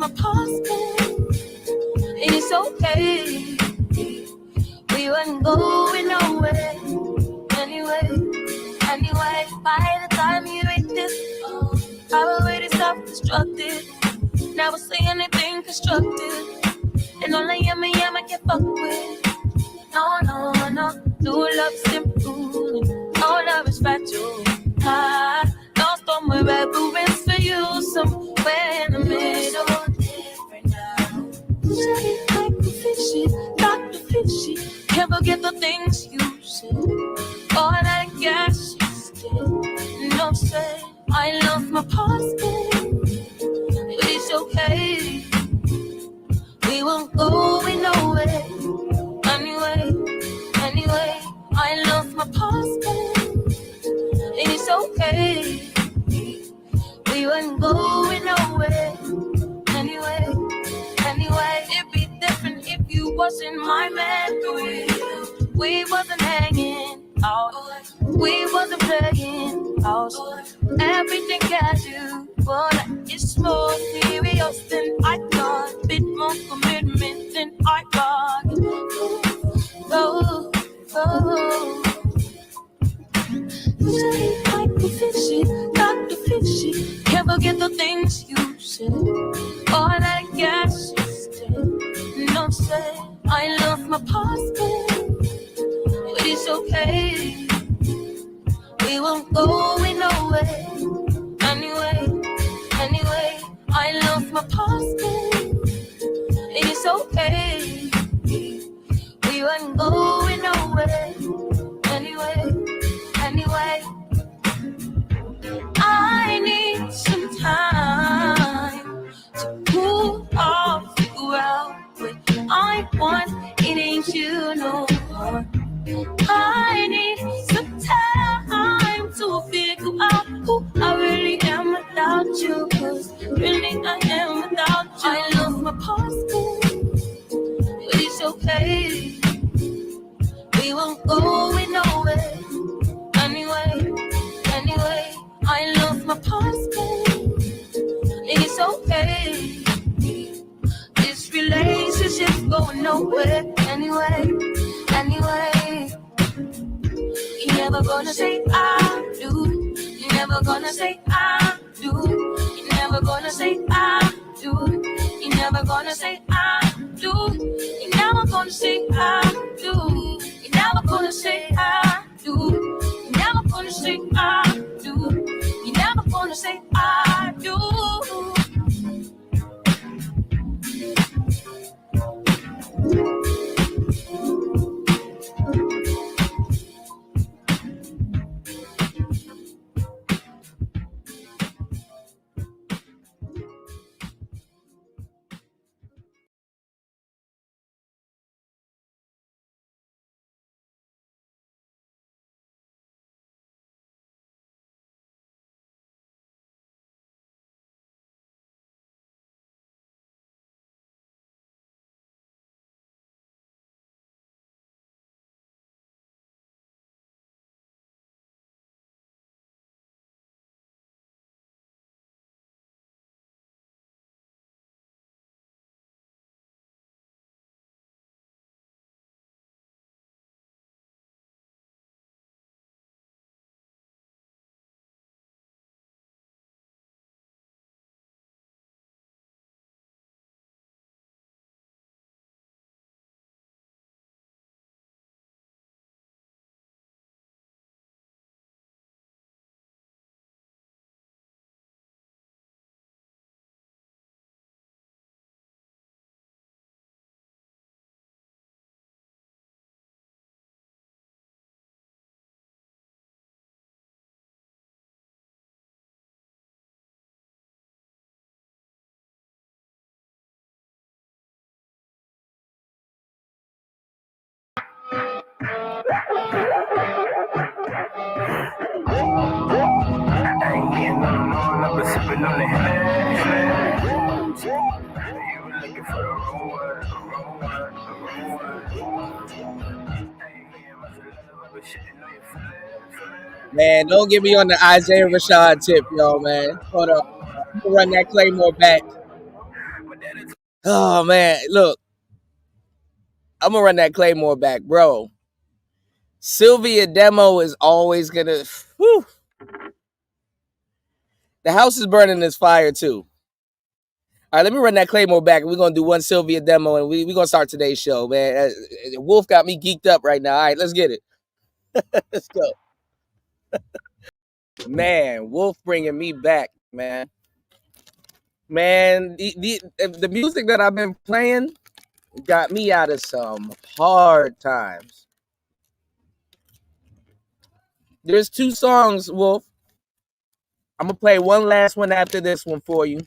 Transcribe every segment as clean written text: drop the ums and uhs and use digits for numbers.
my past, and it's okay. We weren't going nowhere. Anyway, by the time you read this, I already self-destructive. Never say anything constructive. And all I am, I can fuck with. No. New love simple. No love is fragile. I lost all my reverence for you. Somewhere in the middle. Different now. Shady like a fishy, not the fishy. Can't forget the things you said. All I guess you did. No say, I love my past, but it's okay. We won't go nowhere. Anyway, I love my past, and it's okay. We won't go nowhere. Anyway, it'd be different if you wasn't my man. We wasn't hanging out. We wasn't playing out. Everything casual, but it's more serious than I thought. Bit more commitment than I got. Oh. Shady like a fishy, not the fishy. Can't forget the things you said. All I guess you said. No say, I love my past, but it's okay. We won't go nowhere. Anyway, I love my past, and it's okay. We won't go nowhere. Anyway, I need some time to cool off, figure out what I want. It ain't you no more. I need some time to figure out who I really am without you. 'Cause really I am without you. I love my past, but it's okay. We won't go nowhere. Anyway, I love my past, and it's okay. This relationship's going nowhere. Anyway. You're never gonna say I do. You're never gonna say I do. You're never gonna say I do. You're never gonna say I do. You're never gonna say I do. You're never gonna say I do. You're never gonna say I do. You're never gonna say I do. Man, don't get me on the Isaiah Rashad tip, yo, man. Hold on. Run that Claymore back. Oh man, look, I'm gonna run that Claymore back, bro. Sylvia demo is always gonna. Whew. The house is burning this fire too. All right, let me run that Claymore back, and we're gonna do one Sylvia demo, and we're gonna start today's show, man. Wolf got me geeked up right now. All right, let's get it. Let's go, man. Wolf bringing me back, man. Man, the music that I've been playing got me out of some hard times. There's two songs, Wolf. I'm gonna play one last one after this one for you.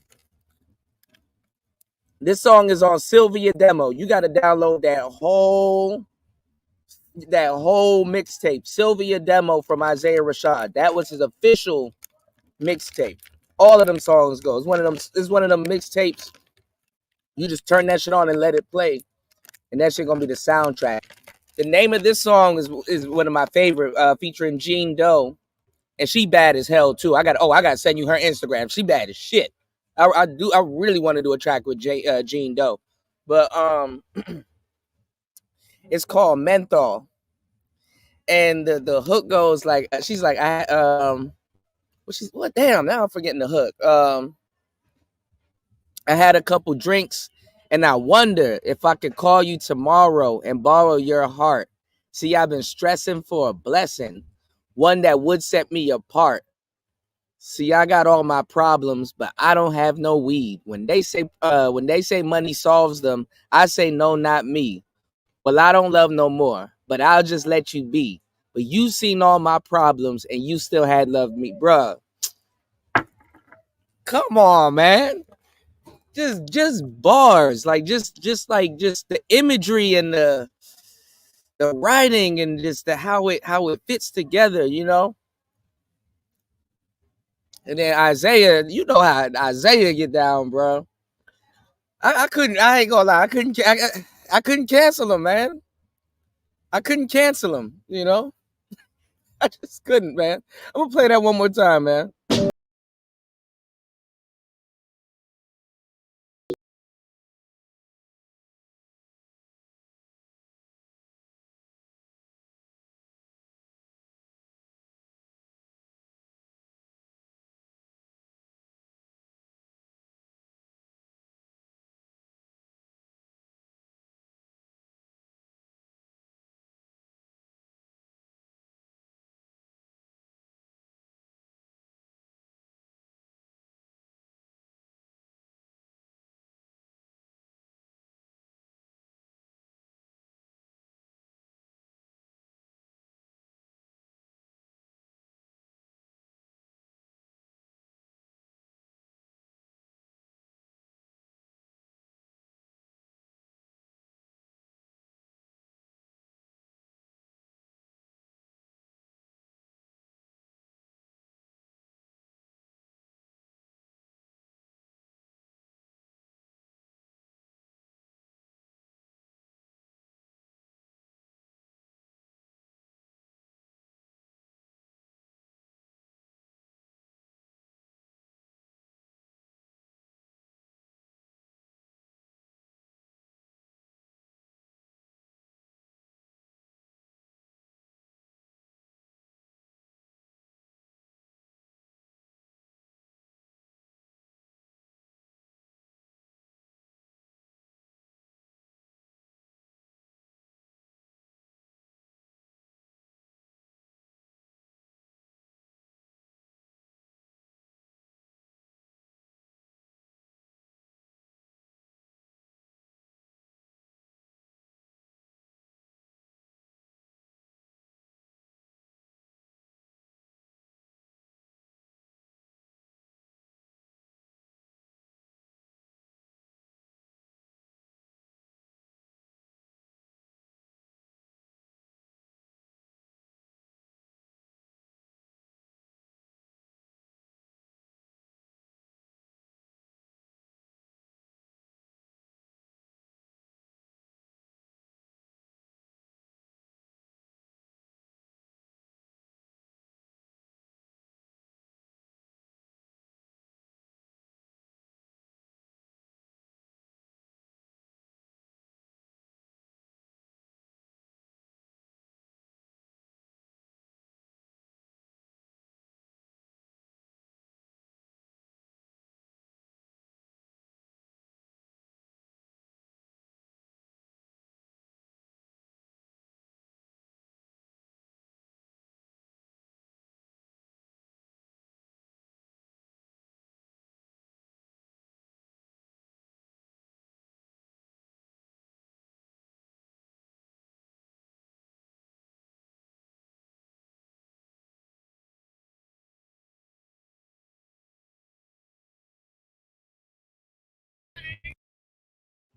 This song is on Sylvia demo. You got to download that whole mixtape, Sylvia demo from Isaiah Rashad. That was his official mixtape. All of them songs go. It's one of them. It's one of them mixtapes. You just turn that shit on and let it play, and that shit gonna be the soundtrack. The name of this song is one of my favorite, featuring Jean Doe, and she bad as hell too. I gotta send you her Instagram. She bad as shit. I really want to do a track with Jean Doe, but it's called Menthol, and the hook goes like she's like what damn, now I'm forgetting the hook. I had a couple drinks and I wonder if I could call you tomorrow and borrow your heart. See, I've been stressing for a blessing, one that would set me apart. See, I got all my problems, but I don't have no weed. When they say money solves them, I say no, not me. Well, I don't love no more, but I'll just let you be. But you seen all my problems and you still had loved me, bruh. Come on, man. Just bars, like just the imagery and the writing and just the how it fits together, you know. And then Isaiah, you know how Isaiah get down, bro. I couldn't. I ain't gonna lie. I couldn't cancel him, man. I couldn't cancel him. You know. I just couldn't, man. I'm gonna play that one more time, man.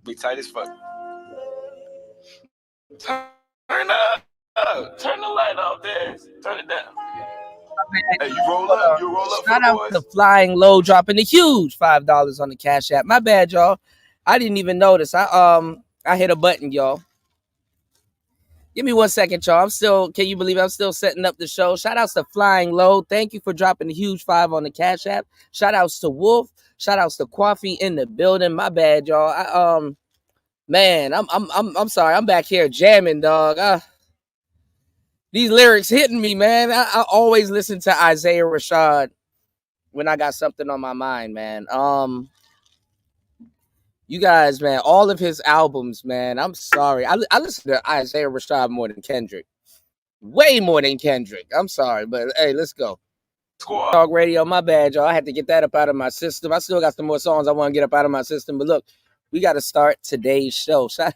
Be tight as fuck. Turn up. Turn the light off there. Turn it down. Hey, you roll up. You roll up for Shout the out boys. to Flying Low dropping the huge $5 on the Cash App. My bad, y'all. I didn't even notice. I hit a button, y'all. Give me 1 second, y'all. Can you believe I'm still setting up the show? Shout outs to Flying Low. Thank you for dropping the huge 5 on the Cash App. Shout outs to Wolf. Shout outs to Coffee in the building. My bad, y'all. Man, I'm sorry. I'm back here jamming, dog. These lyrics hitting me, man. I always listen to Isaiah Rashad when I got something on my mind, man. You guys, man, all of his albums, man. I'm sorry. I listen to Isaiah Rashad more than Kendrick. Way more than Kendrick. I'm sorry, but hey, let's go. Talk radio, my bad, y'all. I had to get that up out of my system. I still got some more songs I want to get up out of my system, but look, we got to start today's show. Shout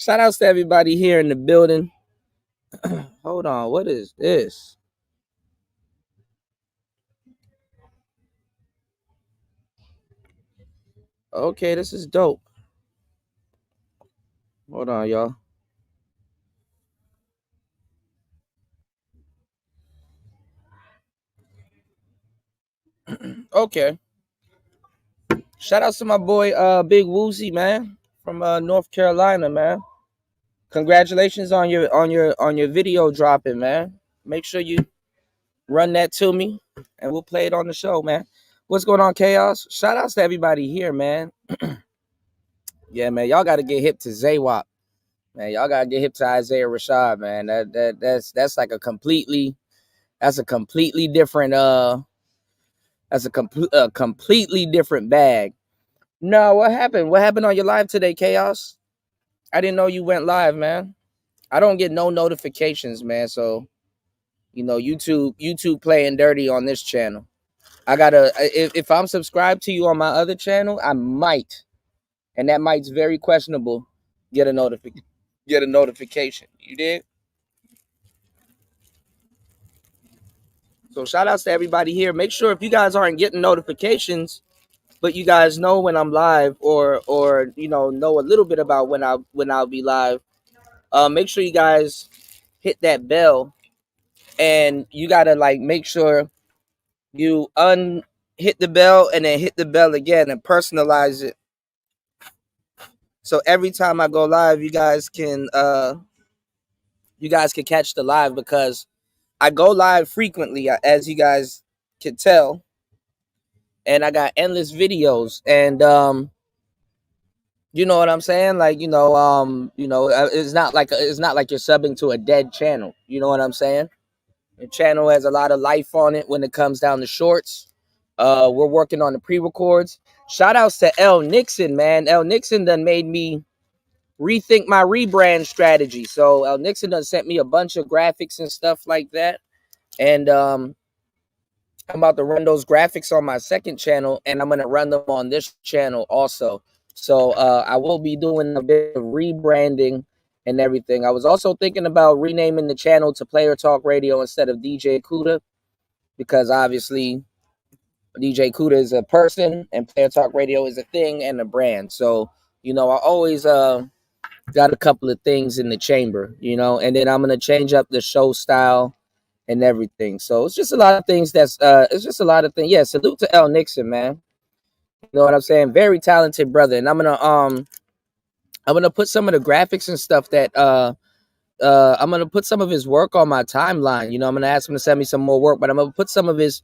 outs to everybody here in the building. Hold on, what is this? Okay, this is dope. Hold on, y'all. Okay. Shout out to my boy Big Woozy, man, from North Carolina, man. Congratulations on your video dropping, man. Make sure you run that to me and we'll play it on the show, man. What's going on, Chaos? Shout outs to everybody here, man. Yeah, man, y'all gotta get hip to Zaywap. Man, y'all gotta get hip to Isaiah Rashad, man. That's like a completely different completely different bag. No, what happened? What happened on your live today, Chaos? I didn't know you went live, man. I don't get no notifications, man. So, YouTube playing dirty on this channel. I gotta if I'm subscribed to you on my other channel, I might, and that might's very questionable, get a notification. You did? So shout outs to everybody here. Make sure if you guys aren't getting notifications, but you guys know when I'm live or know a little bit about when I'll be live, make sure you guys hit that bell, and you gotta like make sure you hit the bell and then hit the bell again and personalize it. So every time I go live, you guys can catch the live, because I go live frequently, as you guys can tell, and I got endless videos, and you know what I'm saying? Like, it's not like you're subbing to a dead channel. You know what I'm saying? The channel has a lot of life on it when it comes down to shorts. We're working on the pre-records. Shout outs to L Nixon, man. L Nixon done made me rethink my rebrand strategy. So L Nixon done sent me a bunch of graphics and stuff like that. And I'm about to run those graphics on my second channel, and I'm gonna run them on this channel also. So I will be doing a bit of rebranding and everything. I was also thinking about renaming the channel to Player Talk Radio instead of DJ Kuda, because obviously DJ Kuda is a person and Player Talk Radio is a thing and a brand. So, I always got a couple of things in the chamber, and then I'm going to change up the show style and everything. So it's just a lot of things it's just a lot of things. Yeah, salute to L Nixon, man. You know what I'm saying? Very talented brother. And I'm gonna put some of the graphics and stuff that I'm gonna put some of his work on my timeline. I'm gonna ask him to send me some more work, but I'm gonna put some of his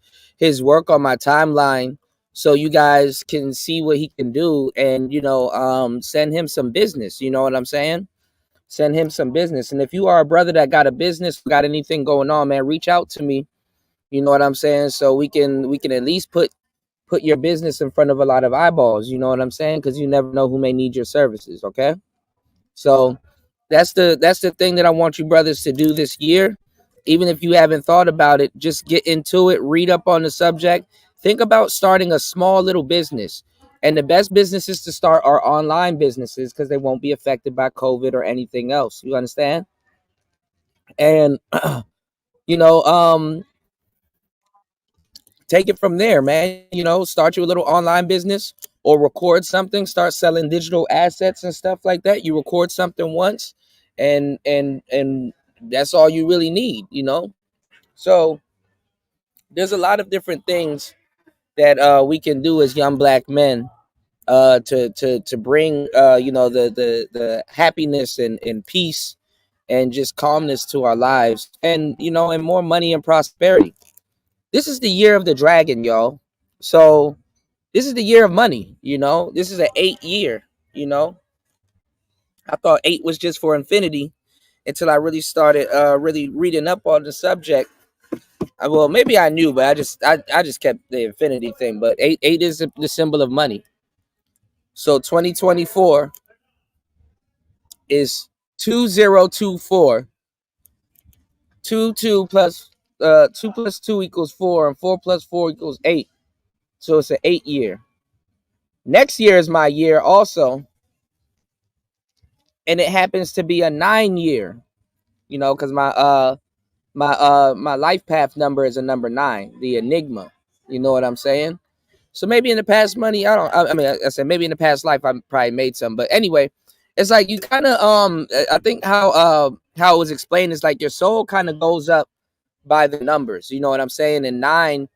work on my timeline so you guys can see what he can do, and send him some business. You know what I'm saying? Send him some business. And if you are a brother that got a business, got anything going on, man, reach out to me. You know what I'm saying? So we can at least put your business in front of a lot of eyeballs. You know what I'm saying? Because you never know who may need your services. Okay. So that's the thing that I want you brothers to do this year. Even if you haven't thought about it, just get into it, read up on the subject, think about starting a small little business. And the best businesses to start are online businesses, because they won't be affected by COVID or anything else. You understand? And you know, take it from there, man. You know, start you a little online business or record something, start selling digital assets and stuff like that. You record something once and that's all you really need, you know? So there's a lot of different things that we can do as young black men to bring you know the happiness and peace and just calmness to our lives, and you know, and more money and prosperity. This is the year of the dragon, y'all. So this is the year of money, you know. This is an 8 year, you know. I thought 8 was just for infinity until I really started really reading up on the subject. Well, maybe I knew, but I just kept the infinity thing. But eight is the symbol of money. So 2024 is 2024. 2 plus 2 equals 4, and 4 plus 4 equals 8. So it's an 8 year. Next year is my year also, and it happens to be a 9 year. You know, because my life path number is a number 9, the enigma. You know what I'm saying? So maybe in the past money, I mean, I said maybe in the past life I probably made some, but anyway, it's like you kind of I think how it was explained is like your soul kind of goes up by the numbers. You know what I'm saying? And 9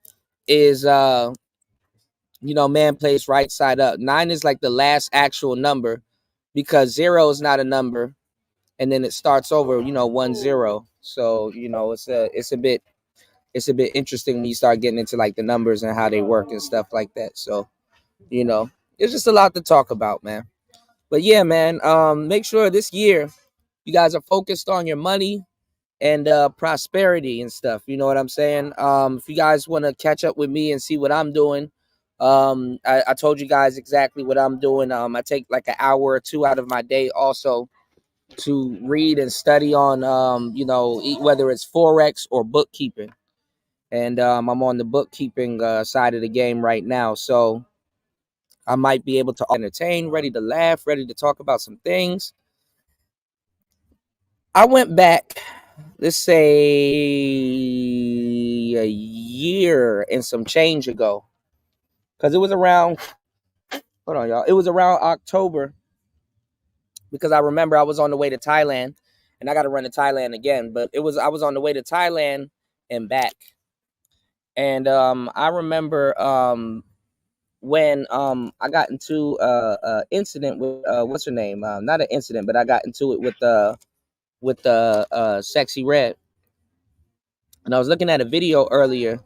is you know, man plays right side up. 9 is like the last actual number because 0 is not a number, and then it starts over, you know, 1-0. So you know, it's a bit interesting when you start getting into like the numbers and how they work and stuff like that. So you know, it's just a lot to talk about, man. But yeah, man, make sure this year you guys are focused on your money and prosperity and stuff. You know what I'm saying? If you guys want to catch up with me and see what I'm doing, I told you guys exactly what I'm doing. I take like an hour or two out of my day also to read and study on, you know, whether it's Forex or bookkeeping. And I'm on the bookkeeping side of the game right now. So I might be able to entertain, ready to laugh, ready to talk about some things. I went back, let's say a year and some change ago, because it was around, hold on, y'all. It was around October, because I remember I was on the way to Thailand, and I got to run to Thailand again. But I was on the way to Thailand and back, and I remember when I got into incident with what's her name? Not an incident, but I got into it with the Sexy Red. And I was looking at a video earlier,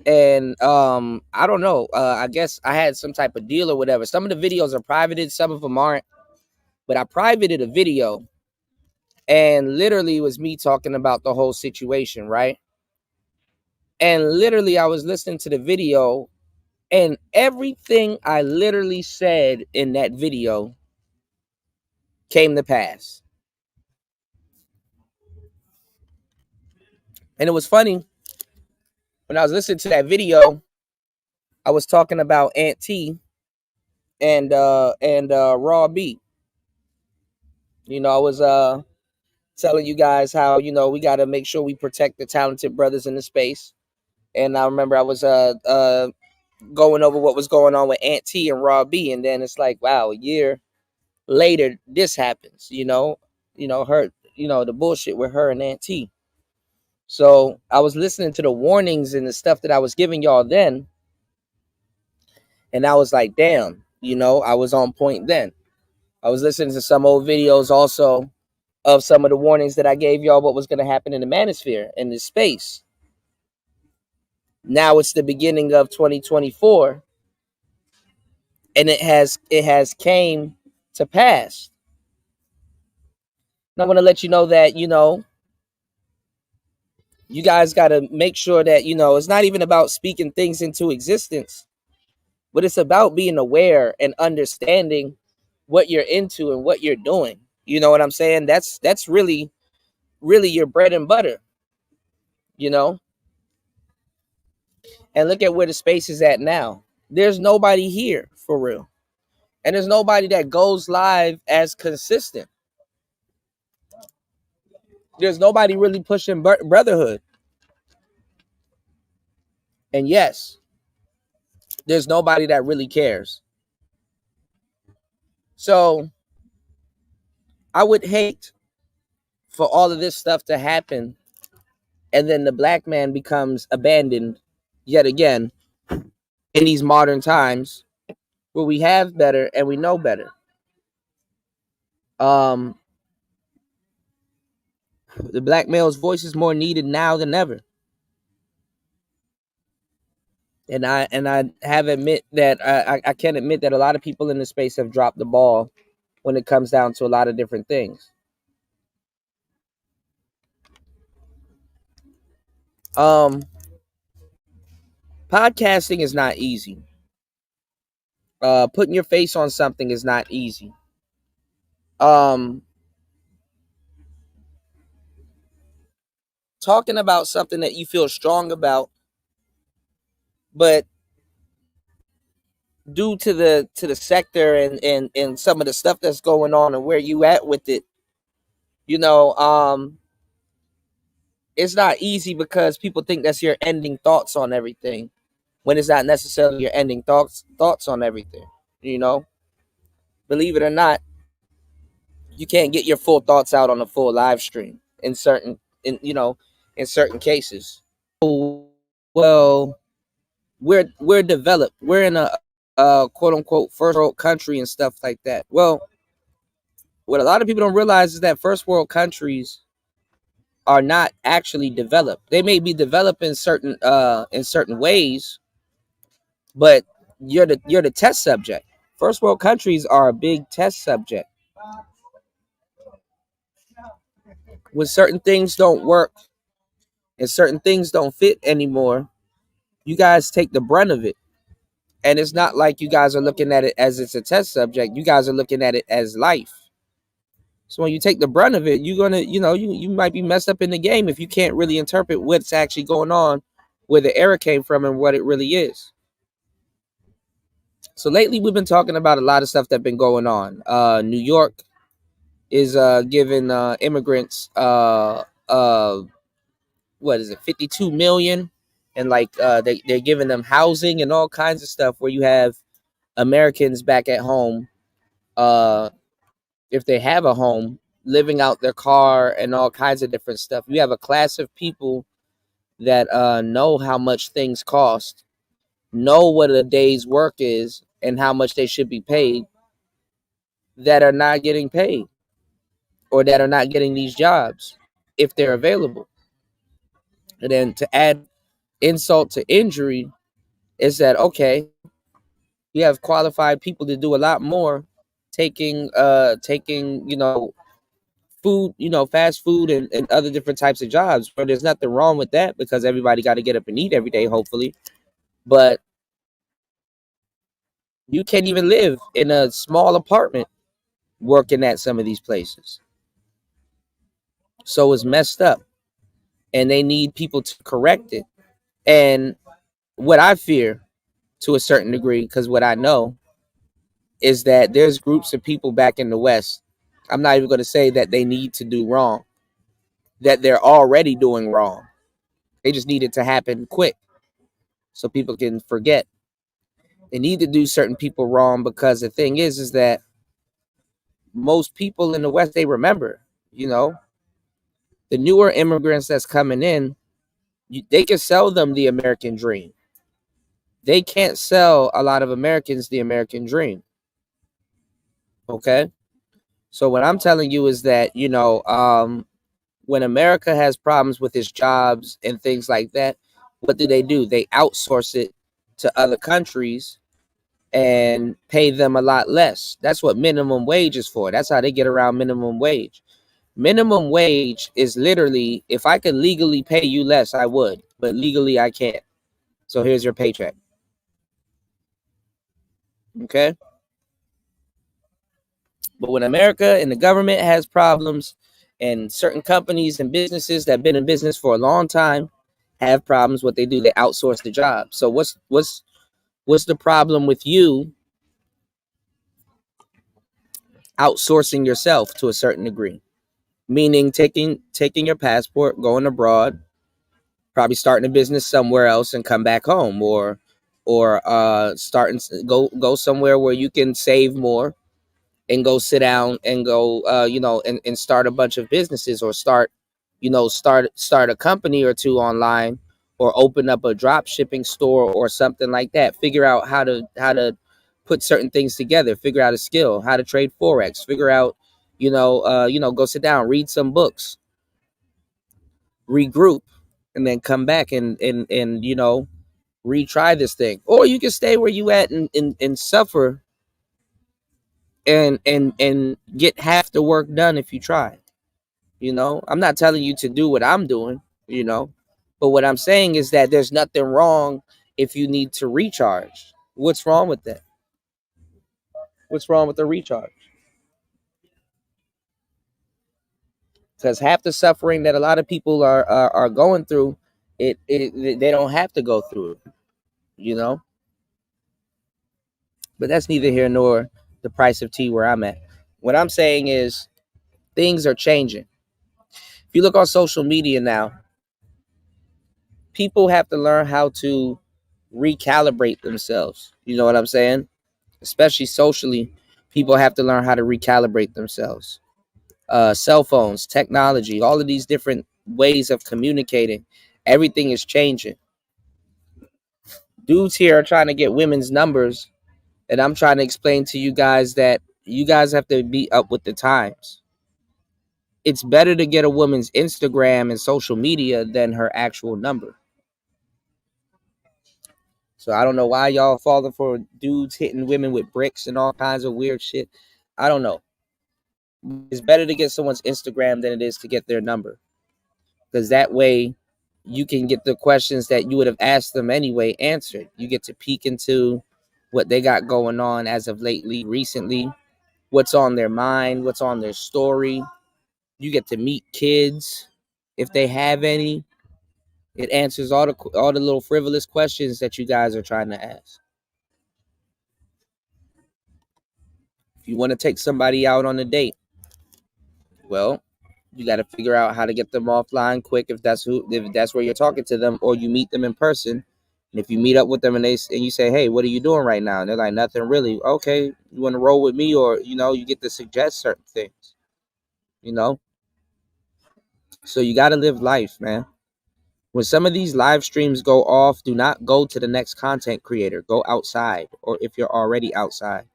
and I don't know. I guess I had some type of deal or whatever. Some of the videos are privated, some of them aren't. But I privated a video, and literally it was me talking about the whole situation, right? And literally I was listening to the video, and everything I literally said in that video came to pass. And it was funny, when I was listening to that video, I was talking about Aunt T and Raw B. You know, I was telling you guys how, you know, we got to make sure we protect the talented brothers in the space. And I remember I was going over what was going on with Aunt T and Raw B, and then it's like, wow, a year later this happens, you know, her, you know, the bullshit with her and Aunt T. So I was listening to the warnings and the stuff that I was giving y'all then, and I was like, damn, you know, I was on point then. I was listening to some old videos also of some of the warnings that I gave y'all what was going to happen in the manosphere, in this space. Now it's the beginning of 2024, and it has came to pass. And I want to let you know that, you know, you guys got to make sure that, you know, it's not even about speaking things into existence, but it's about being aware and understanding what you're into and what you're doing. You know what I'm saying? That's really your bread and butter, you know? And look at where the space is at now. There's nobody here for real. And there's nobody that goes live as consistent. There's nobody really pushing brotherhood. And yes, there's nobody that really cares. So I would hate for all of this stuff to happen, and then the black man becomes abandoned yet again in these modern times where we have better and we know better. Um, the black male's voice is more needed now than ever. And I have admit that I can admit that a lot of people in the space have dropped the ball when it comes down to a lot of different things. Um, Podcasting is not easy. Putting your face on something is not easy. Um, Talking about something that you feel strong about, but due to the sector and some of the stuff that's going on and where you at with it, you know, it's not easy because people think that's your ending thoughts on everything, when it's not necessarily your ending thoughts on everything. You know, believe it or not, you can't get your full thoughts out on a full live stream in certain cases. Oh, well, we're developed. We're in a quote unquote first world country and stuff like that. Well, what a lot of people don't realize is that first world countries are not actually developed. They may be developed in certain ways, but you're the test subject. First world countries are a big test subject. When certain things don't work and certain things don't fit anymore, you guys take the brunt of it. And it's not like you guys are looking at it as it's a test subject. You guys are looking at it as life. So when you take the brunt of it, you're gonna, you might be messed up in the game if you can't really interpret what's actually going on, where the error came from, and what it really is. So lately, we've been talking about a lot of stuff that's been going on. New York is giving immigrants what is it, 52 million, and like they're giving them housing and all kinds of stuff, where you have Americans back at home, if they have a home, living out their car and all kinds of different stuff. You have a class of people that know how much things cost, know what a day's work is and how much they should be paid, that are not getting paid, or that are not getting these jobs if they're available. And then to add insult to injury is that, okay, you have qualified people to do a lot more, taking food, fast food and other different types of jobs, where there's nothing wrong with that, because everybody got to get up and eat every day, hopefully. But you can't even live in a small apartment working at some of these places. So it's messed up, and they need people to correct it. And what I fear, to a certain degree, because what I know is that there's groups of people back in the West. I'm not even going to say that they need to do wrong, that they're already doing wrong. They just need it to happen quick so people can forget. They need to do certain people wrong, because the thing is that most people in the West, they remember, the newer immigrants that's coming in, they can sell them the American dream. They can't sell a lot of Americans the American dream. Okay. So what I'm telling you is that, when America has problems with its jobs and things like that, what do? They outsource it to other countries and pay them a lot less. That's what minimum wage is for. That's how they get around minimum wage. Minimum wage is literally, if I could legally pay you less, I would, but legally I can't. So here's your paycheck. Okay. But when America and the government has problems, and certain companies and businesses that have been in business for a long time have problems, what they do, they outsource the job. So what's the problem with you outsourcing yourself to a certain degree? Meaning taking your passport, going abroad, Probably starting a business somewhere else and come back home, or starting go somewhere where you can save more and go sit down and go and start a bunch of businesses, or start a company or two online, or open up a drop shipping store or something like that. Figure out how to put certain things together, figure out a skill, how to trade forex, figure out go sit down, read some books, regroup, and then come back and retry this thing. Or you can stay where you at and suffer and get half the work done if you try. I'm not telling you to do what I'm doing, but what I'm saying is that there's nothing wrong if you need to recharge. What's wrong with that? What's wrong with the recharge? Because half the suffering that a lot of people are going through, they don't have to go through it, you know. But that's neither here nor the price of tea where I'm at. What I'm saying is things are changing. If you look on social media now, people have to learn how to recalibrate themselves. You know what I'm saying? Especially socially, people have to learn how to recalibrate themselves. Cell phones, technology, all of these different ways of communicating, everything is changing. Dudes here are trying to get women's numbers, and I'm trying to explain to you guys that you guys have to be up with the times. It's better to get a woman's Instagram and social media than her actual number. So I don't know why y'all falling for dudes hitting women with bricks and all kinds of weird shit. I don't know. It's better to get someone's Instagram than it is to get their number, because that way you can get the questions that you would have asked them anyway answered. You get to peek into what they got going on as of lately, recently, what's on their mind, what's on their story. You get to meet kids if they have any. It answers all the little frivolous questions that you guys are trying to ask. If you want to take somebody out on a date, well, you got to figure out how to get them offline quick if that's where you're talking to them, or you meet them in person. And if you meet up with them and you say, "Hey, what are you doing right now?" and they're like, "Nothing really." Okay, you want to roll with me, or you get to suggest certain things. You know, so you got to live life, man. When some of these live streams go off, do not go to the next content creator. Go outside, or if you're already outside,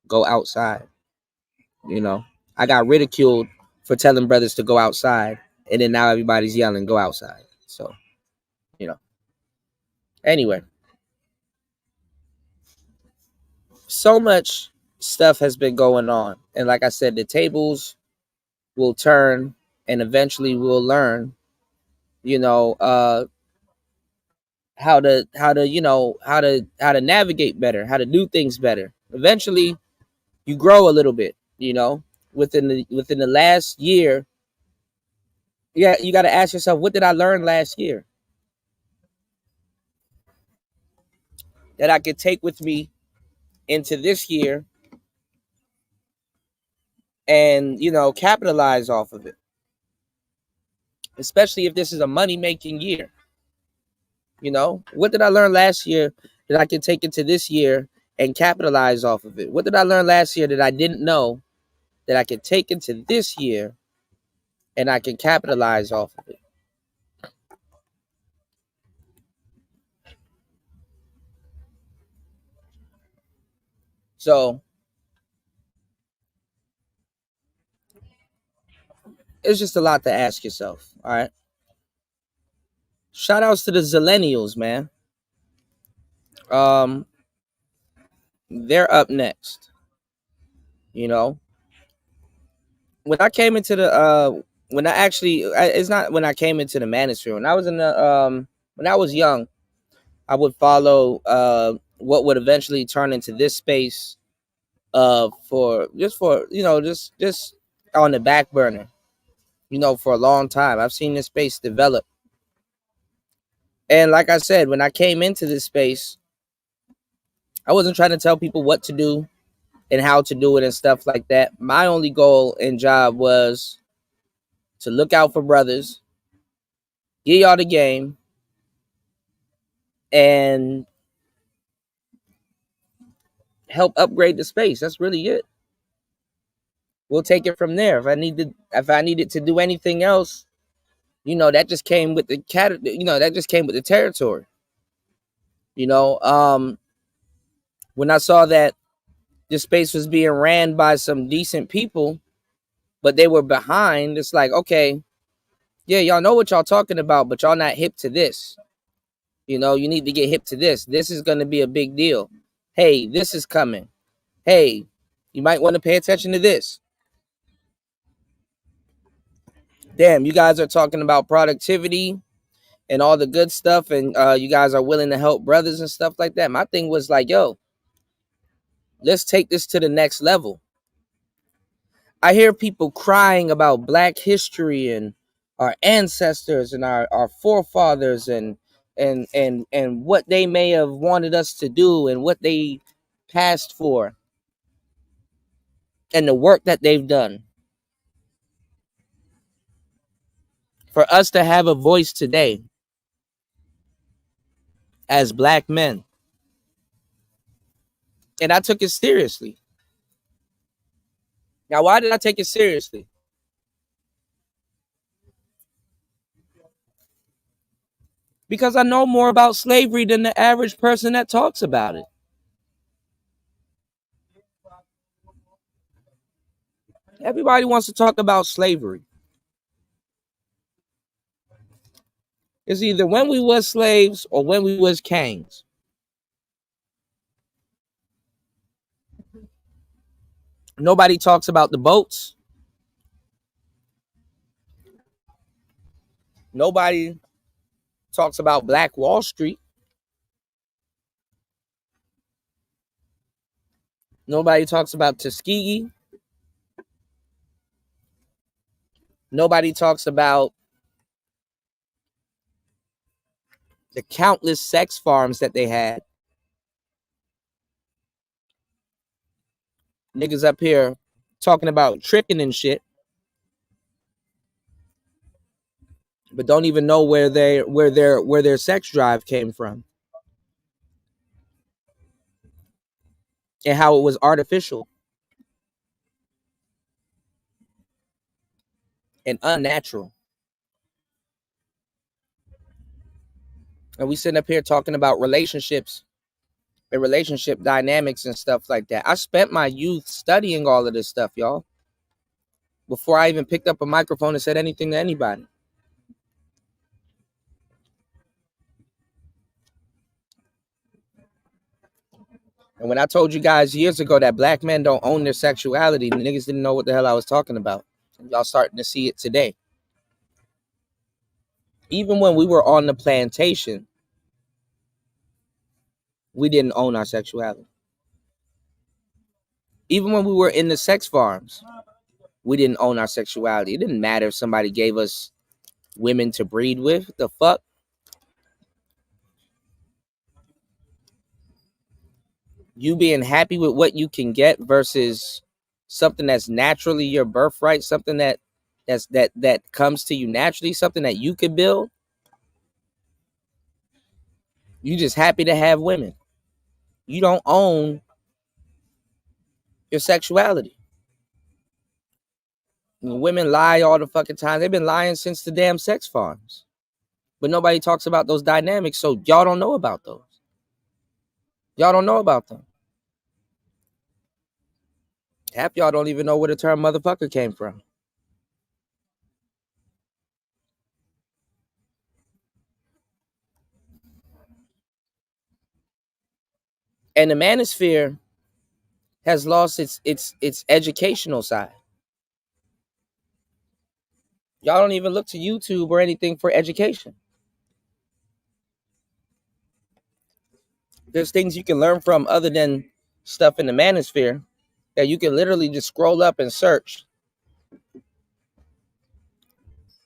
go outside. I got ridiculed for telling brothers to go outside, and then now everybody's yelling, "Go outside." So, you know. Anyway, so much stuff has been going on, and like I said, the tables will turn, and eventually we'll learn, you know, how to navigate better, how to do things better. Eventually, you grow a little bit, within the last year. Yeah, you got to ask yourself, what did I learn last year that I could take with me into this year and capitalize off of it, especially if this is a money making year. What did I learn last year that I can take into this year and capitalize off of it? What did I learn last year that I didn't know that I can take into this year and I can capitalize off of it? So it's just a lot to ask yourself. All right, shout outs to the zillennials, man. um they're up next. you know when I came into the when I actually it's not when I came into the manosphere. When I was in the when I was young, I would follow what would eventually turn into this space for just on the back burner, for a long time. I've seen this space develop. And like I said, when I came into this space, I wasn't trying to tell people what to do and how to do it and stuff like that. My only goal and job was to look out for brothers, get y'all the game, and help upgrade the space. That's really it. We'll take it from there. If I needed to do anything else, that just came with the that just came with the territory. You know, when I saw that this space was being ran by some decent people, but they were behind, it's like, okay, yeah, y'all know what y'all talking about, but y'all not hip to this. You need to get hip to this. This is going to be a big deal. Hey, this is coming. Hey, you might want to pay attention to this. Damn, you guys are talking about productivity and all the good stuff, and you guys are willing to help brothers and stuff like that. My thing was like, yo, let's take this to the next level. I hear people crying about Black history and our ancestors and our forefathers and what they may have wanted us to do and what they passed for and the work that they've done. For us to have a voice today as Black men. And I took it seriously. Now, why did I take it seriously? Because I know more about slavery than the average person that talks about it. Everybody wants to talk about slavery. It's either when we was slaves or when we was kings. Nobody talks about the boats. Nobody talks about Black Wall Street. Nobody talks about Tuskegee. Nobody talks about the countless sex farms that they had. Niggas up here talking about tricking and shit, but don't even know where their sex drive came from and how it was artificial and unnatural. And we sitting up here talking about relationships and relationship dynamics and stuff like that. I spent my youth studying all of this stuff, y'all, before I even picked up a microphone and said anything to anybody. And when I told you guys years ago that Black men don't own their sexuality, the niggas didn't know what the hell I was talking about. And y'all starting to see it today. Even when we were on the plantation, we didn't own our sexuality. Even when we were in the sex farms, we didn't own our sexuality. It didn't matter if somebody gave us women to breed with. The fuck? You being happy with what you can get versus something that's naturally your birthright, something that comes to you naturally, something that you could build. You just happy to have women. You don't own your sexuality. Women lie all the fucking time. They've been lying since the damn sex farms. But nobody talks about those dynamics, so y'all don't know about those. Y'all don't know about them. Half y'all don't even know where the term motherfucker came from. And the manosphere has lost its educational side. Y'all don't even look to YouTube or anything for education. There's things you can learn from other than stuff in the manosphere that you can literally just scroll up and search.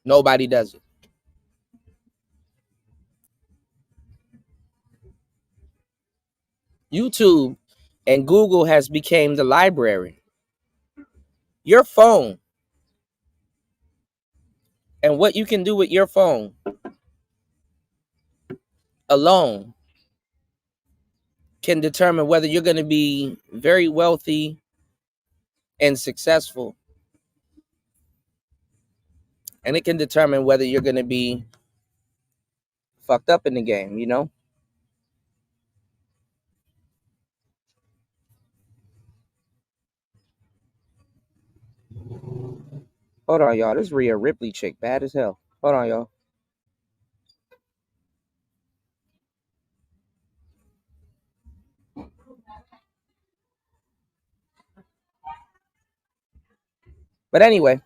Nobody does it. YouTube and Google has become the library. Your phone and what you can do with your phone alone can determine whether you're going to be very wealthy and successful, and it can determine whether you're going to be fucked up in the game, you know? Hold on, y'all. This Rhea Ripley chick, bad as hell. Hold on, y'all. But anyway,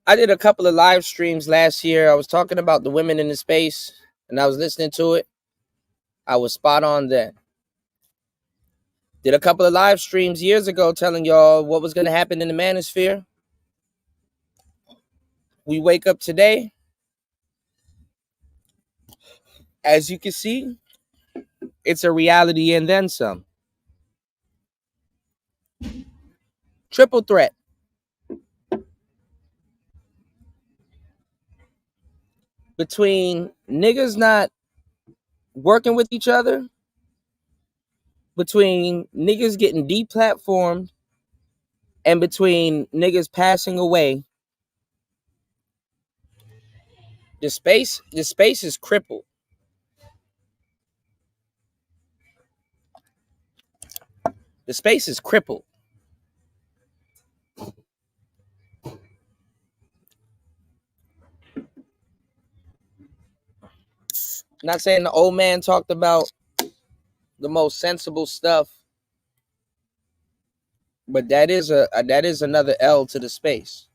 I did a couple of live streams last year. I was talking about the women in the space, and I was listening to it. I was spot on then. Did a couple of live streams years ago telling y'all what was going to happen in the manosphere. We wake up today. As you can see, it's a reality and then some. Triple threat. Between niggas not working with each other, between niggas getting deplatformed, and between niggas passing away, the space is crippled. The space is crippled. Not saying the old man talked about the most sensible stuff, but that is another L to the space.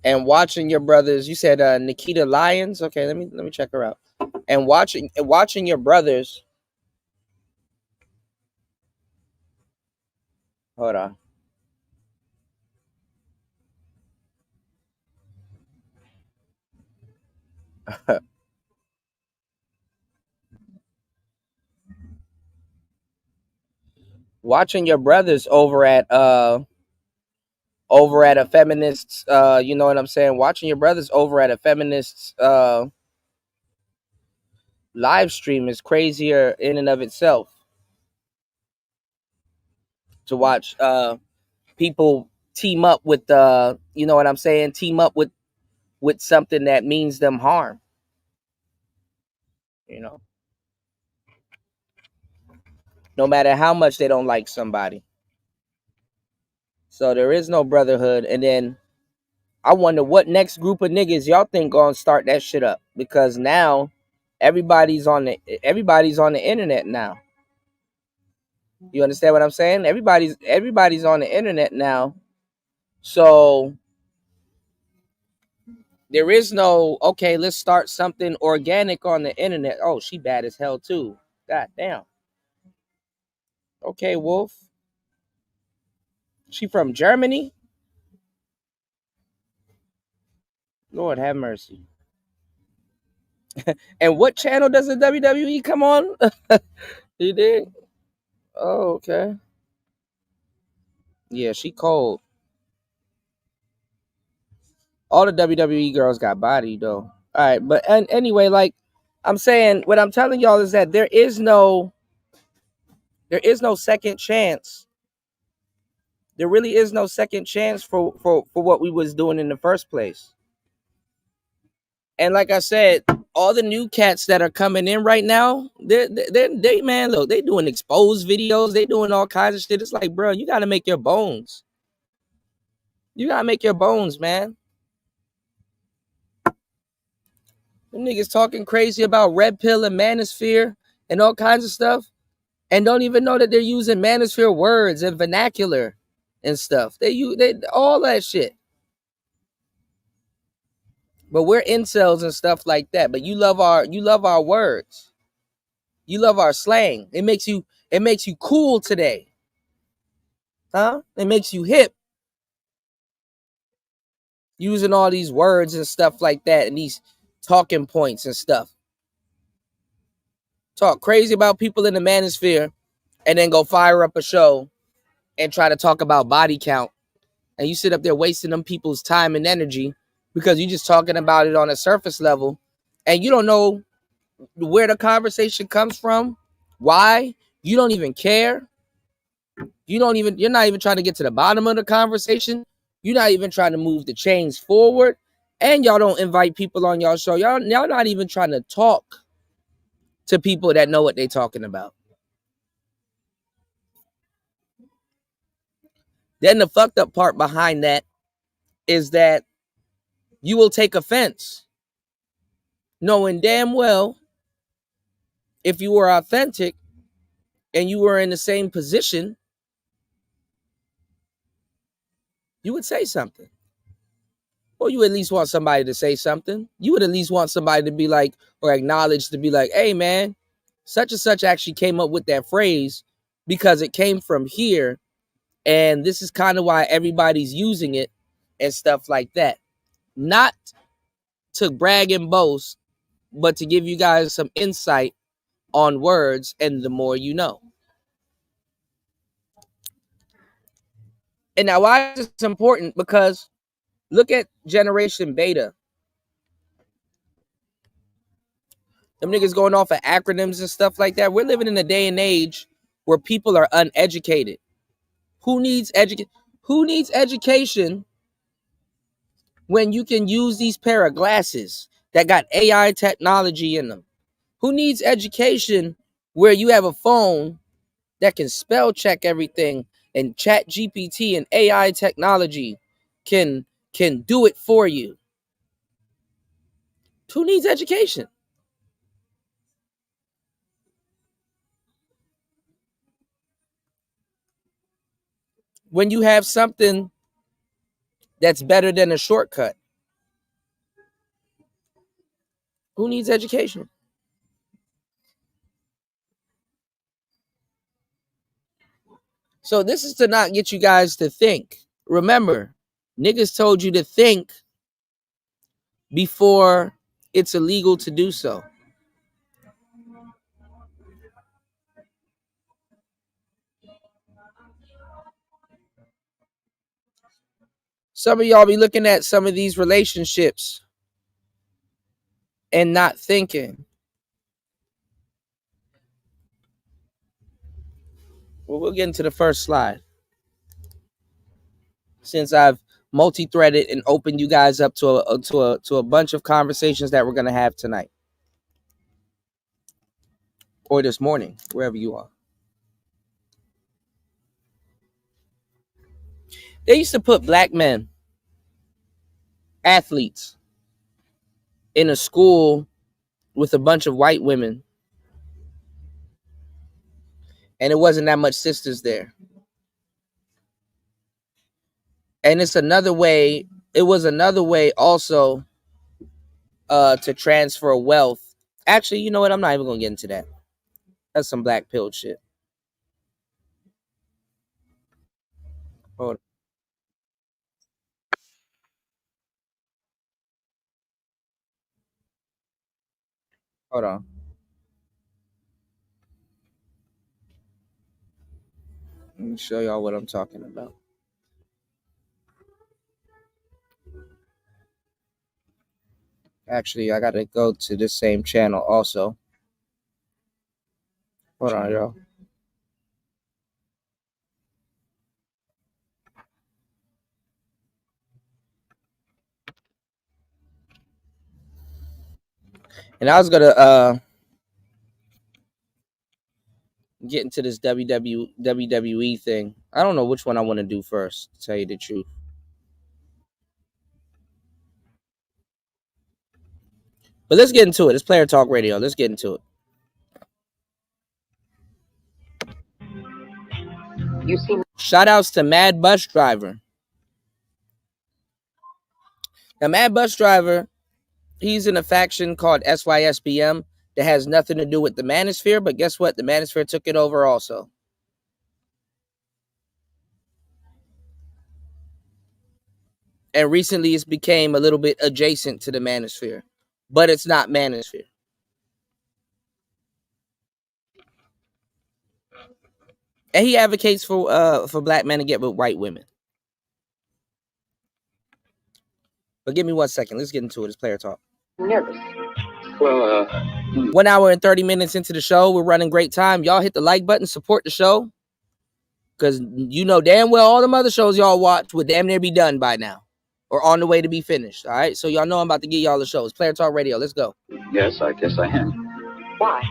And watching your brothers, you said Nikita Lyons. Okay, let me check her out. And watching your brothers. Hold on. Watching your brothers over at a feminist, you know what I'm saying? Watching your brothers over at a feminist live stream is crazier in and of itself. To watch people team up with you know what I'm saying? Team up with something that means them harm. You know, no matter how much they don't like somebody. So there is no brotherhood. And then I wonder what next group of niggas y'all think gonna start that shit up, because now everybody's on the internet now. You understand what I'm saying? Everybody's on the internet now. So there is no, okay, let's start something organic on the internet. Oh, she bad as hell too. God damn. Okay, Wolf. She from Germany? Lord have mercy. And what channel does the WWE come on? You did? Oh, okay. Yeah, she cold. All the WWE girls got body though. All right, but anyway, like I'm saying, what I'm telling y'all is that there is no second chance. There really is no second chance for what we was doing in the first place. And like I said, all the new cats that are coming in right now, they man, look, they doing exposed videos, they doing all kinds of shit. It's like, bro, you gotta make your bones. You gotta make your bones, man. Them niggas talking crazy about Red Pill and Manosphere and all kinds of stuff, and don't even know that they're using Manosphere words and vernacular and stuff. They all that shit. But we're incels and stuff like that. But you love our words. You love our slang. It makes you cool today. Huh? It makes you hip. Using all these words and stuff like that, and these talking points and stuff. Talk crazy about people in the manosphere and then go fire up a show and try to talk about body count. And you sit up there wasting them people's time and energy because you're just talking about it on a surface level and you don't know where the conversation comes from, why, you don't even care. You're not even trying to get to the bottom of the conversation. You're not even trying to move the chains forward. And y'all don't invite people on y'all show. Y'all not even trying to talk to people that know what they're talking about. Then the fucked up part behind that is that you will take offense, knowing damn well if you were authentic and you were in the same position, you would say something. Or you at least want somebody to say something. You would at least want somebody to be like, or acknowledge to be like, hey man, such and such actually came up with that phrase because it came from here. And this is kind of why everybody's using it and stuff like that. Not to brag and boast, but to give you guys some insight on words and the more you know. And now why is this important? Because look at Generation Beta. Them niggas going off of acronyms and stuff like that. We're living in a day and age where people are uneducated. Who needs education when you can use these pair of glasses that got AI technology in them? Who needs education where you have a phone that can spell check everything and chat GPT and AI technology can do it for you? Who needs education? When you have something that's better than a shortcut, who needs education? So this is to not get you guys to think. Remember, niggas told you to think before it's illegal to do so. Some of y'all be looking at some of these relationships and not thinking. Well, we'll get into the first slide. Since I've multi-threaded and opened you guys up to a bunch of conversations that we're gonna have tonight or this morning, wherever you are. They used to put black men, athletes, in a school with a bunch of white women, and it wasn't that much sisters there. And it's another way. It was another way also to transfer wealth. Actually, you know what? I'm not even gonna get into that. That's some black pill shit. Hold hold on. Let me show y'all what I'm talking about. Actually, I gotta go to this same channel also. Hold on, y'all. And I was gonna get into this WWE thing. I don't know which one I want to do first, to tell you the truth. But let's get into it. It's Player Talk Radio. Let's get into it. You see, shout outs to Mad Bus Driver. Now, Mad Bus Driver, he's in a faction called SYSBM that has nothing to do with the Manosphere, but guess what? The Manosphere took it over also. And recently it's became a little bit adjacent to the Manosphere. but it's not manosphere. And he advocates for black men to get with white women. But give me 1 second. Let's get into it. It's player talk. Nervous. Well, 1 hour and 30 minutes into the show. We're running great time. Y'all hit the like button, support the show. Because you know damn well all them other shows y'all watch would damn near be done by now. Or on the way to be finished. All right? So y'all know I'm about to give y'all the show. It's Player Talk Radio. Let's go. yes, I guess I am. Why?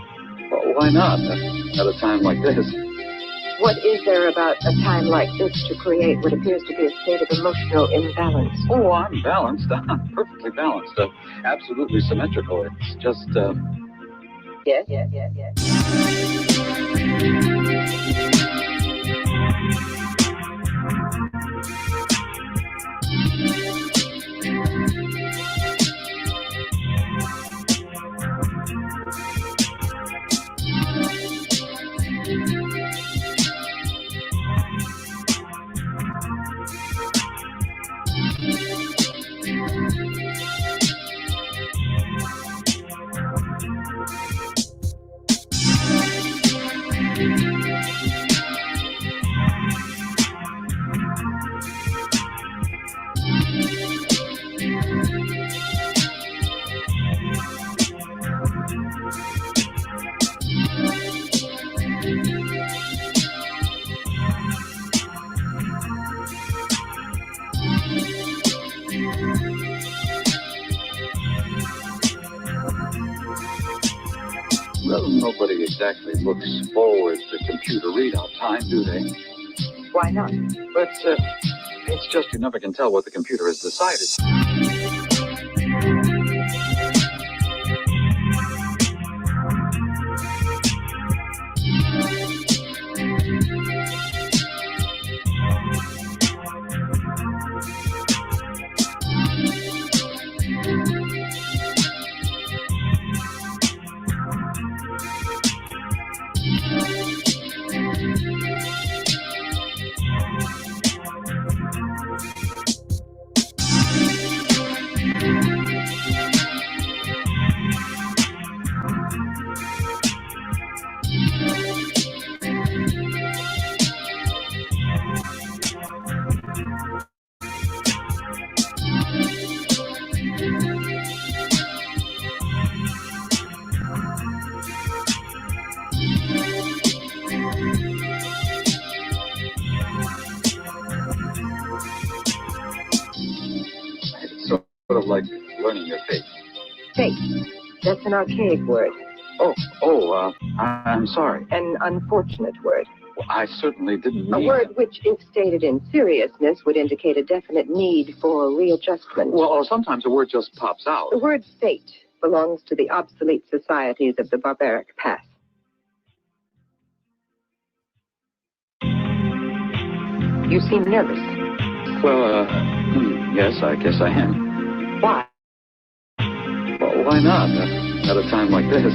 Well, why not? At a time like this. What is there about a time like this to create what appears to be a state of emotional imbalance? Oh, I'm balanced. I'm perfectly balanced. Absolutely symmetrical. It's just, Yes. well, nobody exactly looks forward to computer readout time, do they? Why not? But, it's just you never can tell what the computer has decided. It's sort of like learning your fate. Fate. That's an archaic word. I'm sorry. An unfortunate word. Well, I certainly didn't A mean... word which, if stated in seriousness, would indicate a definite need for readjustment. Well, sometimes a word just pops out. The word fate belongs to the obsolete societies of the barbaric past. You seem nervous. Well, yes, I guess I am. Why? Well, why not? At a time like this.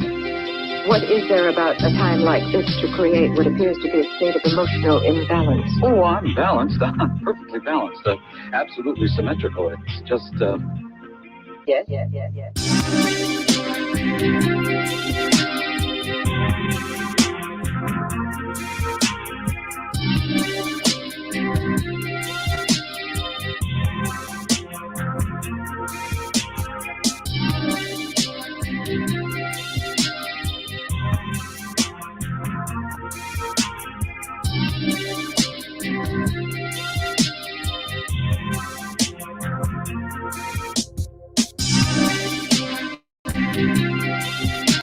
What is there about a time like this to create what appears to be a state of emotional imbalance? Oh, I'm balanced. I'm perfectly balanced. Absolutely symmetrical. It's just, Yes.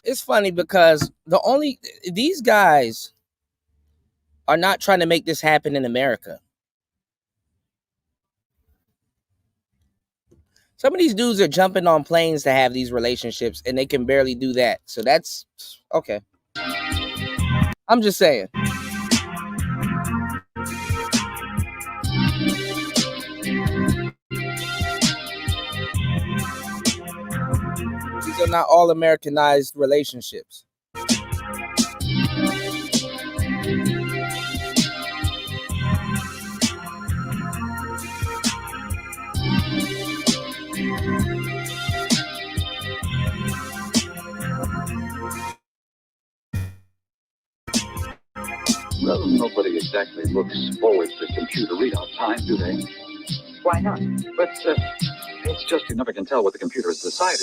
It's funny because these guys are not trying to make this happen in America. Some of these dudes are jumping on planes to have these relationships and they can barely do that. So that's okay. I'm just saying. These are not all Americanized relationships. Well, nobody exactly looks forward to computer readout time, do they? Why not? But it's just you never can tell what the computer has decided.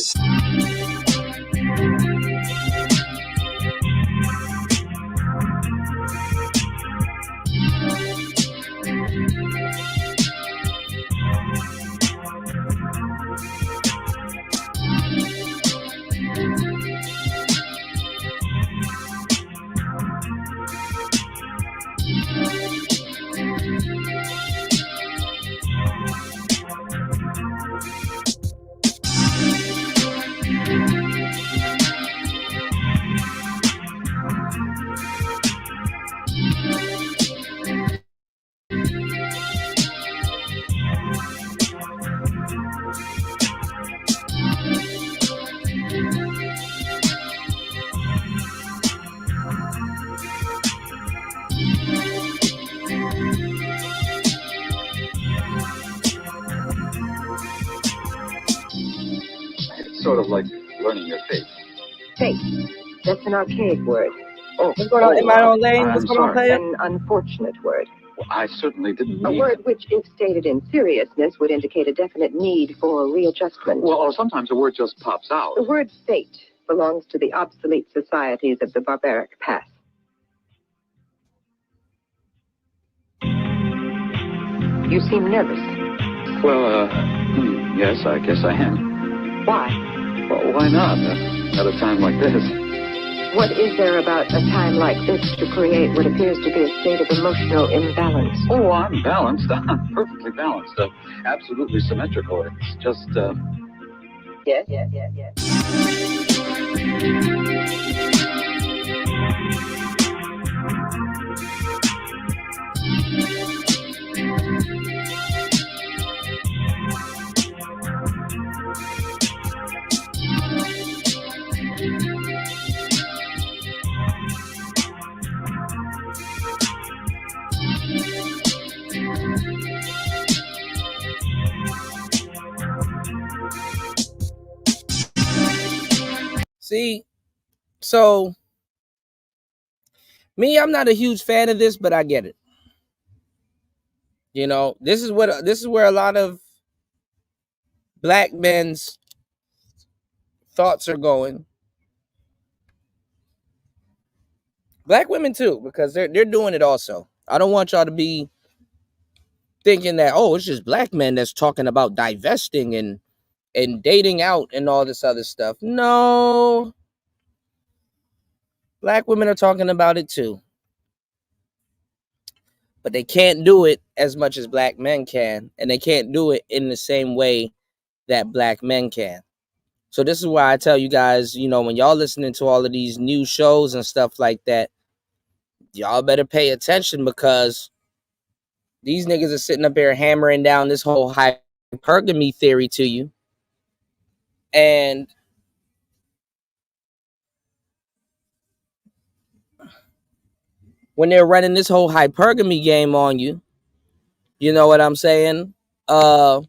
It's sort of like learning your fate. Fate. That's an archaic word. What's going on in my own lane? I'm What's going on, sorry. player? An unfortunate word. Well, I certainly didn't A mean word which, if stated in seriousness, would indicate a definite need for readjustment. Well, or sometimes a word just pops out. The word fate belongs to the obsolete societies of the barbaric past. You seem nervous. Well, yes, I guess I am. Why? Well, why not? At a time like this. What is there about a time like this to create what appears to be a state of emotional imbalance? Oh, I'm balanced. I'm perfectly balanced. Absolutely symmetrical. It's just, Yes. See, so me, I'm not a huge fan of this, but I get it. You know, this is where a lot of black men's thoughts are going. Black women too, because they're doing it also. I don't want y'all to be thinking that, oh, it's just black men that's talking about divesting and dating out and all this other stuff. No. Black women are talking about it too. But they can't do it as much as black men can, and they can't do it in the same way that black men can. So this is why I tell you guys, you know, when y'all listening to all of these new shows and stuff like that, y'all better pay attention, because these niggas are sitting up here hammering down this whole hypergamy theory to you. And when they're running this whole hypergamy game on you, you know what I'm saying? You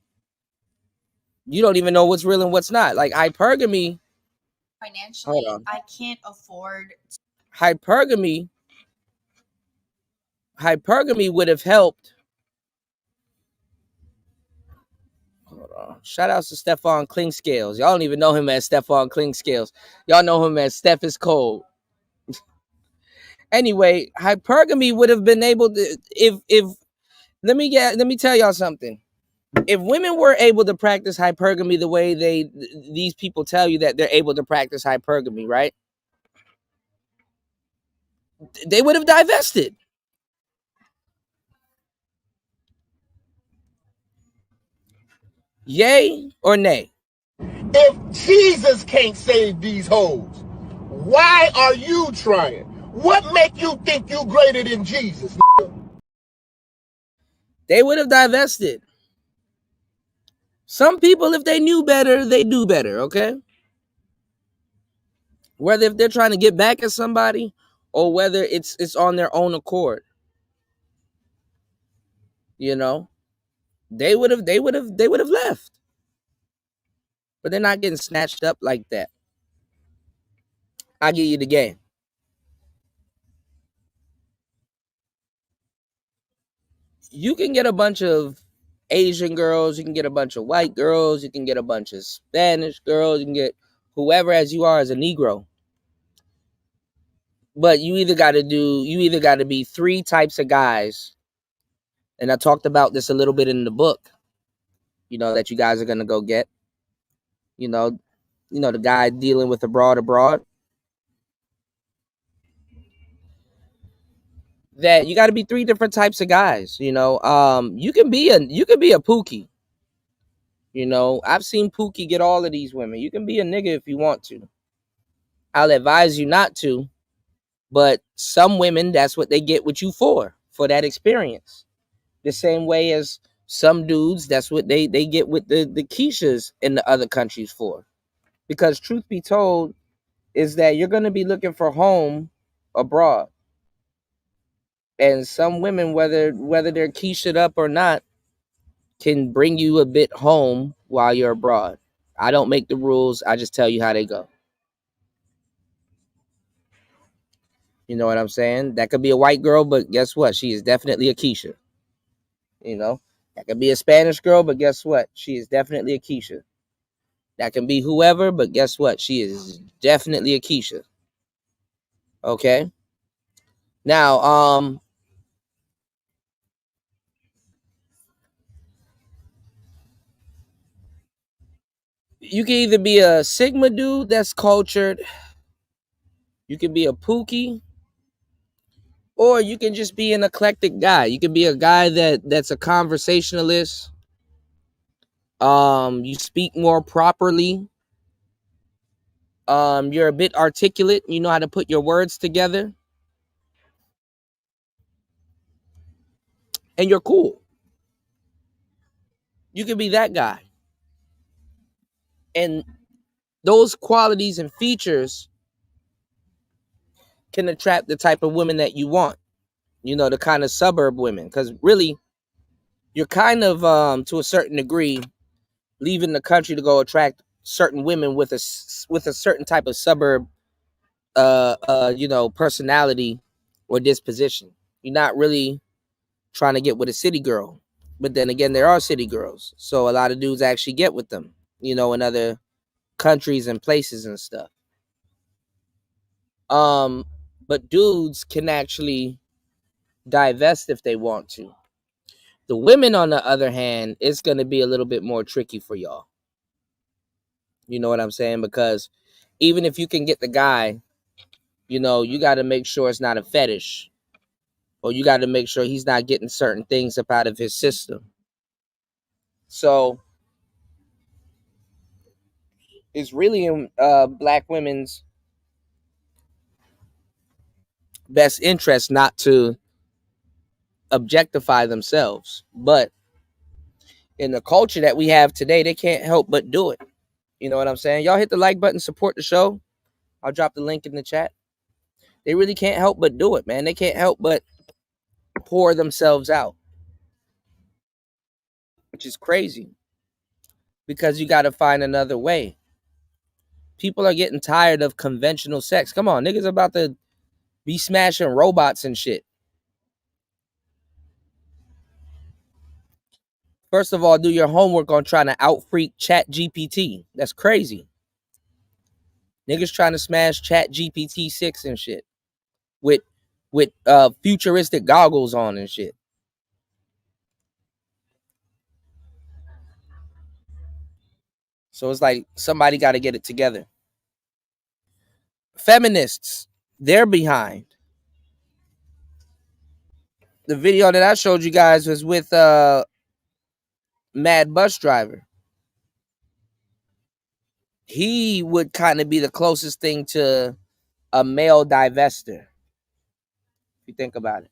don't even know what's real and what's not. Like hypergamy. Financially, I can't afford. Hypergamy would have helped. Hold on. Shout outs to Stefan Klingscales. Y'all don't even know him as Stefan Klingscales. Y'all know him as Steph is cold. Anyway, hypergamy would have been able to, if let me tell y'all something. If women were able to practice hypergamy the way these people tell you that they're able to practice hypergamy, right? They would have divested. Yay or nay? If Jesus can't save these hoes, why are you trying? What make you think you greater than Jesus? They would have divested. Some people, if they knew better, they do better, okay? Whether if they're trying to get back at somebody or whether it's on their own accord. You know? They would have left. But they're not getting snatched up like that. I'll give you the game. You can get a bunch of Asian girls, you can get a bunch of white girls, you can get a bunch of Spanish girls, you can get whoever as you are as a Negro. But you either got to be three types of guys. And I talked about this a little bit in the book, that you guys are going to go get. The guy dealing with abroad. That you got to be three different types of guys. You can be a Pookie. I've seen Pookie get all of these women. You can be a nigga if you want to. I'll advise you not to, but some women, that's what they get with you for that experience. The same way as some dudes, that's what they get with the Keishas in the other countries for. Because truth be told, is that you're going to be looking for home abroad. And some women, whether they're Keisha'd up or not, can bring you a bit home while you're abroad. I don't make the rules. I just tell you how they go. You know what I'm saying? That could be a white girl, but guess what? She is definitely a Keisha. That could be a Spanish girl, but guess what? She is definitely a Keisha. That can be whoever, but guess what? She is definitely a Keisha. Okay? Now, you can either be a Sigma dude that's cultured, you can be a Pookie, or you can just be an eclectic guy. You can be a guy that's a conversationalist. You speak more properly. You're a bit articulate. You know how to put your words together. And you're cool. You can be that guy. And those qualities and features can attract the type of women that you want. The kind of suburb women. Because really, you're kind of, to a certain degree, leaving the country to go attract certain women with a certain type of suburb, personality or disposition. You're not really trying to get with a city girl. But then again, there are city girls. So a lot of dudes actually get with them, in other countries and places and stuff. But dudes can actually divest if they want to. The women, on the other hand, it's going to be a little bit more tricky for y'all. You know what I'm saying? Because even if you can get the guy, you got to make sure it's not a fetish, or you got to make sure he's not getting certain things up out of his system. So it's really in black women's best interest not to objectify themselves. But in the culture that we have today, they can't help but do it. You know what I'm saying? Y'all hit the like button, support the show. I'll drop the link in the chat. They really can't help but do it, man. They can't help but pour themselves out, which is crazy because you got to find another way. People are getting tired of conventional sex. Come on, niggas about to be smashing robots and shit. First of all, do your homework on trying to out-freak Chat GPT. That's crazy. Niggas trying to smash Chat GPT 6 and shit with futuristic goggles on and shit. So it's like somebody got to get it together. Feminists, they're behind. The video that I showed you guys was with Mad Bus Driver. He would kind of be the closest thing to a male divester, if you think about it.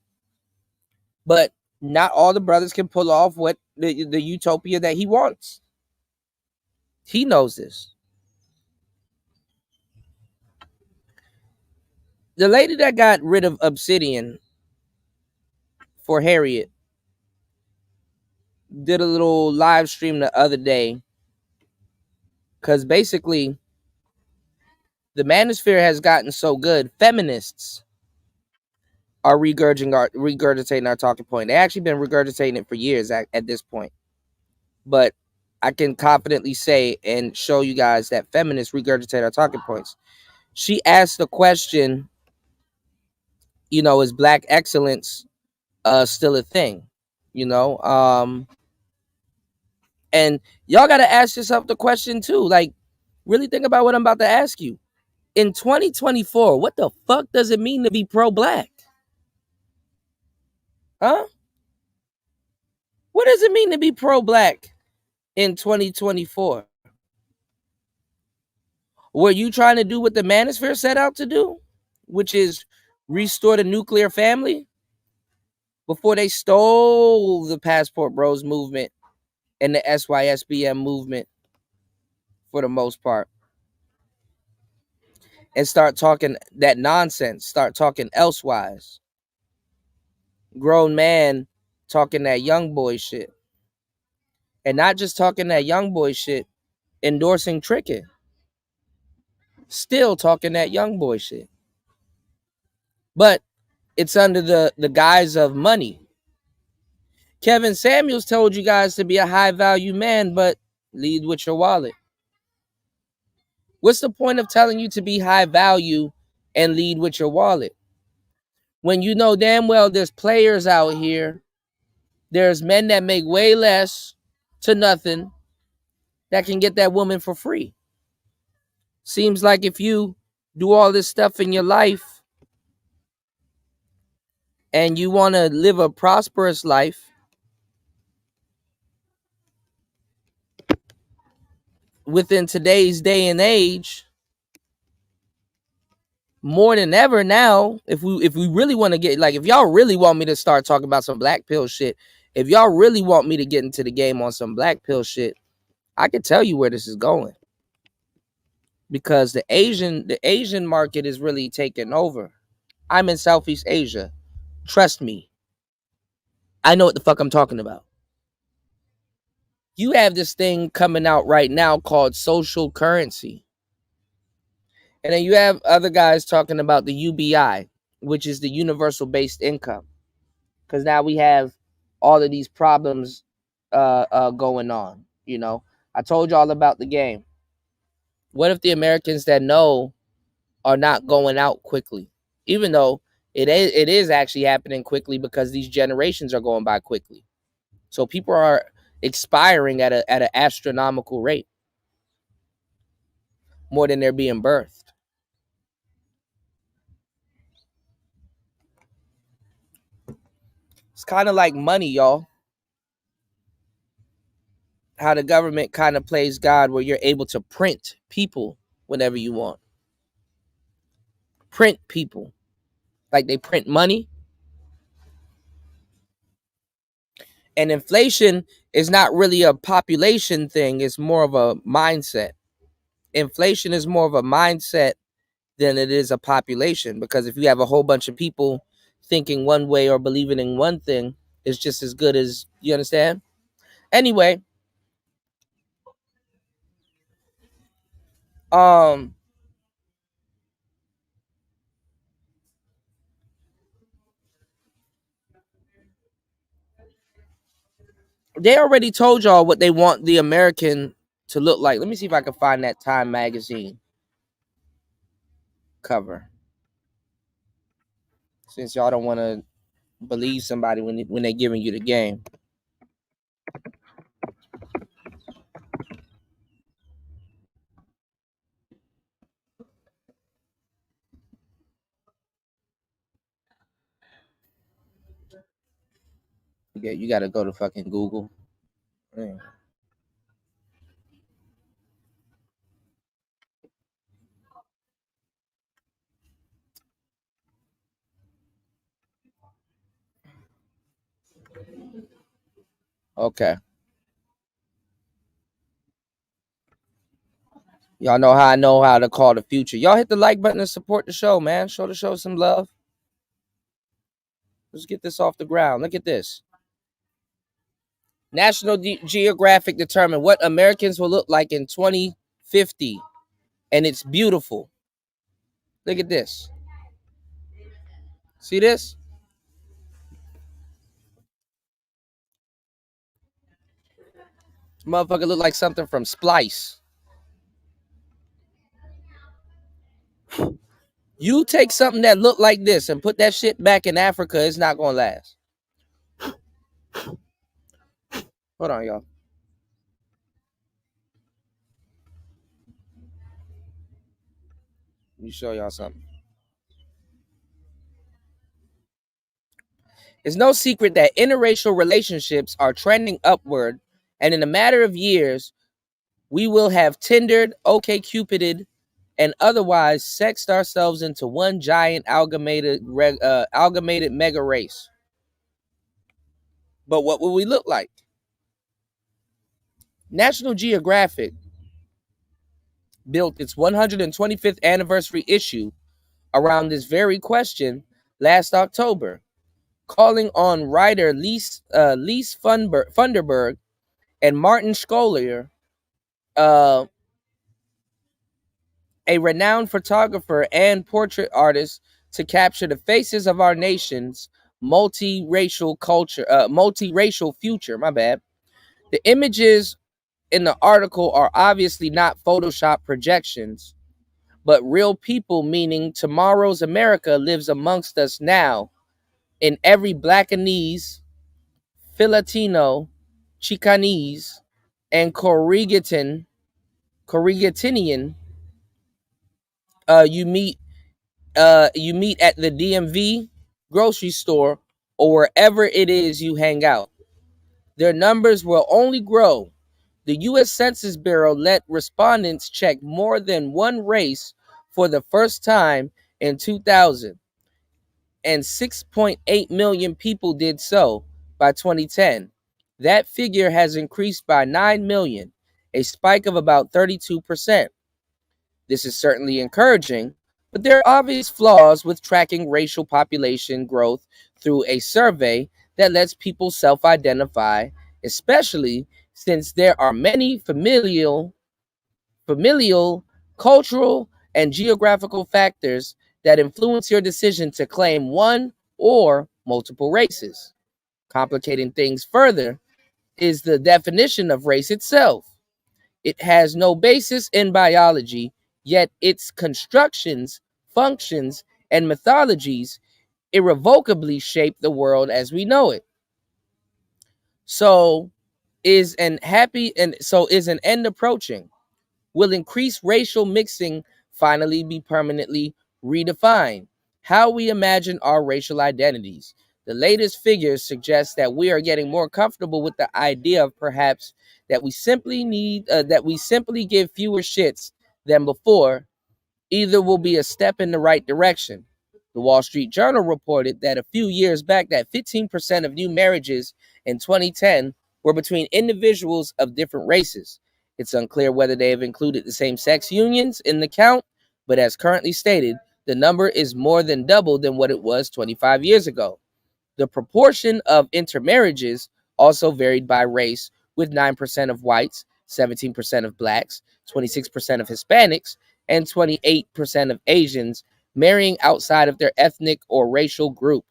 But not all the brothers can pull off what the utopia that he wants. He knows this. The lady that got rid of Obsidian for Harriet did a little live stream the other day, because basically the manosphere has gotten so good. Feminists are regurgitating our talking point. They actually been regurgitating it for years at this point. But I can confidently say and show you guys that feminists regurgitate our talking points. She asked the question, is black excellence still a thing? And y'all gotta ask yourself the question too. Like, really think about what I'm about to ask you. In 2024, what the fuck does it mean to be pro-black? Huh? What does it mean to be pro-black in 2024? Were you trying to do what the Manosphere set out to do, which is restore the nuclear family, before they stole the Passport Bros movement and the SYSBM movement for the most part, and start talking that nonsense, start talking elsewise? Grown man talking that young boy shit. And not just talking that young boy shit, endorsing tricking. Still talking that young boy shit. But it's under the guise of money. Kevin Samuels told you guys to be a high value man, but lead with your wallet. What's the point of telling you to be high value and lead with your wallet, when you know damn well there's players out here, there's men that make way less to nothing that can get that woman for free? Seems like if you do all this stuff in your life and you want to live a prosperous life, within today's day and age, more than ever now, if we really want to get, like, if y'all really want me to start talking about some black pill shit, if y'all really want me to get into the game on some black pill shit, I can tell you where this is going. Because the Asian market is really taking over. I'm in Southeast Asia. Trust me. I know what the fuck I'm talking about. You have this thing coming out right now called social currency. And then you have other guys talking about the UBI, which is the universal based income. Because now we have all of these problems going on. I told y'all about the game. What if the Americans that know are not going out quickly? Even though it is actually happening quickly, because these generations are going by quickly. So people are expiring at an astronomical rate, more than they're being birthed. It's kind of like money, y'all. How the government kind of plays God, where you're able to print people whenever you want. Print people. Like they print money. And inflation is not really a population thing. It's more of a mindset. Inflation is more of a mindset than it is a population. Because if you have a whole bunch of people thinking one way or believing in one thing, it's just as good as, you understand? Anyway, they already told y'all what they want the American to look like. Let me see if I can find that Time magazine cover, since y'all don't want to believe somebody when they're giving you the game. You got to go to fucking Google. Yeah. Okay. Y'all know how I know how to call the future. Y'all hit the like button and support the show, man. Show the show some love. Let's get this off the ground. Look at this. National Geographic determined what Americans will look like in 2050. And it's beautiful. Look at this. See this? Motherfucker look like something from Splice. You take something that look like this and put that shit back in Africa, it's not gonna last. Hold on, y'all. Let me show y'all something. It's no secret that interracial relationships are trending upward, and in a matter of years, we will have Tindered, OkCupided, and otherwise sexed ourselves into one giant amalgamated mega race. But what will we look like? National Geographic built its 125th anniversary issue around this very question last October, calling on writer Lise Funderburg and Martin Scholier, a renowned photographer and portrait artist, to capture the faces of our nation's multiracial future. My bad. The images in the article are obviously not Photoshop projections, but real people, meaning tomorrow's America lives amongst us now in every Blackanese, Filatino, Chicanese, and Corrigatian you meet at the DMV, grocery store, or wherever it is you hang out. Their numbers will only grow. The U.S. Census Bureau let respondents check more than one race for the first time in 2000, and 6.8 million people did so by 2010. That figure has increased by 9 million, a spike of about 32%. This is certainly encouraging, but there are obvious flaws with tracking racial population growth through a survey that lets people self-identify, especially since there are many familial, cultural, and geographical factors that influence your decision to claim one or multiple races. Complicating things further is the definition of race itself. It has no basis in biology, yet its constructions, functions, and mythologies irrevocably shape the world as we know it. So is an end approaching? Will increased racial mixing finally be permanently redefined? How we imagine our racial identities. The latest figures suggest that we are getting more comfortable with the idea of perhaps that we simply give fewer shits than before. Either will be a step in the right direction. The Wall Street Journal reported that a few years back that 15% of new marriages in 2010 were between individuals of different races. It's unclear whether they have included the same-sex unions in the count, but as currently stated, the number is more than double than what it was 25 years ago. The proportion of intermarriages also varied by race, with 9% of whites, 17% of blacks, 26% of Hispanics, and 28% of Asians marrying outside of their ethnic or racial group.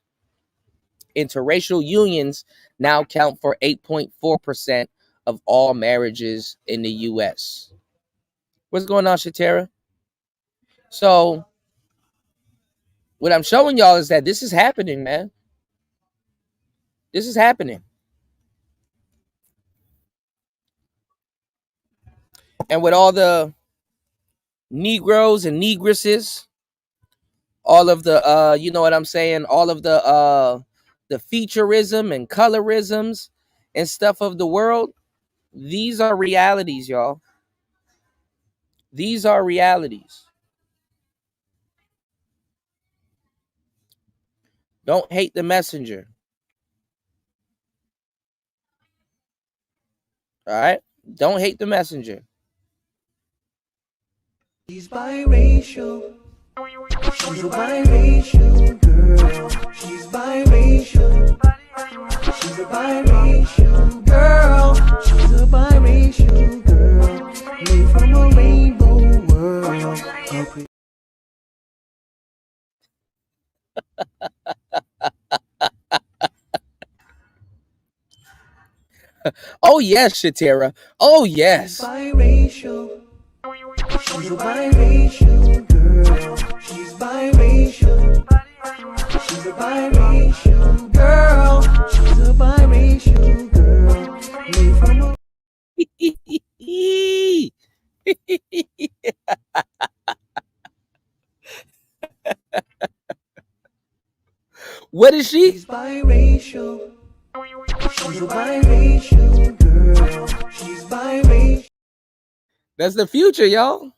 Interracial unions now count for 8.4% of all marriages in the U.S. What's going on, Shatera? So, what I'm showing y'all is that this is happening, man. This is happening. And with all the Negroes and Negresses, all of the you know what I'm saying, all of the featureism and colorisms and stuff of the world, these are realities, y'all. These are realities. Don't hate the messenger. All right? Don't hate the messenger. She's biracial. She's a biracial girl. She's biracial. She's a biracial girl. She's a biracial girl. Made from a rainbow world. Oh yes, Shatira. Oh She's yes. biracial. She's a biracial girl. She's biracial. She's a biracial girl. She's a biracial girl. Made from a What is she? She's biracial. She's a biracial girl. She's biracial. That's the future, y'all.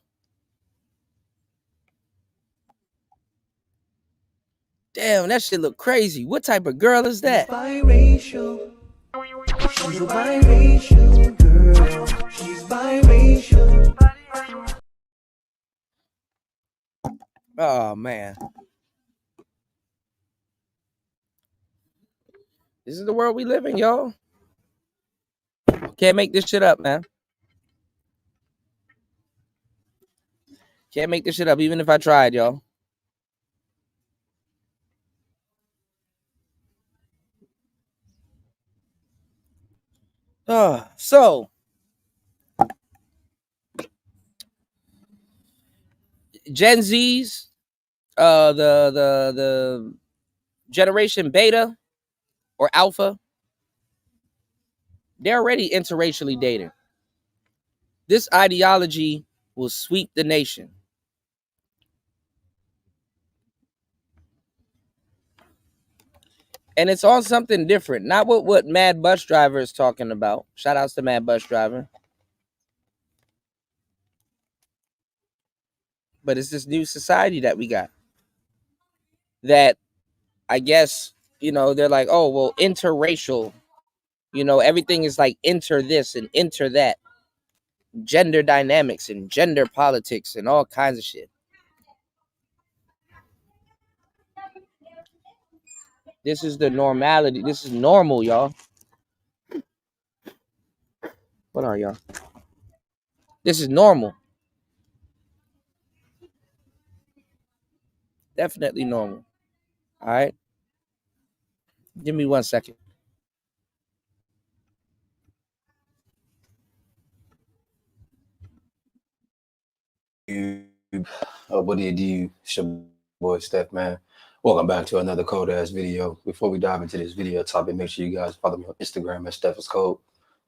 Damn, that shit look crazy. What type of girl is She's that? biracial. She's a biracial girl. She's biracial. Oh man. This is the world we live in, y'all. Can't make this shit up, man. Can't make this shit up, even if I tried, y'all. So Gen Zs, the generation beta or alpha, they're already interracially dating. This ideology will sweep the nation. And it's on something different. Not what Mad Bus Driver is talking about. Shout outs to Mad Bus Driver. But it's this new society that we got. That I guess, they're like, oh, well, interracial. Everything is like enter this and enter that. Gender dynamics and gender politics and all kinds of shit. This is the normality. This is normal, y'all. What are y'all? This is normal. Definitely normal. All right. Give me 1 second. What do you do? It's your boy Steph, man. Welcome back to another cold ass video. Before we dive into this video topic, make sure you guys follow me on Instagram at Steph is Cold.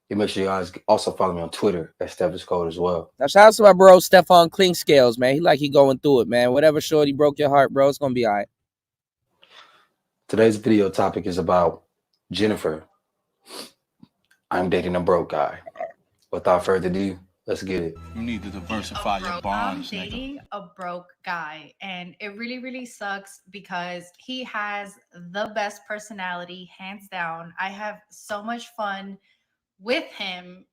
And make sure you guys also follow me on Twitter at Steph is Cold as well. Now shout out to my bro Stephon Clean Scales, man. He going through it, man. Whatever shorty broke your heart, bro, it's gonna be all right. Today's video topic is about Jennifer. I'm dating a broke guy. Without further ado, let's get it. You need to diversify your bonds, I'm dating a broke guy, and it really, really sucks because he has the best personality, hands down. I have so much fun with him,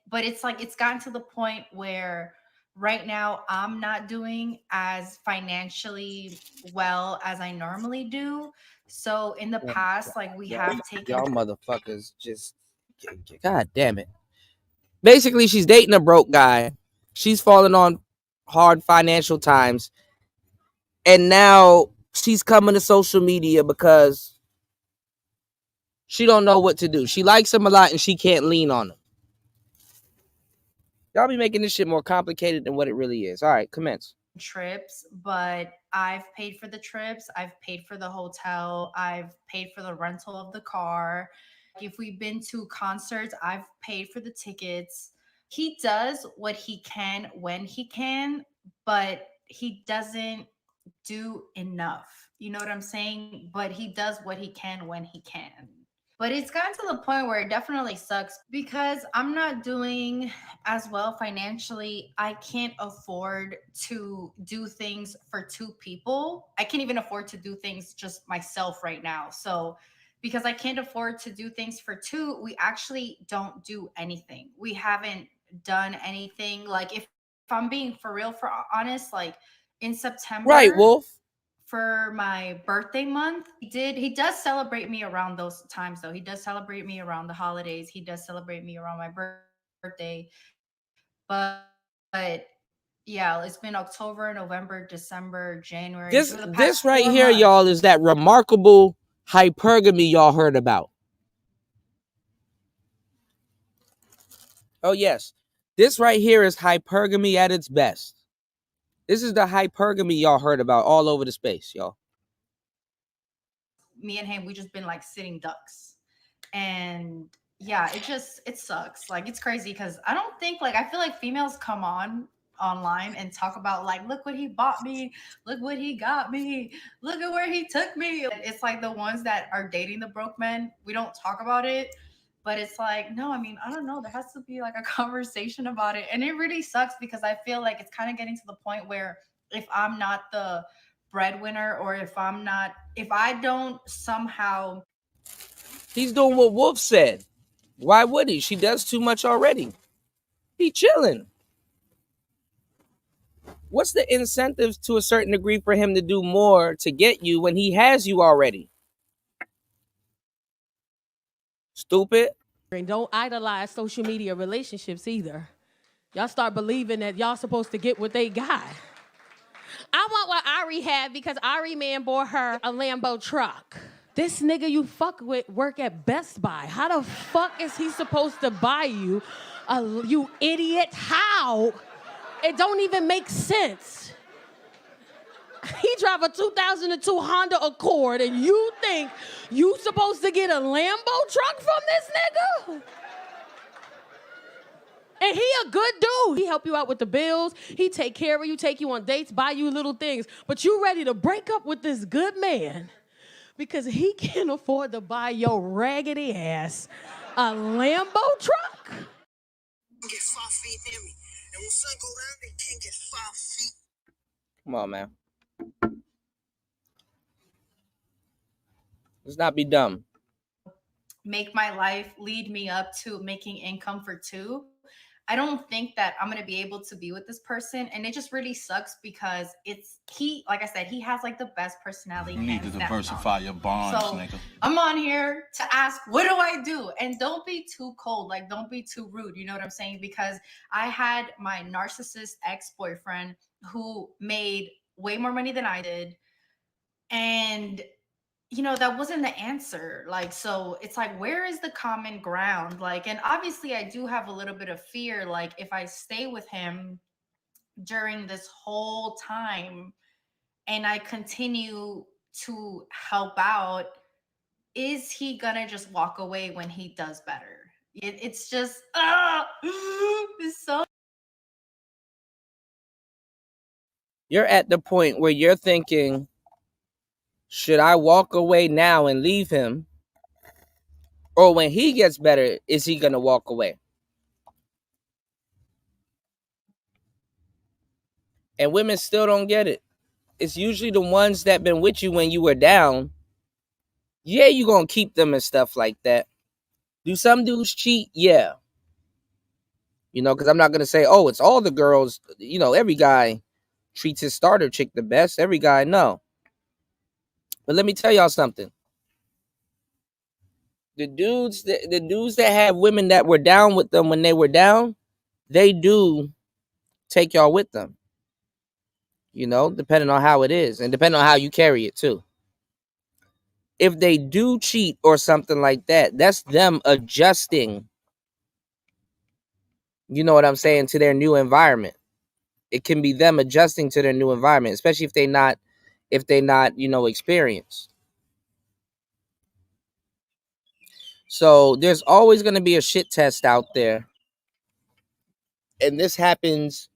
but it's like it's gotten to the point where right now I'm not doing as financially well as I normally do. So in the past, like we have taken y'all motherfuckers just God damn it. Basically, she's dating a broke guy. She's falling on hard financial times. And now she's coming to social media because she don't know what to do. She likes him a lot and she can't lean on him. Y'all be making this shit more complicated than what it really is. All right, commence. trips, but I've paid for the trips, I've paid for the hotel, I've paid for the rental of the car. If we've been to concerts, I've paid for the tickets. He does what he can when he can, but he doesn't do enough. You know what I'm saying? But he does what he can when he can. But it's gotten to the point where it definitely sucks because I'm not doing as well financially. I can't afford to do things for two people. I can't even afford to do things just myself right now. So because I can't afford to do things for two, we actually don't do anything. We haven't done anything. Like if I'm being for real, for honest, like in September. Right, Wolf. For my birthday month, he does celebrate me around those times though. He does celebrate me around the holidays. He does celebrate me around my birthday. But yeah, it's been October, November, December, January. This right here, y'all, is that remarkable hypergamy y'all heard about. Oh, yes. This right here is hypergamy at its best. This is the hypergamy y'all heard about all over the space, y'all. Me and him, we just been like sitting ducks. And yeah, it sucks. Like, it's crazy because I don't think, like, I feel like females come online and talk about, like, look what he bought me, look what he got me, look at where he took me. It's like the ones that are dating the broke men, we don't talk about it. But it's like, no, I mean, I don't know. There has to be like a conversation about it. And it really sucks because I feel like it's kind of getting to the point where if I'm not the breadwinner, or if I don't somehow. He's doing what Wolf said. Why would he? She does too much already. He chilling. What's the incentive to a certain degree for him to do more to get you when he has you already? Stupid. And don't idolize social media relationships either. Y'all start believing that y'all supposed to get what they got. I want what Ari had because Ari man bought her a Lambo truck. This nigga you fuck with work at Best Buy. How the fuck is he supposed to buy you you idiot? How? It don't even make sense. He drive a 2002 Honda Accord and you think you supposed to get a Lambo truck from this nigga? And he a good dude. He help you out with the bills. He take care of you, take you on dates, buy you little things. But you ready to break up with this good man because he can't afford to buy your raggedy ass a Lambo truck? Get 5 feet in me. And when sun go down, they can't get 5 feet. Come on, man. Let's not be dumb. Make my life lead me up to making income for two. I don't think that I'm going to be able to be with this person. And it just really sucks because like I said, he has like the best personality. You need to diversify your bonds, so nigga. I'm on here to ask, what do I do? And don't be too cold. Like, don't be too rude. You know what I'm saying? Because I had my narcissist ex-boyfriend who made way more money than I did. And you know, that wasn't the answer. Like, so it's like, where is the common ground? Like, and obviously I do have a little bit of fear. Like, if I stay with him during this whole time and I continue to help out, is he gonna just walk away when he does better? It's just, it's so. You're at the point where you're thinking, should I walk away now and leave him? Or when he gets better, is he going to walk away? And women still don't get it. It's usually the ones that been with you when you were down. Yeah, you're going to keep them and stuff like that. Do some dudes cheat? Yeah. You know, because I'm not going to say, oh, it's all the girls. You know, every guy treats his starter chick the best. Every guy, no. But let me tell y'all something. The dudes that have women that were down with them when they were down, they do take y'all with them. You know, depending on how it is and depending on how you carry it too. If they do cheat or something like that, that's them adjusting. You know what I'm saying, to their new environment. It can be them adjusting to their new environment, especially if they not, you know, experienced. So there's always going to be a shit test out there. And this happens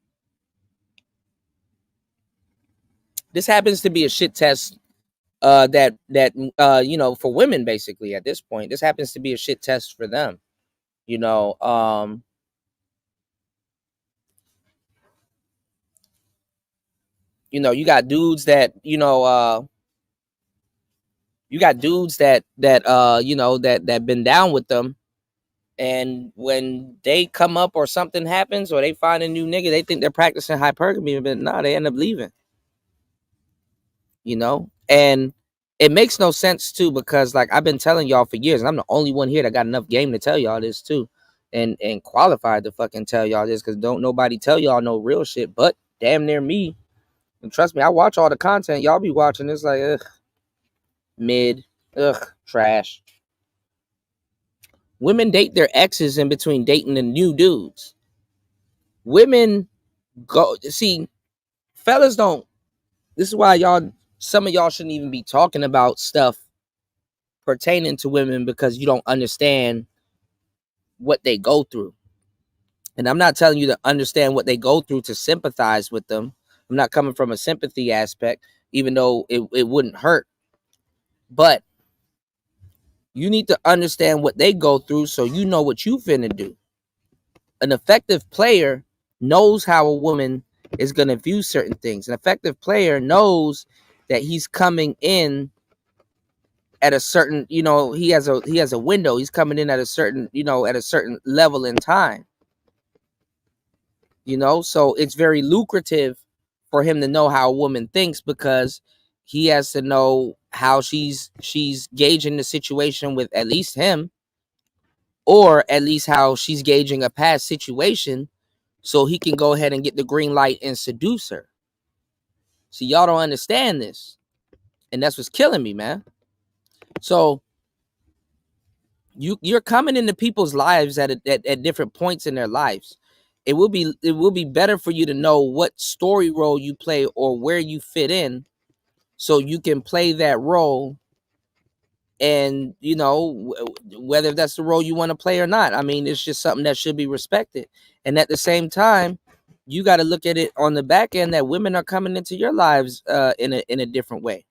to be a shit test that you know, for women, basically. At this point, this happens to be a shit test for them. You know, you got dudes that, you know, you know, that been down with them, and when they come up or something happens or they find a new nigga, they think they're practicing hypergamy, but nah, they end up leaving. You know, and it makes no sense too, because like I've been telling y'all for years, and I'm the only one here that got enough game to tell y'all this too, and qualified to fucking tell y'all this, because don't nobody tell y'all no real shit but damn near me. And trust me, I watch all the content y'all be watching. It's like, ugh, mid, ugh, trash. Women date their exes in between dating the new dudes. Women go see, fellas don't. This is why some of y'all shouldn't even be talking about stuff pertaining to women, because you don't understand what they go through. And I'm not telling you to understand what they go through to sympathize with them. I'm not coming from a sympathy aspect, even though it wouldn't hurt. But you need to understand what they go through so you know what you finna do. An effective player knows how a woman is going to view certain things. An effective player knows that he's coming in at a certain, he has a window. He's coming in at a certain, at a certain level in time. So it's very lucrative for him to know how a woman thinks, because he has to know how she's gauging the situation with at least him, or at least how she's gauging a past situation, so he can go ahead and get the green light and seduce her. See, y'all don't understand this, and that's what's killing me, man. So you're coming into people's lives at different points in their lives. It will be better for you to know what story role you play or where you fit in, so you can play that role, and whether that's the role you want to play or not. I mean, it's just something that should be respected. And at the same time, you got to look at it on the back end that women are coming into your lives in a different way.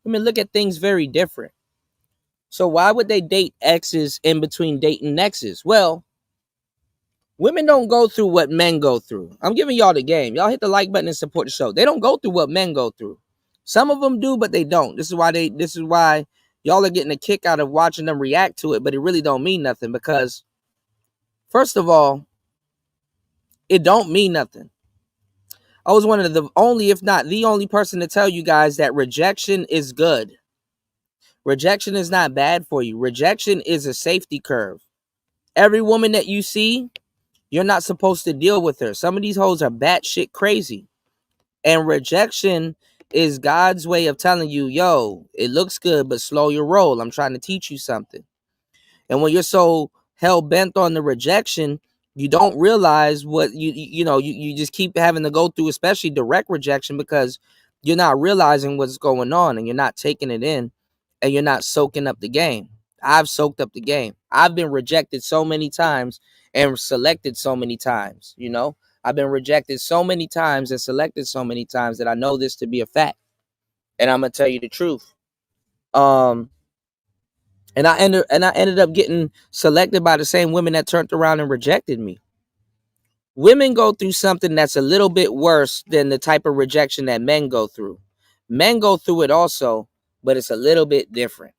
Women look at things very different. So why would they date exes in between dating exes? Well, women don't go through what men go through. I'm giving y'all the game. Y'all hit the like button and support the show. They don't go through what men go through. Some of them do, but they don't. This is why y'all are getting a kick out of watching them react to it, but it really don't mean nothing, because first of all, it don't mean nothing. I was one of the only, if not the only person to tell you guys that rejection is good. Rejection is not bad for you. Rejection is a safety curve. Every woman that you see, you're not supposed to deal with her. Some of these hoes are batshit crazy. And rejection is God's way of telling you, yo, it looks good, but slow your roll. I'm trying to teach you something. And when you're so hell bent on the rejection, you don't realize what you just keep having to go through, especially direct rejection, because you're not realizing what's going on, and you're not taking it in, and you're not soaking up the game. I've soaked up the game. I've been rejected so many times and selected so many times. I've been rejected so many times and selected so many times that I know this to be a fact. And I'm gonna tell you the truth. And I ended up getting selected by the same women that turned around and rejected me. Women go through something that's a little bit worse than the type of rejection that men go through. Men go through it also, but it's a little bit different.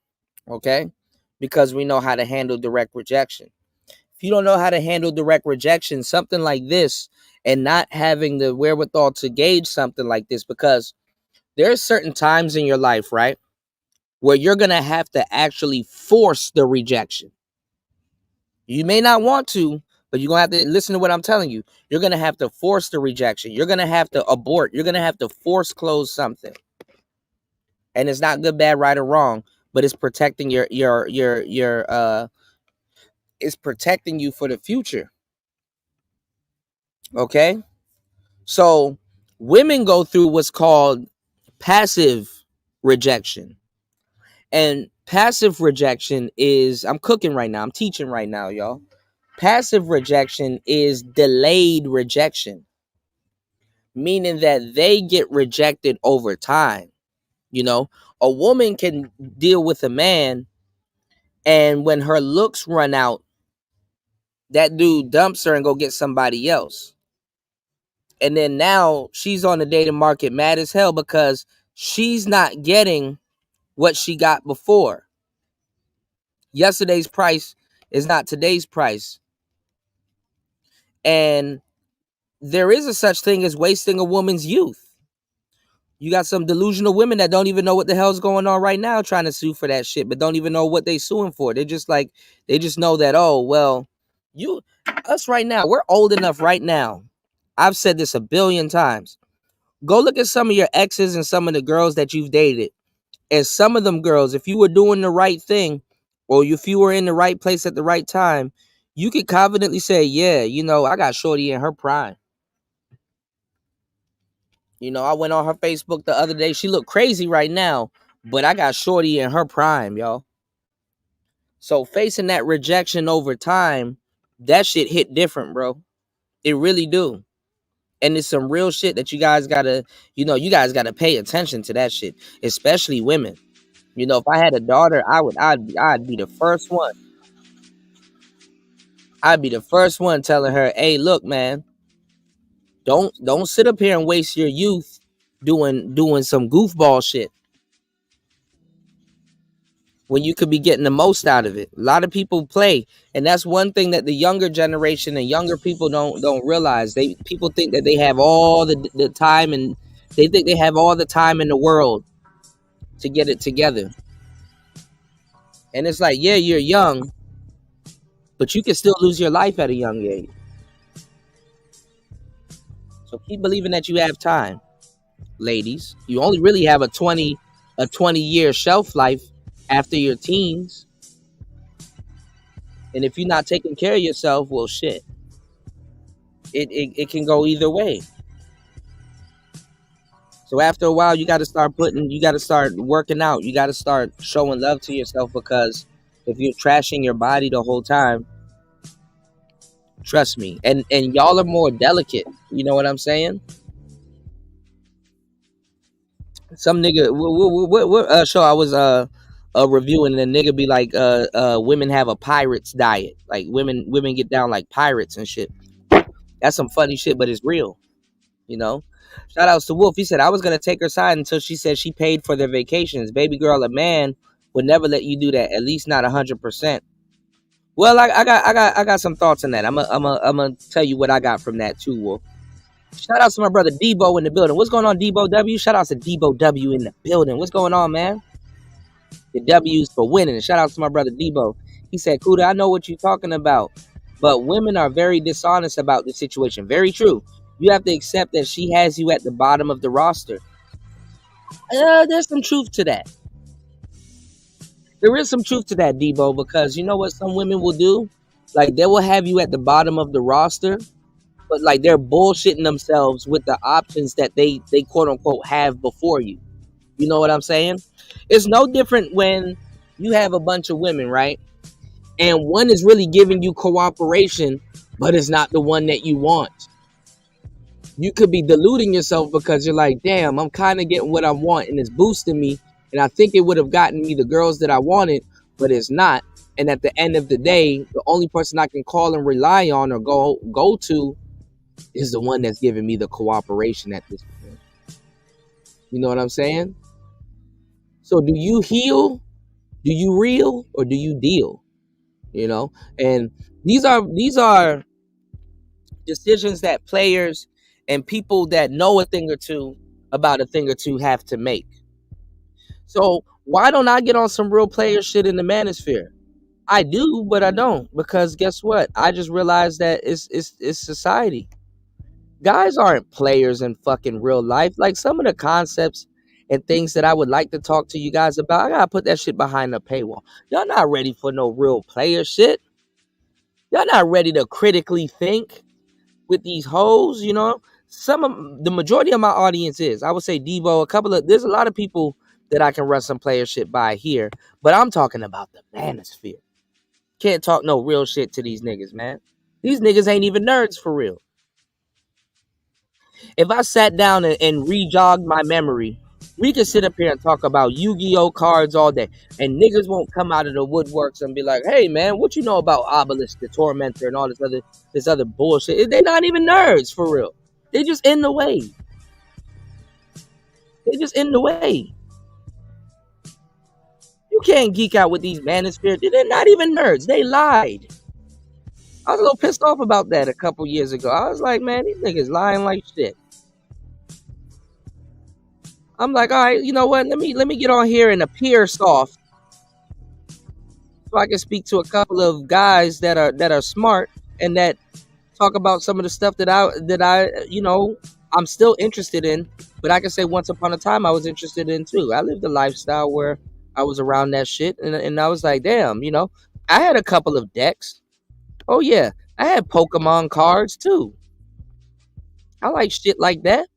Okay? Because we know how to handle direct rejection. If you don't know how to handle direct rejection, something like this, and not having the wherewithal to gauge something like this, because there are certain times in your life, right, where you're going to have to actually force the rejection. You may not want to, but you're going to have to listen to what I'm telling you. You're going to have to force the rejection. You're going to have to abort. You're going to have to force close something. And it's not good, bad, right, or wrong, but it's protecting it's protecting you for the future. Okay? So women go through what's called passive rejection. And passive rejection is, I'm cooking right now. I'm teaching right now, y'all. Passive rejection is delayed rejection, meaning that they get rejected over time. A woman can deal with a man, and when her looks run out, that dude dumps her and go get somebody else. And then now she's on the dating market mad as hell because she's not getting what she got before. Yesterday's price is not today's price. And there is a such thing as wasting a woman's youth. You got some delusional women that don't even know what the hell's going on right now trying to sue for that shit, but don't even know what they suing for. They just know that, oh, well, us right now, we're old enough right now. I've said this a billion times. Go look at some of your exes and some of the girls that you've dated. And some of them girls, if you were doing the right thing, or if you were in the right place at the right time, you could confidently say, yeah, you know, I got shorty in her prime. You know, I went on her Facebook the other day. She looked crazy right now, but I got shorty in her prime, y'all. So facing that rejection over time, that shit hit different, bro. It really do. And it's some real shit that you guys gotta, you guys gotta pay attention to that shit, especially women. You know, if I had a daughter, I'd be the first one. I'd be the first one telling her, hey, look, man, don't sit up here and waste your youth doing some goofball shit when you could be getting the most out of it. A lot of people play, and that's one thing that the younger generation and younger people don't realize. People think that they have all the time, and they think they have all the time in the world to get it together. And it's like, yeah, you're young, but you can still lose your life at a young age. So keep believing that you have time, ladies. You only really have a 20-year shelf life after your teens. And if you're not taking care of yourself, well, shit. It can go either way. So after a while, you got to start working out. You got to start showing love to yourself, because if you're trashing your body the whole time, trust me. And y'all are more delicate. You know what I'm saying? Some nigga, what show I was reviewing, and the nigga be like, women have a pirate's diet. Like women get down like pirates and shit. That's some funny shit, but it's real. You know? Shout outs to Wolf. He said, I was gonna take her side until she said she paid for their vacations. Baby girl, a man would never let you do that. At least not 100%. Well, I got some thoughts on that. I'm gonna tell you what I got from that too, Wolf. Shout out to my brother Debo in the building. What's going on, Debo W? Shout out to Debo W in the building. What's going on, man? The W's for winning. Shout out to my brother Debo. He said, Kuda, I know what you're talking about, but women are very dishonest about the situation. Very true. You have to accept that she has you at the bottom of the roster. There's some truth to that. There is some truth to that, Debo, because you know what some women will do? Like, they will have you at the bottom of the roster, but like they're bullshitting themselves with the options that they quote unquote have before you. You know what I'm saying? It's no different when you have a bunch of women, right? And one is really giving you cooperation, but it's not the one that you want. You could be deluding yourself because you're like, damn, I'm kind of getting what I want and it's boosting me. And I think it would have gotten me the girls that I wanted, but it's not. And at the end of the day, the only person I can call and rely on or go to is the one that's giving me the cooperation at this point. You know what I'm saying? So do you heal? Do you reel? Or do you deal? You know? And these are decisions that players and people that know a thing or two about a thing or two have to make. So why don't I get on some real player shit in the manosphere? I do, but I don't, because guess what? I just realized that it's society. Guys aren't players in fucking real life. Like some of the concepts and things that I would like to talk to you guys about, I gotta put that shit behind the paywall. Y'all not ready for no real player shit. Y'all not ready to critically think with these hoes, you know? The majority of my audience is. I would say Debo, there's a lot of people that I can run some player shit by here, but I'm talking about the manosphere. Can't talk no real shit to these niggas, man. These niggas ain't even nerds for real. If I sat down and re-jogged my memory, we could sit up here and talk about Yu-Gi-Oh cards all day, and niggas won't come out of the woodworks and be like, hey man, what you know about Obelisk the Tormentor and all this other bullshit? They're not even nerds for real. They just in the way. You can't geek out with these manosphere. They're not even nerds. They lied. I was a little pissed off about that a couple years ago. I was like, man, these niggas lying like shit. I'm like, all right, you know what? Let me get on here and appear soft, so I can speak to a couple of guys that are smart and that talk about some of the stuff that I I'm still interested in. But I can say once upon a time I was interested in too. I lived a lifestyle where I was around that shit, and I was like, damn, you know, I had a couple of decks. Oh yeah, I had Pokemon cards too. I like shit like that.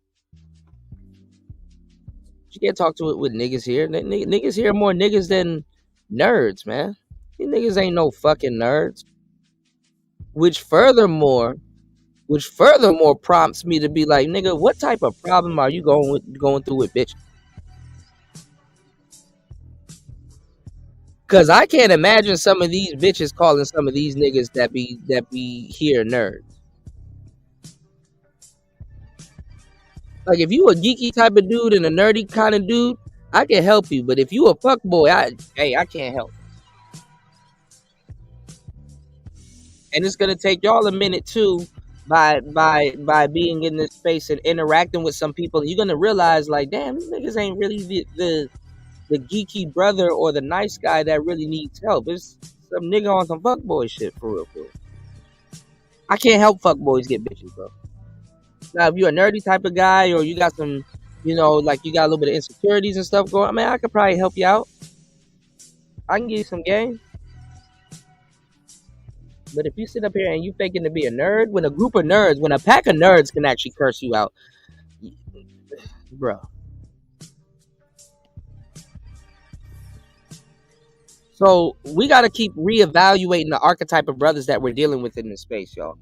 You can't talk to it with niggas here. Niggas here are more niggas than nerds, man. These niggas ain't no fucking nerds. Which furthermore prompts me to be like, nigga, what type of problem are you going through with bitches? Cause I can't imagine some of these bitches calling some of these niggas that be here nerds. Like if you a geeky type of dude and a nerdy kind of dude, I can help you. But if you a fuckboy, I can't help. And it's gonna take y'all a minute too, by being in this space and interacting with some people. You're gonna realize like, damn, these niggas ain't really the geeky brother or the nice guy that really needs help. It's some nigga on some fuckboy shit for real. I can't help fuckboys get bitches, bro. Now, if you're a nerdy type of guy or you got some, you know, like you got a little bit of insecurities and stuff going on, man, I could probably help you out. I can give you some game. But if you sit up here and you faking to be a nerd, when a pack of nerds can actually curse you out, bro. So we got to keep reevaluating the archetype of brothers that we're dealing with in this space, y'all.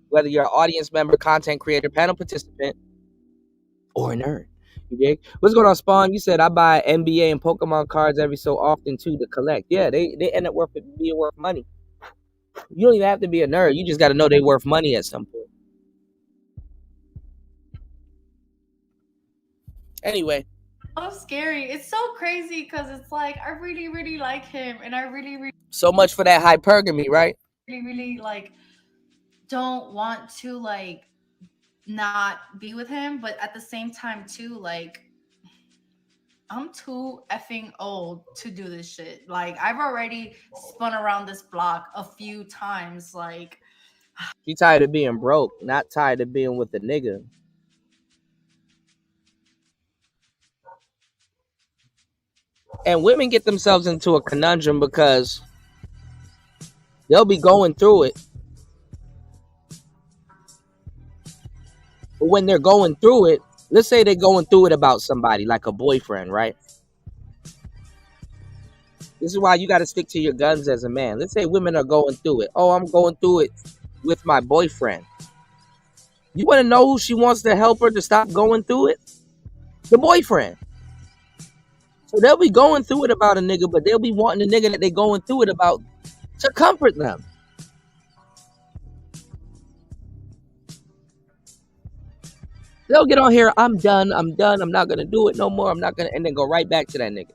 Whether you're an audience member, content creator, panel participant, or a nerd. You dig? What's going on, Spawn? You said I buy NBA and Pokemon cards every so often too to collect. Yeah, they end up being worth money. You don't even have to be a nerd. You just got to know they're worth money at some point. Anyway. So scary. It's so crazy because it's like I really, really like him, and I really, really. So much for that hypergamy, right? Really, really like don't want to like not be with him, but at the same time too, like I'm too effing old to do this shit. Like I've already spun around this block a few times. Like she tired of being broke, not tired of being with a nigga. And women get themselves into a conundrum because they'll be going through it. But when they're going through it, let's say they're going through it about somebody, like a boyfriend, right? This is why you got to stick to your guns as a man. Let's say women are going through it. Oh, I'm going through it with my boyfriend. You want to know who she wants to help her to stop going through it? The boyfriend. So they'll be going through it about a nigga, but they'll be wanting the nigga that they're going through it about to comfort them. They'll get on here, I'm done, I'm not going to do it no more, and then go right back to that nigga.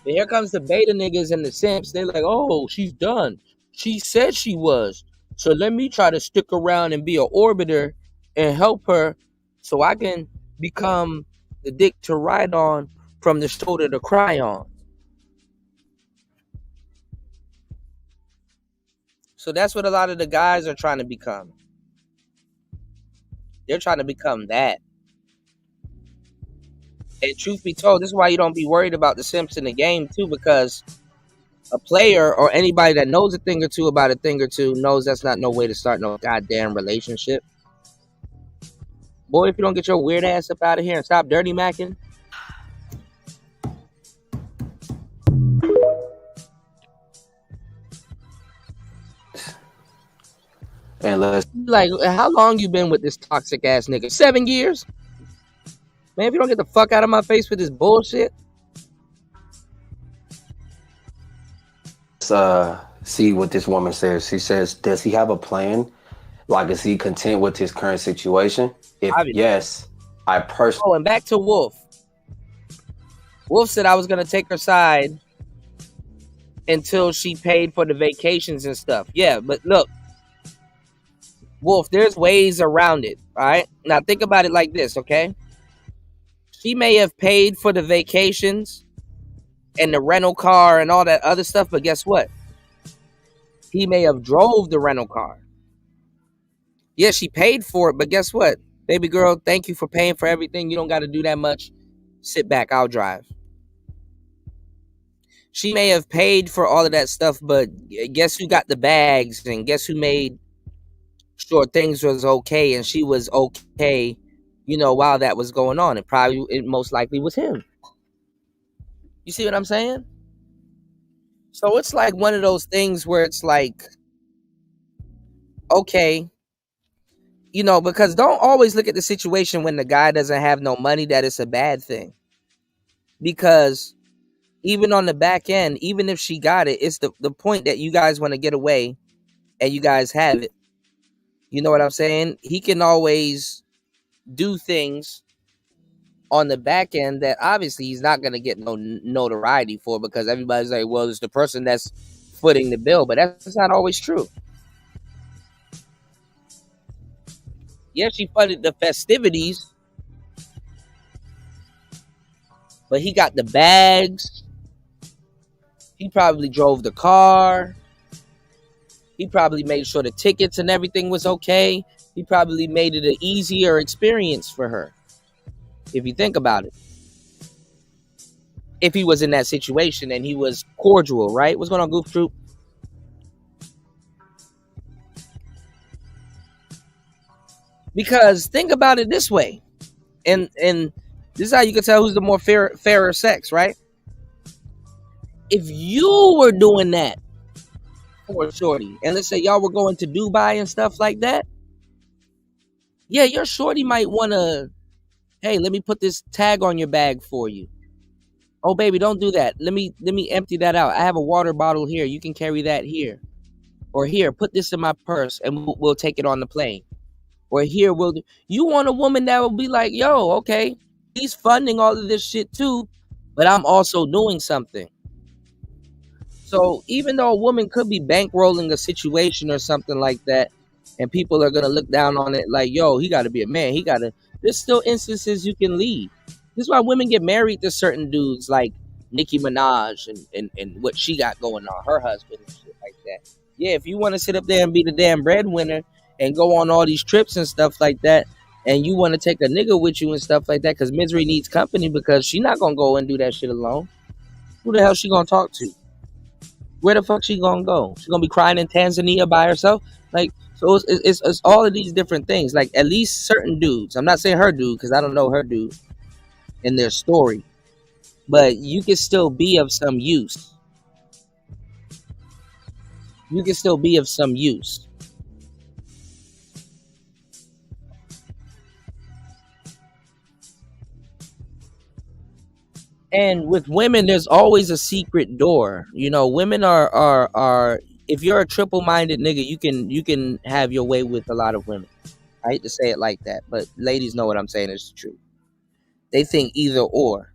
But here comes the beta niggas and the simps. They're like, oh, she's done. She said she was. So let me try to stick around and be an orbiter and help her so I can become the dick to ride on from the shoulder to cry on. So that's what a lot of the guys are trying to become. They're trying to become that. And truth be told, this is why you don't be worried about the simps in the game too, because a player or anybody that knows a thing or two about a thing or two knows that's not no way to start no goddamn relationship. Boy, if you don't get your weird ass up out of here and stop dirty macking. And let's like, how long you been with this toxic ass nigga? 7 years? Man, if you don't get the fuck out of my face with this bullshit. Let's see what this woman says. She says, does he have a plan? Like, is he content with his current situation? If yes, I personally... Oh, and back to Wolf. Wolf said I was going to take her side until she paid for the vacations and stuff. Yeah, but look. Wolf, there's ways around it, all right? Now, think about it like this, okay? She may have paid for the vacations and the rental car and all that other stuff, but guess what? He may have drove the rental car. Yeah, she paid for it, but guess what? Baby girl, thank you for paying for everything. You don't got to do that much. Sit back, I'll drive. She may have paid for all of that stuff, but guess who got the bags and guess who made sure things was okay and she was okay, while that was going on. It most likely was him. You see what I'm saying? So it's like one of those things where it's like, okay, because don't always look at the situation when the guy doesn't have no money that it's a bad thing. Because even on the back end, even if she got it, it's the point that you guys want to get away and you guys have it. You know what I'm saying? He can always do things on the back end that obviously he's not going to get no notoriety for, because everybody's like, well, it's the person that's footing the bill, but that's not always true. Yeah, she funded the festivities, but he got the bags. He probably drove the car. He probably made sure the tickets and everything was okay. He probably made it an easier experience for her, if you think about it. If he was in that situation and he was cordial, right? What's going on, Goof Troop? Because think about it this way, and this is how you can tell who's the more fairer sex, right? If you were doing that for a shorty, and let's say y'all were going to Dubai and stuff like that, yeah, your shorty might want to, hey, let me put this tag on your bag for you. Oh, baby, don't do that. Let me empty that out. I have a water bottle here. You can carry that here. Or here, put this in my purse and we'll take it on the plane. Or here, you want a woman that will be like, yo, okay, he's funding all of this shit too, but I'm also doing something. So even though a woman could be bankrolling a situation or something like that, and people are going to look down on it like, yo, he got to be a man. There's still instances you can leave. This is why women get married to certain dudes like Nicki Minaj and what she got going on, her husband and shit like that. Yeah, if you want to sit up there and be the damn breadwinner and go on all these trips and stuff like that, and you want to take a nigga with you and stuff like that, because misery needs company, because she not going to go and do that shit alone. Who the hell she going to talk to? Where the fuck she going to go? She going to be crying in Tanzania by herself? Like, so it's all of these different things. Like, at least certain dudes, I'm not saying her dude, because I don't know her dude and their story, but you can still be of some use. You can still be of some use. And with women, there's always a secret door. Women are if you're a triple-minded nigga, you can have your way with a lot of women. I hate to say it like that, but ladies know what I'm saying is true. They think either or.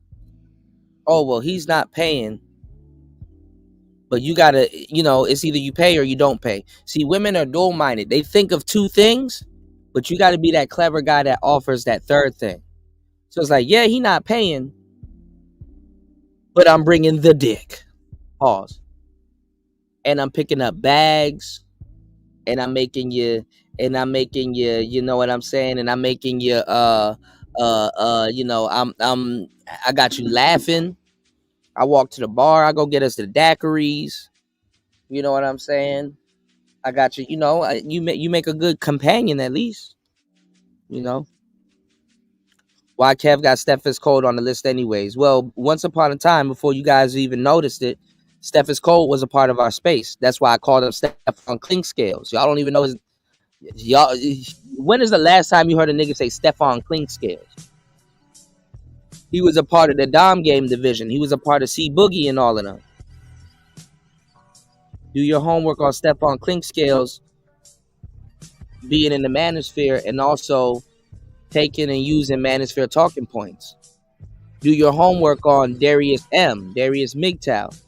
Oh, well, he's not paying, but you gotta, it's either you pay or you don't pay. See, women are dual-minded. They think of two things, but you gotta be that clever guy that offers that third thing. So it's like, yeah, he not paying, but I'm bringing the dick. Pause. And I'm picking up bags, and I'm making you, you know what I'm saying? And I'm making you, I got you laughing. I walk to the bar. I go get us the daiquiris. You know what I'm saying? I got you. You make a good companion at least. Why Kev got Steph's Code on the list anyways? Well, once upon a time, before you guys even noticed it, Steph's Code was a part of our space. That's why I called him Stefan Clink Scales. Y'all don't even know when is the last time you heard a nigga say Stefan Clink Scales? He was a part of the Dom Game division. He was a part of C Boogie and all of them. Do your homework on Stefan Clink Scales being in the manosphere and also taking and using manosphere talking points. Do your homework on Darius MGTOW.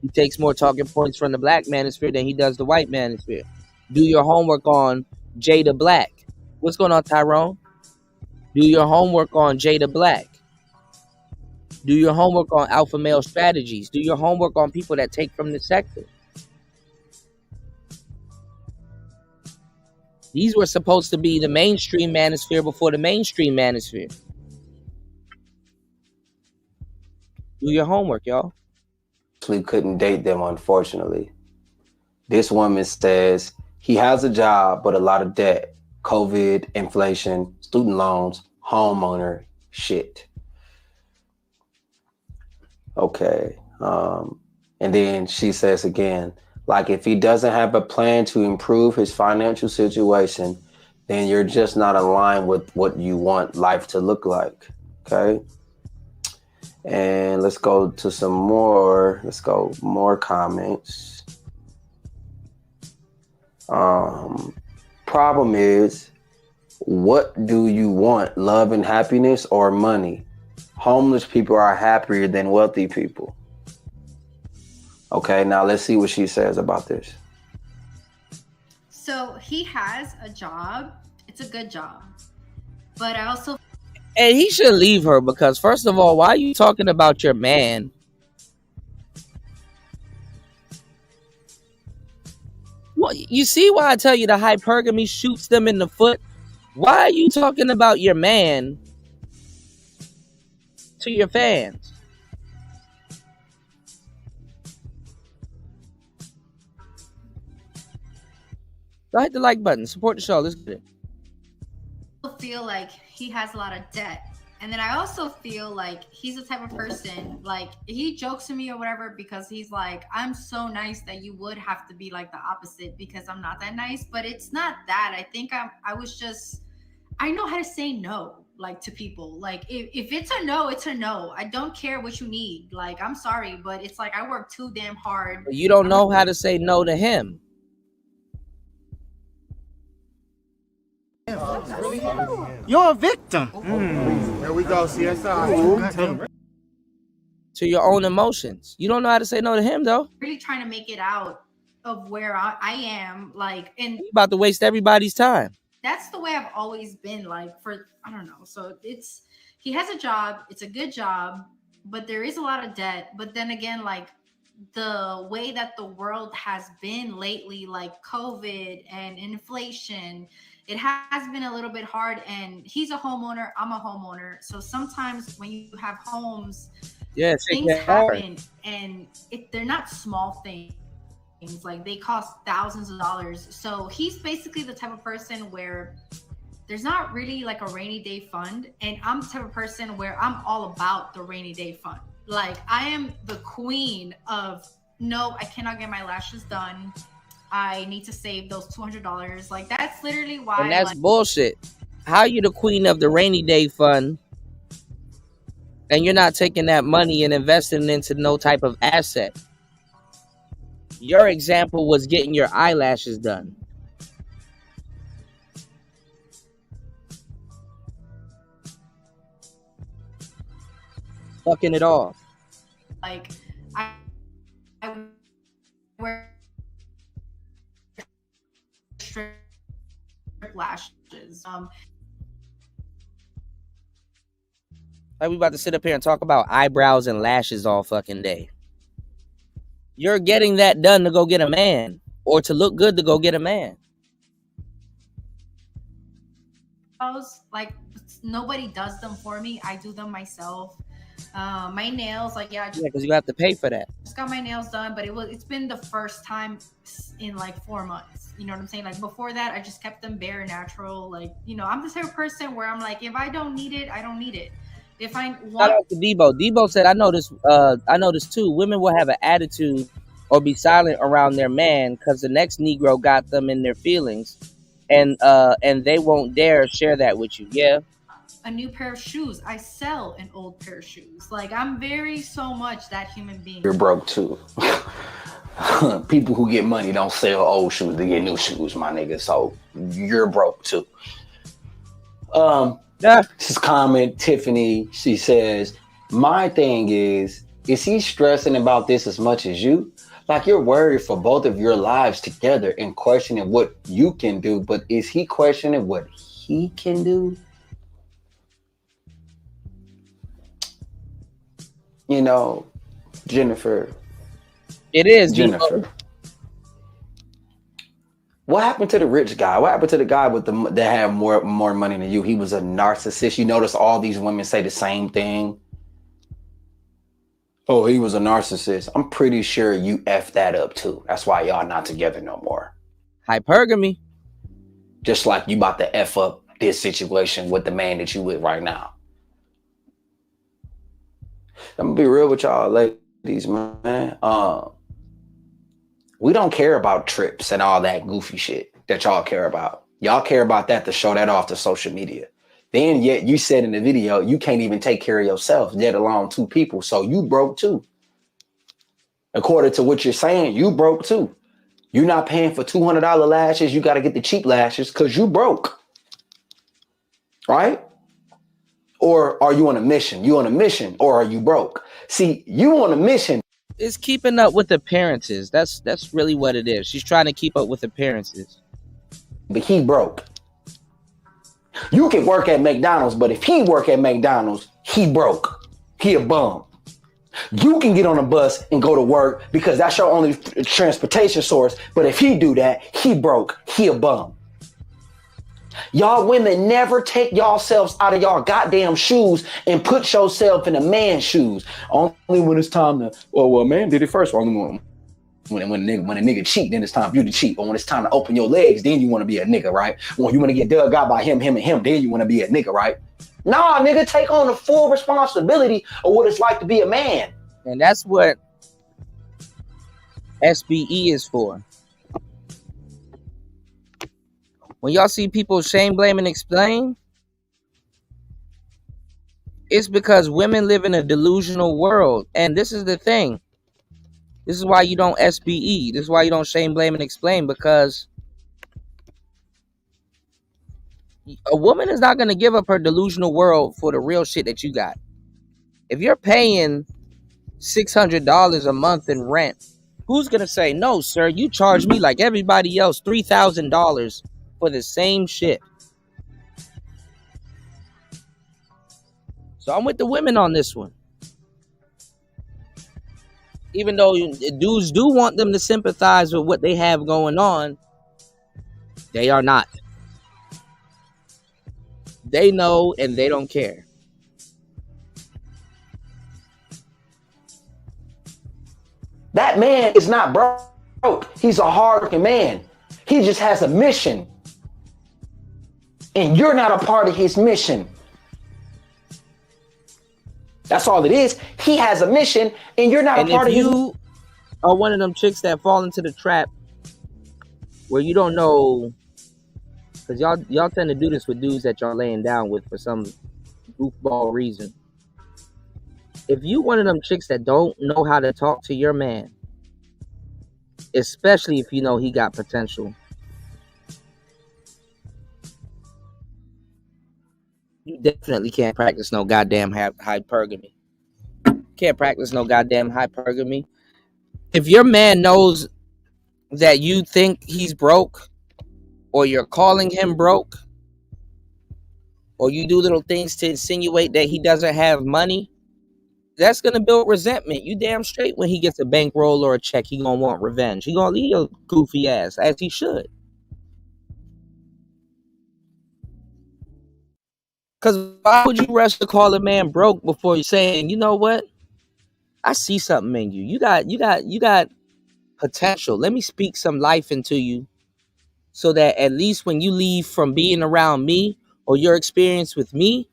He takes more talking points from the black manosphere than he does the white manosphere. Do your homework on Jada Black. What's going on, Tyrone? Do your homework on Jada Black. Do your homework on alpha male strategies. Do your homework on people that take from the sector. These were supposed to be the mainstream manosphere before the mainstream manosphere. Do your homework, y'all. Actually couldn't date them, unfortunately. This woman says he has a job, but a lot of debt, COVID, inflation, student loans, homeowner shit. Okay. And then she says again, like, if he doesn't have a plan to improve his financial situation, then you're just not aligned with what you want life to look like. Okay. And let's go to some more. Let's go more comments. Problem is, what do you want? Love and happiness or money? Homeless people are happier than wealthy people. Okay, now let's see what she says about this. So he has a job. It's a good job. But I also... And he should leave her because, first of all, why are you talking about your man? Well, you see why I tell you the hypergamy shoots them in the foot? Why are you talking about your man to your fans? Go hit the like button. Support the show. Let's get it. I feel like he has a lot of debt. And then I also feel like he's the type of person, like, he jokes to me or whatever because he's like, I'm so nice that you would have to be like the opposite because I'm not that nice. But it's not that. I think I know how to say no, like, to people. Like, if it's a no, it's a no. I don't care what you need. Like, I'm sorry, but it's like I work too damn hard. You don't know how to say no to him. You're a victim. Here we go, CSI. To your own emotions. You don't know how to say no to him, though. Really trying to make it out of where I am, like, and You're about to waste everybody's time. that's the way I've always been, like, for, I don't know. So he has a job, it's a good job, but there is a lot of debt. But then again, like, the way that the world has been lately, like COVID and inflation, it has been a little bit hard. And he's a homeowner, I'm a homeowner. So sometimes when you have homes, things happen, and they're not small things. Like, they cost thousands of dollars. So he's basically the type of person where there's not really like a rainy day fund. And I'm the type of person where I'm all about the rainy day fund. Like, I am the queen of, no, I cannot get my lashes done. I need to save those $200. Like, that's literally why. And that's bullshit. How you the queen of the rainy day fund and you're not taking that money and investing it into no type of asset? Your example was getting your eyelashes done. Fucking it off. Like, I wear strip lashes. Like, we about to sit up here and talk about eyebrows and lashes all fucking day. You're getting that done to go get a man, or to look good to go get a man. Like, nobody does them for me. I do them myself. My nails, like, because you have to pay for that. Just got my nails done, but it's been the first time in like 4 months. You know what I'm saying? Like, before that, I just kept them bare, natural. Like, you know, I'm the type of person where I'm like, if I don't need it, I don't need it. If I want... Shout out to Debo. Debo said, I noticed too, women will have an attitude or be silent around their man because the next Negro got them in their feelings, and they won't dare share that with you. Yeah. A new pair of shoes. I sell an old pair of shoes. Like, I'm very so much that human being. You're broke too. People who get money don't sell old shoes, they get new shoes, my nigga. So you're broke too. This is comment Tiffany. She says, my thing is he stressing about this as much as you? Like, you're worried for both of your lives together and questioning what you can do, but is he questioning what he can do? You know, Jennifer. It is Jennifer. What happened to the rich guy? What happened to the guy with that had more money than you? He was a narcissist. You notice all these women say the same thing. Oh, he was a narcissist. I'm pretty sure you effed that up too. That's why y'all not together no more. Hypergamy. Just like you about to F up this situation with the man that you with right now. I'm gonna be real with y'all ladies, man. We don't care about trips and all that goofy shit that y'all care about. Y'all care about that to show that off to social media. Then yet you said in the video, you can't even take care of yourself, let alone two people. So you broke too. According to what you're saying, you broke too. You're not paying for $200 lashes. You got to get the cheap lashes because you broke. Right? Or are you on a mission? You on a mission or are you broke? See, you on a mission. It's keeping up with appearances. That's really what it is. She's trying to keep up with appearances. But he broke. You can work at McDonald's, but if he work at McDonald's, he broke. He a bum. You can get on a bus and go to work because that's your only transportation source. But if he do that, he broke. He a bum. Y'all women never take yourselves out of y'all goddamn shoes and put yourself in a man's shoes. Only when it's time to, well, man did it first. Only when a nigga cheat, then it's time for you to cheat. Or when it's time to open your legs, then you want to be a nigga, right? When you want to get dug out by him, and him, then you want to be a nigga, right? Nah, nigga, take on the full responsibility of what it's like to be a man. And that's what SBE is for. When y'all see people shame, blame, and explain, it's because women live in a delusional world. And this is the thing. This is why you don't SBE. This is why you don't shame, blame, and explain, because a woman is not going to give up her delusional world for the real shit that you got. If you're paying $600 a month in rent, who's going to say, no, sir, you charge me like everybody else $3,000 for the same shit? So I'm with the women on this one. Even though dudes do want them to sympathize with what they have going on, they are not. They know and they don't care. That man is not broke. He's a hard-working man. He just has a mission. And you're not a part of his mission. That's all it is. He has a mission and you're not a part of his mission. You are one of them chicks that fall into the trap where you don't know, because y'all tend to do this with dudes that y'all laying down with for some goofball reason. If you one of them chicks that don't know how to talk to your man, especially if you know he got potential, you definitely can't practice no goddamn hypergamy. Can't practice no goddamn hypergamy. If your man knows that you think he's broke, or you're calling him broke, or you do little things to insinuate that he doesn't have money, that's gonna build resentment. You damn straight when he gets a bankroll or a check, he gonna want revenge. He gonna leave your goofy ass, as he should. Because why would you rush to call a man broke before you're saying, you know what? I see something in you. You got potential. Let me speak some life into you so that at least when you leave from being around me or your experience with me,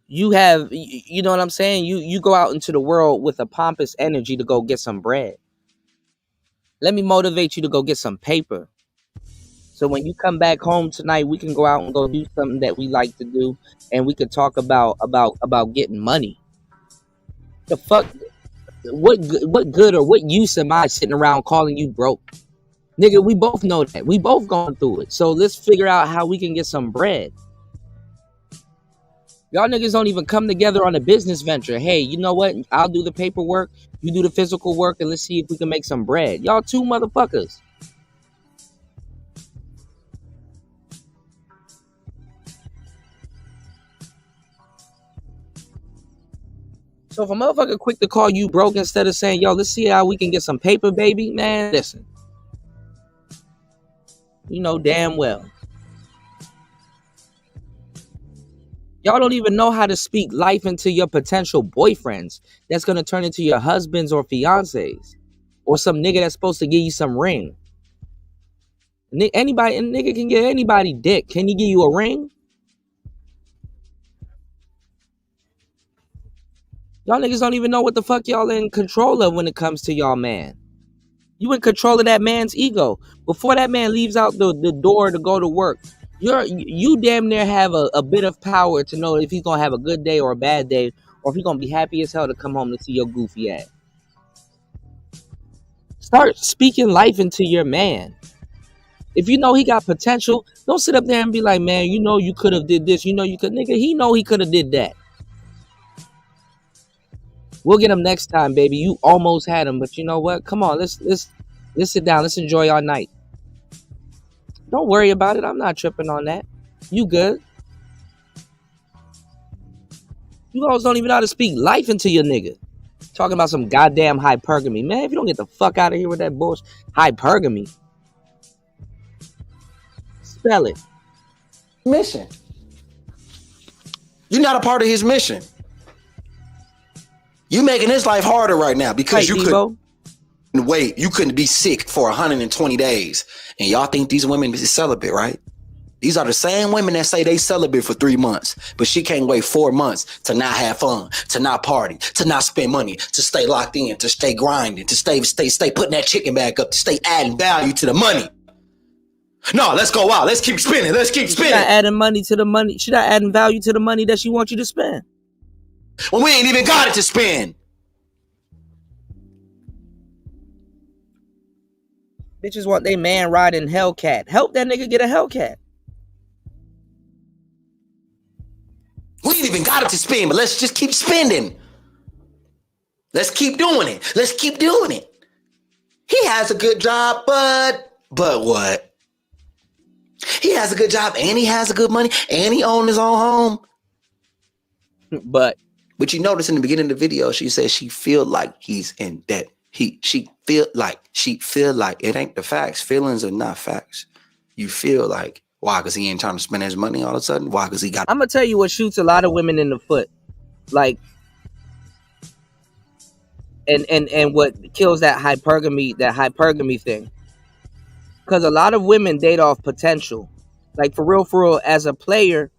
you have, you know what I'm saying? You go out into the world with a pompous energy to go get some bread. Let me motivate you to go get some paper. So when you come back home tonight, we can go out and go do something that we like to do, and we could talk about getting money. The fuck, what good or what use am I sitting around calling you broke? Nigga, we both know that. We both going through it. So let's figure out how we can get some bread. Y'all niggas don't even come together on a business venture. Hey, you know what? I'll do the paperwork, you do the physical work, and let's see if we can make some bread. Y'all two motherfuckers. So if a motherfucker quick to call you broke instead of saying, yo, let's see how we can get some paper, baby, man, listen. You know damn well Y'all don't even know how to speak life into your potential boyfriends that's going to turn into your husbands or fiancés. Or some nigga that's supposed to give you some ring. Anybody, a nigga can get anybody dick. Can he give you a ring? Y'all niggas don't even know what the fuck y'all in control of when it comes to y'all man. You in control of that man's ego. Before that man leaves out the door to go to work, you damn near have a bit of power to know if he's gonna have a good day or a bad day, or if he's gonna be happy as hell to come home to see your goofy ass. Start speaking life into your man. If you know he got potential, don't sit up there and be like, man, you know you could have did this, you know you could, nigga, he know he could have did that. We'll get him next time, baby. You almost had him, but you know what? Come on, let's sit down. Let's enjoy our night. Don't worry about it. I'm not tripping on that. You good? You guys don't even know how to speak life into your nigga. Talking about some goddamn hypergamy. Man, if you don't get the fuck out of here with that bullshit. Hypergamy. Spell it. Mission. You're not a part of his mission. You making his life harder right now because you couldn't wait. You couldn't be sick for 120 days. And y'all think these women is celibate, right? These are the same women that say they celibate for 3 months, but she can't wait 4 months to not have fun, to not party, to not spend money, to stay locked in, to stay grinding, to stay putting that chicken back up, to stay adding value to the money. No, let's go out. Let's keep spending. Let's keep spending. She's not adding money to the money. She's not adding value to the money that she wants you to spend. When we ain't even got it to spend. Bitches want they man riding Hellcat. Help that nigga get a Hellcat. We ain't even got it to spend, but let's just keep spending. Let's keep doing it. Let's keep doing it. He has a good job, but what? He has a good job and he has a good money and he owns his own home. But you notice in the beginning of the video, she says she feel like he's in debt. She feel like it ain't the facts. Feelings are not facts. You feel like, why? Because he ain't trying to spend his money all of a sudden? Why? Because he got... I'm going to tell you what shoots a lot of women in the foot. Like, and what kills that hypergamy thing. Because a lot of women date off potential. Like, for real, as a player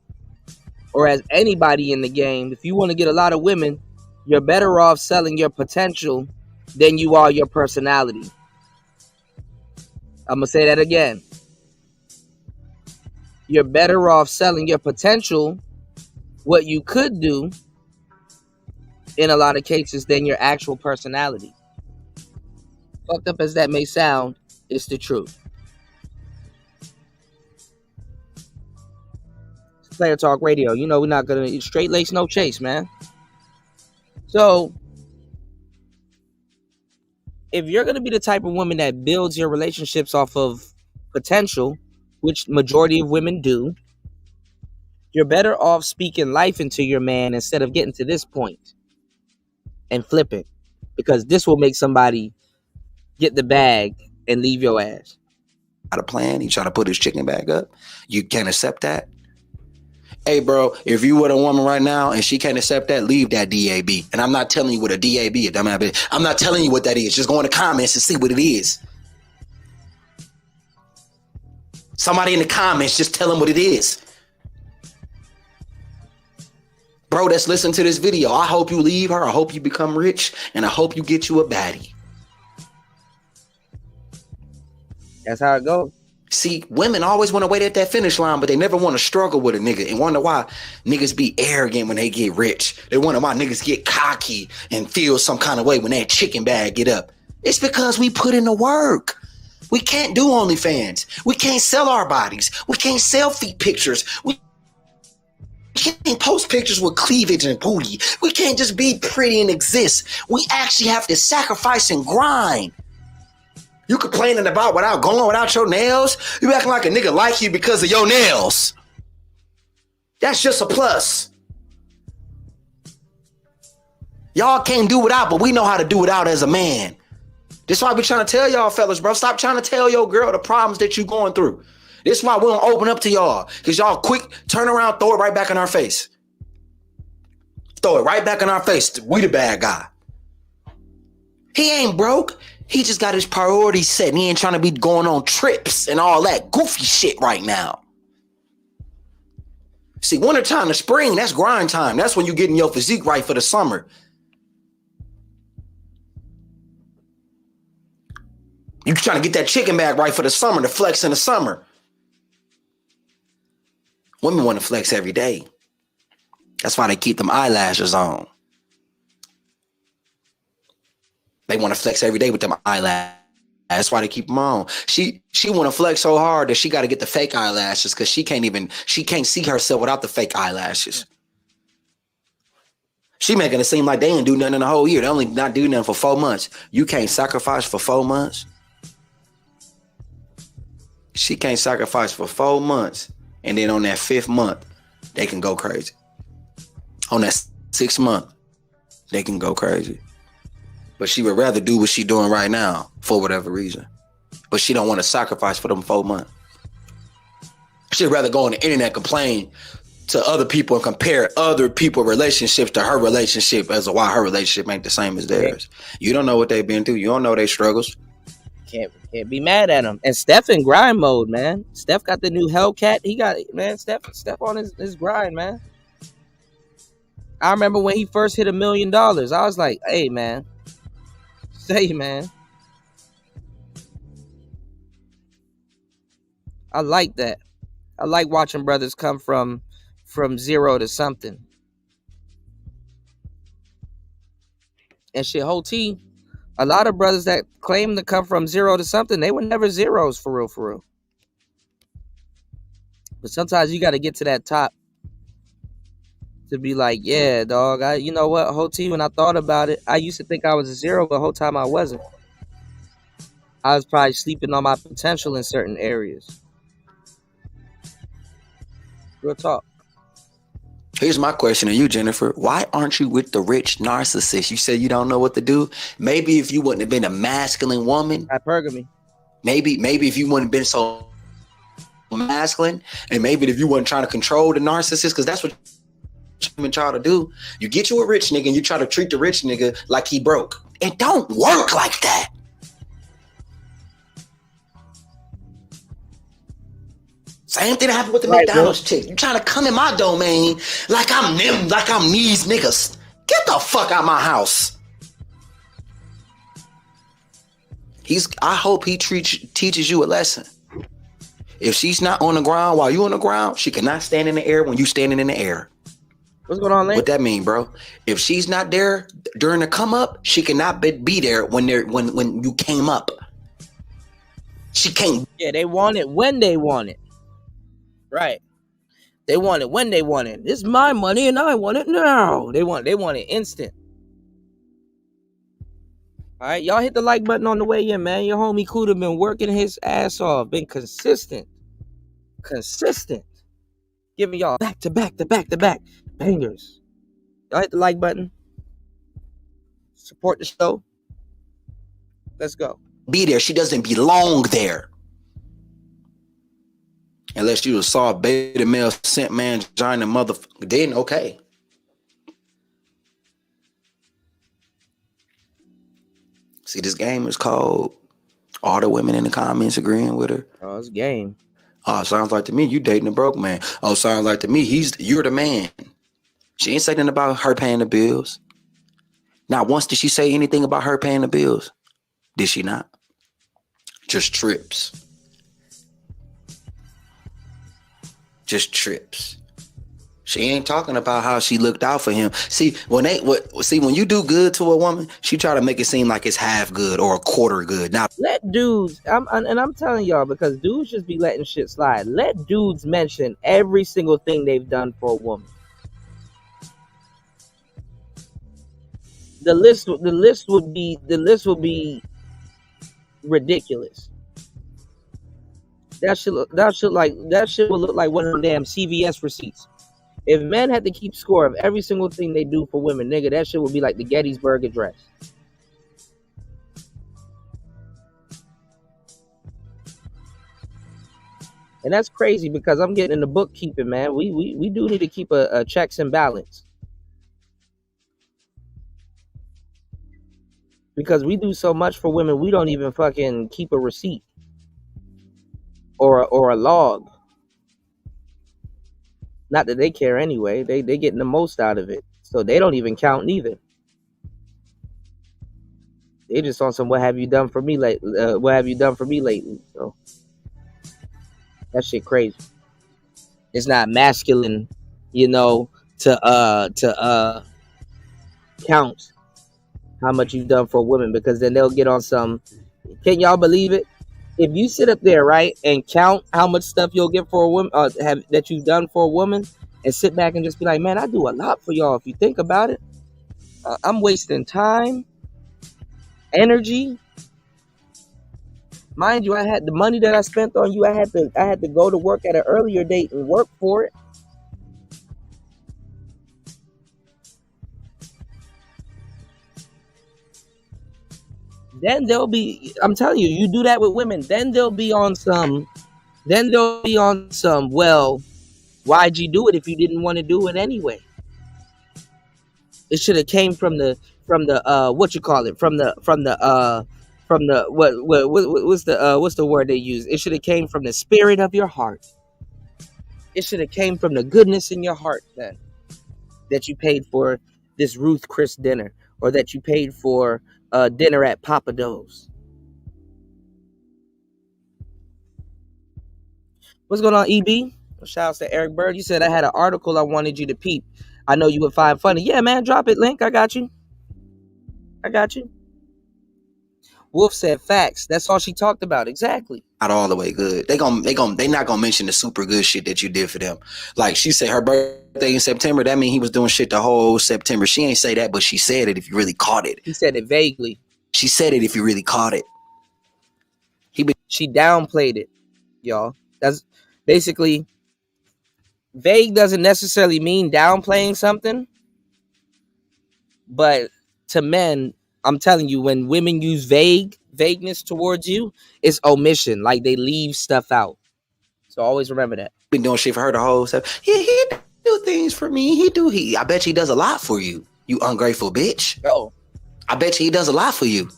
or as anybody in the game, if you want to get a lot of women, you're better off selling your potential than you are your personality. I'm going to say that again. You're better off selling your potential, what you could do, in a lot of cases, than your actual personality. Fucked up as that may sound, it's the truth. It's Player Talk Radio. You know we're not going to... Straight lace, no chase, man. So, if you're going to be the type of woman that builds your relationships off of potential, which majority of women do, you're better off speaking life into your man instead of getting to this point and flip it, because this will make somebody get the bag and leave your ass. Got a plan. He trying to put his chicken bag up. You can't accept that. Hey, bro, if you with a woman right now and she can't accept that, leave that DAB. And I'm not telling you what a DAB is. I'm not telling you what that is. Just go in the comments and see what it is. Somebody in the comments, just tell them what it is. Bro, that's listening to this video. I hope you leave her. I hope you become rich. And I hope you get you a baddie. That's how it goes. See, women always want to wait at that finish line, but they never want to struggle with a nigga and wonder why niggas be arrogant when they get rich. They wonder why niggas get cocky and feel some kind of way when that chicken bag get up. It's because we put in the work. We can't do OnlyFans. We can't sell our bodies. We can't sell feet pictures. We can't post pictures with cleavage and booty. We can't just be pretty and exist. We actually have to sacrifice and grind. You complaining about without your nails? You acting like a nigga like you because of your nails. That's just a plus. Y'all can't do without, but we know how to do without as a man. This is why we trying to tell y'all fellas, bro. Stop trying to tell your girl the problems that you going through. This is why we don't open up to y'all. Because y'all quick, turn around, throw it right back in our face. throw it right back in our face. We the bad guy. He ain't broke. He just got his priorities set and he ain't trying to be going on trips and all that goofy shit right now. See, wintertime to spring, that's grind time. That's when you're getting your physique right for the summer. You trying to get that chicken bag right for the summer, to flex in the summer. Women want to flex every day. That's why they keep them eyelashes on. They want to flex every day with them eyelashes. That's why they keep them on. She want to flex so hard that she got to get the fake eyelashes because she can't see herself without the fake eyelashes. She making it seem like they didn't do nothing in the whole year. They only not do nothing for 4 months. You can't sacrifice for 4 months. She can't sacrifice for 4 months. And then on that 5th month, they can go crazy. On that 6th month, they can go crazy. But she would rather do what she's doing right now for whatever reason. But she don't want to sacrifice for them 4 months. She'd rather go on the internet and complain to other people and compare other people's relationships to her relationship as to why her relationship ain't the same as theirs. You don't know what they've been through. You don't know their struggles. Can't be mad at him. And Steph in grind mode, man. Steph got the new Hellcat. He got it, man. Steph on his grind, man. I remember when he first hit $1 million. I was like, hey, man. Say, man. I like that. I like watching brothers come from zero to something. And shit, whole T, a lot of brothers that claim to come from zero to something, they were never zeros for real. But sometimes you got to get to that top to be like, yeah, dog, you know what, whole T, when I thought about it, I used to think I was a zero, but the whole time I wasn't. I was probably sleeping on my potential in certain areas. Real talk. Here's my question to you, Jennifer. Why aren't you with the rich narcissist? You said you don't know what to do. Maybe if you wouldn't have been a masculine woman. Hypergamy. Maybe if you wouldn't have been so masculine, and maybe if you weren't trying to control the narcissist, because that's what women try to do. You get you a rich nigga and you try to treat the rich nigga like he broke. It don't work like that. Same thing that happened with the McDonald's chick. You trying to come in my domain like I'm them, like I'm these niggas. Get the fuck out my house. I hope he teaches you a lesson. If she's not on the ground while you on the ground, she cannot stand in the air when you standing in the air. What's going on, Lane? What that mean, bro? If she's not there during the come up, she cannot be there when you came up. She can't. Yeah, they want it when they want it. Right. They want it when they want it. It's my money and I want it now. They want it instant. All right, y'all hit the like button on the way in, man. Your homie Kuda been working his ass off, been consistent. Giving y'all back to back bangers. Y'all hit the like button. Support the show. Let's go. Be there. She doesn't belong there. Unless you saw a beta male sent man join the motherfucker, then okay. See, this game is called all the women in the comments agreeing with her. Oh, it's game. Oh, sounds like to me you dating a broke man. Oh, sounds like to me you're the man. She ain't saying nothing about her paying the bills. Not once did she say anything about her paying the bills. Did she not? Just trips. Just trips. She ain't talking about how she looked out for him. See, when you do good to a woman, she try to make it seem like it's half good or a quarter good. Now, let dudes, I'm telling y'all, because dudes just be letting shit slide. Let dudes mention every single thing they've done for a woman. The list would be ridiculous. That shit would look like one of them damn CVS receipts. If men had to keep score of every single thing they do for women, nigga, that shit would be like the Gettysburg Address. And that's crazy because I'm getting into bookkeeping, man. We do need to keep a checks and balance. Because we do so much for women, we don't even fucking keep a receipt or a log. Not that they care anyway. They getting the most out of it, so they don't even count neither. They just on some what have you done for me what have you done for me lately? So that shit crazy. It's not masculine, you know, to count how much you've done for a woman, because then they'll get on some. Can y'all believe it? If you sit up there, right, and count how much stuff you'll get for a woman, that you've done for a woman, and sit back and just be like, man, I do a lot for y'all. If you think about it, I'm wasting time, energy. Mind you, I had the money that I spent on you. I had to go to work at an earlier date and work for it. Then they'll be, I'm telling you, you do that with women, then they'll be on some, well, why'd you do it if you didn't want to do it anyway? It should have came from the what you call it, from the what's the word they use? It should have came from the spirit of your heart. It should have came from the goodness in your heart, then, that you paid for this Ruth Chris dinner, or that you paid for dinner at Papa Do's. What's going on, EB? Shouts to Eric Bird. You said I had an article I wanted you to peep. I know you would find funny. Yeah, man, drop it, Link. I got you. Wolf said facts. That's all she talked about. Exactly. Not all the way good. They not gonna mention the super good shit that you did for them. Like she said her birthday in September, that means he was doing shit the whole September. She ain't say that, but she said it if you really caught it. He said it vaguely. She said it if you really caught it. She downplayed it, y'all. That's basically, vague doesn't necessarily mean downplaying something, but to men, I'm telling you, when women use vagueness towards you, it's omission. Like they leave stuff out. So always remember that. Been doing shit for her the whole stuff. Yeah, he do things for me. I bet you he does a lot for you. You ungrateful bitch. Oh, I bet you he does a lot for you.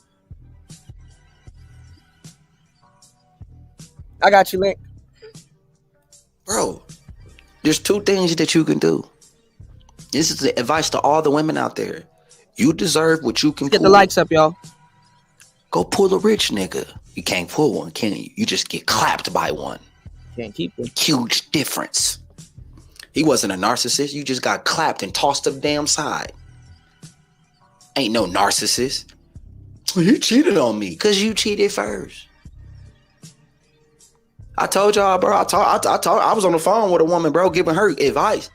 I got you, Link. Bro, there's two things that you can do. This is the advice to all the women out there. You deserve what you can. Get the likes up, y'all. Go pull a rich nigga. You can't pull one, can you? You just get clapped by one. Can't keep them. Huge difference. He wasn't a narcissist. You just got clapped and tossed to the damn side. Ain't no narcissist. He cheated on me because you cheated first. I told y'all, bro. I was on the phone with a woman, bro, giving her advice.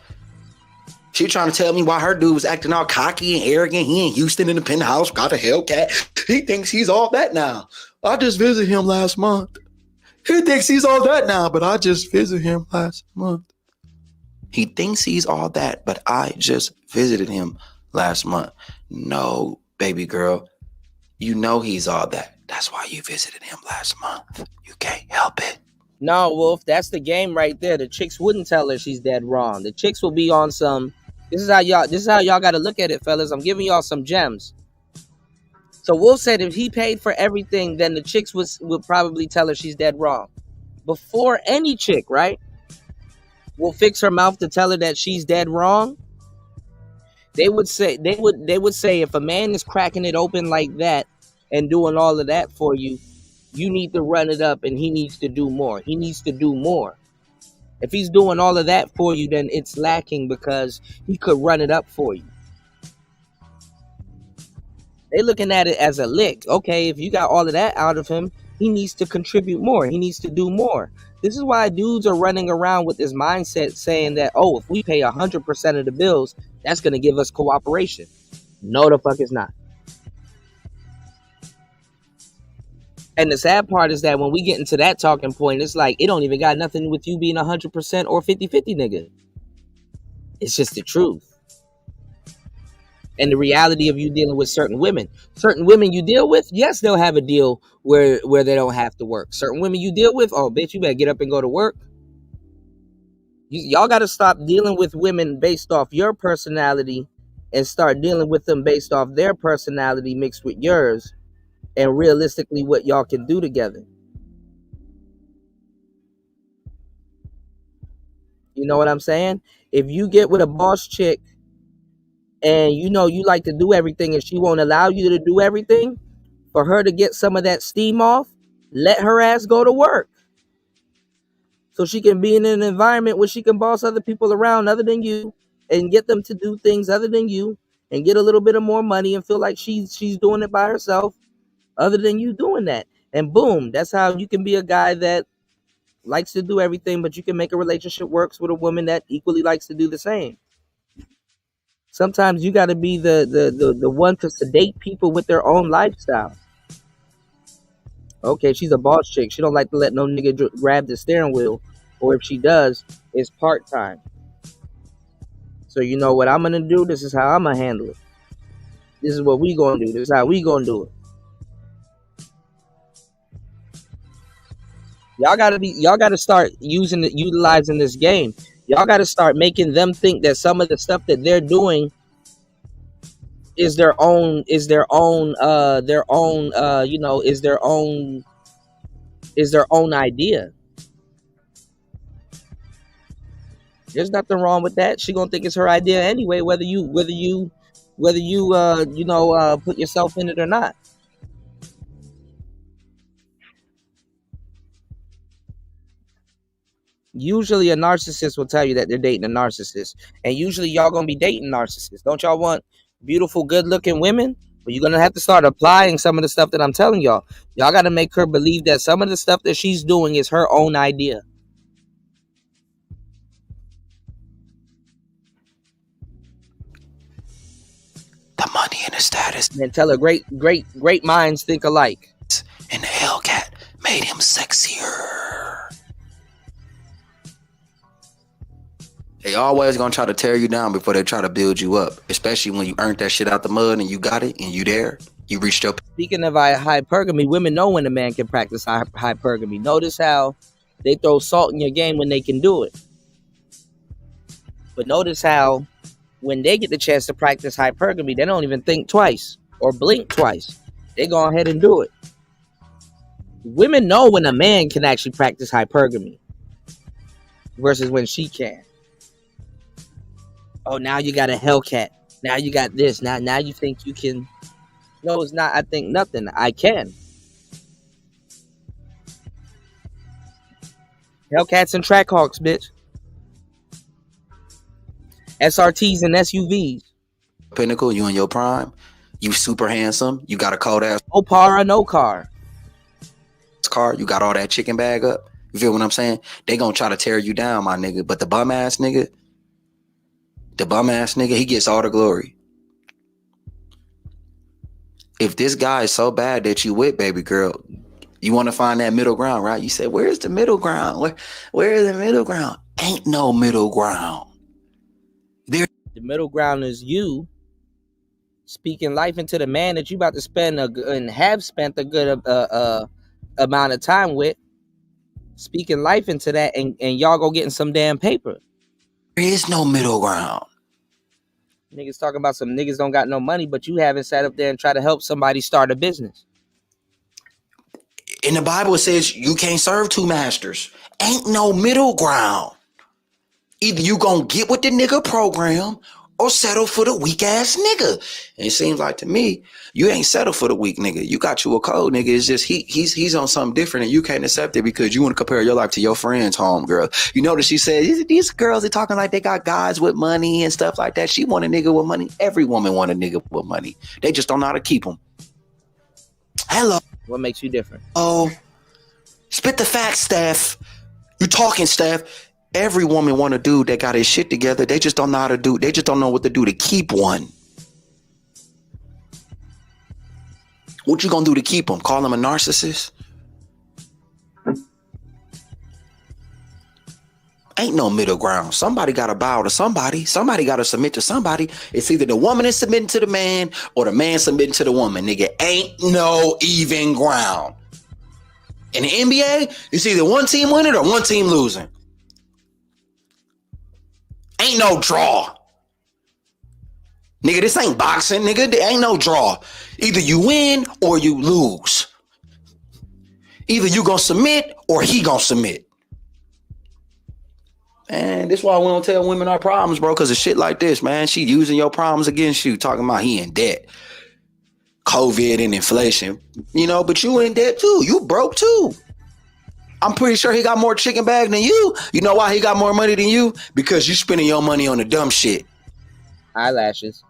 She trying to tell me why her dude was acting all cocky and arrogant. He in Houston in the penthouse, got a Hellcat. He thinks he's all that now. I just visited him last month. He thinks he's all that now, but I just visited him last month. He thinks he's all that, but I just visited him last month. No, baby girl, you know he's all that. That's why you visited him last month. You can't help it. No, Wolf, that's the game right there. The chicks wouldn't tell her she's dead wrong. The chicks will be on some. This is how y'all got to look at it, fellas. I'm giving y'all some gems. So Wolf said if he paid for everything, then the chicks would probably tell her she's dead wrong. Before any chick, right, will fix her mouth to tell her that she's dead wrong, they would say if a man is cracking it open like that and doing all of that for you, you need to run it up and he needs to do more. He needs to do more. If he's doing all of that for you, then it's lacking because he could run it up for you. They looking at it as a lick. Okay, if you got all of that out of him, he needs to contribute more. He needs to do more. This is why dudes are running around with this mindset saying that, oh, if we pay 100% of the bills, that's going to give us cooperation. No, the fuck it's not. And the sad part is that when we get into that talking point, it's like, it don't even got nothing with you being 100% or 50-50, nigga. It's just the truth. And the reality of you dealing with certain women. Certain women you deal with, yes, they'll have a deal where they don't have to work. Certain women you deal with, oh, bitch, you better get up and go to work. Y'all got to stop dealing with women based off your personality and start dealing with them based off their personality mixed with yours and realistically what y'all can do together. You know what I'm saying? If you get with a boss chick and you know you like to do everything and she won't allow you to do everything, for her to get some of that steam off, let her ass go to work. So she can be in an environment where she can boss other people around other than you and get them to do things other than you and get a little bit of more money and feel like she's doing it by herself other than you doing that. And boom, that's how you can be a guy that likes to do everything, but you can make a relationship works with a woman that equally likes to do the same. Sometimes you got to be the one to sedate people with their own lifestyle. Okay, she's a boss chick. She don't like to let no nigga grab the steering wheel, or if she does, it's part-time. So you know what I'm gonna do? This is how I'm gonna handle it. This is what we gonna do. This is how we gonna do it. Y'all gotta start utilizing this game. Y'all gotta start making them think that some of the stuff that they're doing is their own idea. There's nothing wrong with that. She gonna think it's her idea anyway, whether you put yourself in it or not. Usually a narcissist will tell you that they're dating a narcissist. And usually y'all gonna be dating narcissists. Don't y'all want beautiful, good-looking women? But you're gonna have to start applying some of the stuff that I'm telling y'all. Y'all gotta make her believe that some of the stuff that she's doing is her own idea. The money and the status. And tell her great minds think alike. And the Hellcat made him sexier. They always gonna try to tear you down before they try to build you up. Especially when you earned that shit out the mud and you got it and you there. You reached up. Speaking of hypergamy, women know when a man can practice hypergamy. Notice how they throw salt in your game when they can do it. But notice how when they get the chance to practice hypergamy, they don't even think twice or blink twice. They go ahead and do it. Women know when a man can actually practice hypergamy versus when she can. Oh, now you got a Hellcat. Now you got this. Now you think you can. No, it's not. I think nothing. I can. Hellcats and Trackhawks, bitch. SRTs and SUVs. Pinnacle, you in your prime. You super handsome. You got a cold ass. No par, no car. Car. You got all that chicken bag up. You feel what I'm saying? They gonna try to tear you down, my nigga. But the bum ass nigga, he gets all the glory. If this guy is so bad that you with, baby girl, you want to find that middle ground, right? You say, where's the middle ground? Where is the middle ground? Ain't no middle ground. The middle ground is you speaking life into the man that you about to spend and have spent a good amount of time with. Speaking life into that, and y'all go getting some damn paper. There is no middle ground. Niggas talking about some niggas don't got no money, but you haven't sat up there and try to help somebody start a business. In the Bible, it says you can't serve two masters. Ain't no middle ground. Either you gonna get with the nigga program or settle for the weak ass nigga. And it seems like to me, you ain't settled for the weak nigga. You got you a cold nigga. It's just he's on something different and you can't accept it because you want to compare your life to your friend's home, girl. You notice she said, these girls are talking like they got guys with money and stuff like that. She want a nigga with money. Every woman want a nigga with money. They just don't know how to keep them. Hello. What makes you different? Oh, spit the facts, Steph. You talking, Steph. Every woman want a dude that got his shit together. They just don't know how to do. They just don't know what to do to keep one. What you gonna do to keep him? Call him a narcissist? Ain't no middle ground. Somebody gotta bow to somebody. Somebody gotta submit to somebody. It's either the woman is submitting to the man or the man submitting to the woman. Nigga, ain't no even ground. In the NBA, it's either one team winning or one team losing. Ain't no draw. Nigga, this ain't boxing, nigga. There ain't no draw. Either you win or you lose. Either you gonna submit or he gonna submit. And this is why we don't tell women our problems, bro, because of shit like this, man. She using your problems against you, talking about he in debt. COVID and inflation. You know, but you in debt too. You broke too. I'm pretty sure he got more chicken bag than you. You know why he got more money than you? Because you spending your money on the dumb shit. Eyelashes.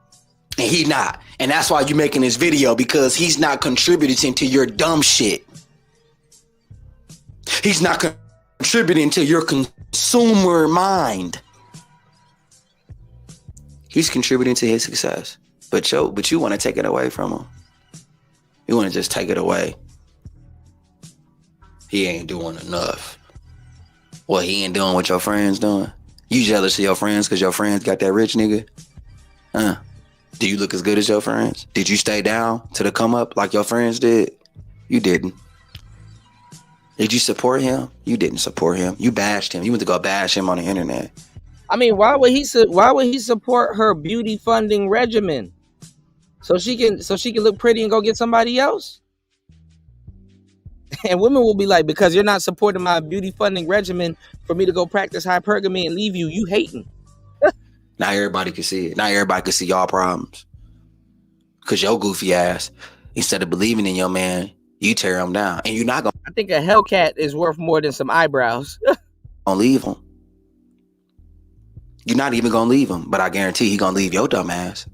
And he not. And that's why you making this video, because he's not contributing to your dumb shit. He's not contributing to your consumer mind. He's contributing to his success. But you want to take it away from him. You want to just take it away. He ain't doing enough. Well, he ain't doing what your friends doing. You jealous of your friends because your friends got that rich nigga? Do you look as good as your friends? Did you stay down to the come up like your friends did? You didn't. Did you support him? You didn't support him. You bashed him. You went to go bash him on the internet. I mean, why would he support her beauty funding regimen? So she can look pretty and go get somebody else? And women will be like, because you're not supporting my beauty funding regimen for me to go practice hypergamy and leave you, you hating. Now everybody can see it. Now everybody can see y'all problems. Because your goofy ass, instead of believing in your man, you tear him down. And you're not going to... I think a Hellcat is worth more than some eyebrows. Gonna leave him. You're not even going to leave him. But I guarantee he going to leave your dumb ass.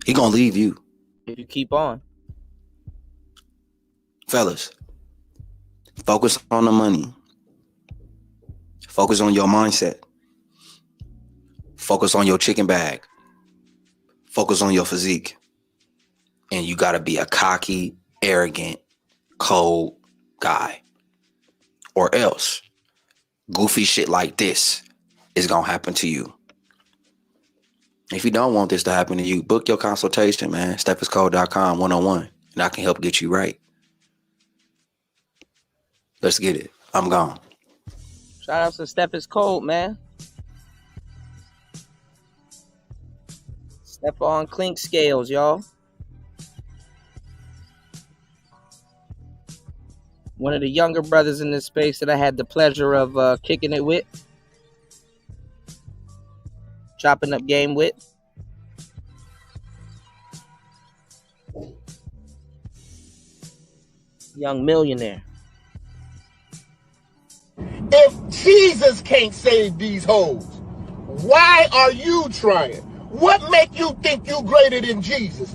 He going to leave you. If you keep on. Fellas, focus on the money. Focus on your mindset. Focus on your chicken bag. Focus on your physique. And you got to be a cocky, arrogant, cold guy. Or else, goofy shit like this is going to happen to you. If you don't want this to happen to you, book your consultation, man. StephisCode.com 101. And I can help get you right. Let's get it. I'm gone. Shout out to Steph is Cold, man. Step on clink scales, y'all. One of the younger brothers in this space that I had the pleasure of kicking it with. Chopping up game with. Young millionaire. If Jesus can't save these hoes, why are you trying? What make you think you greater than Jesus?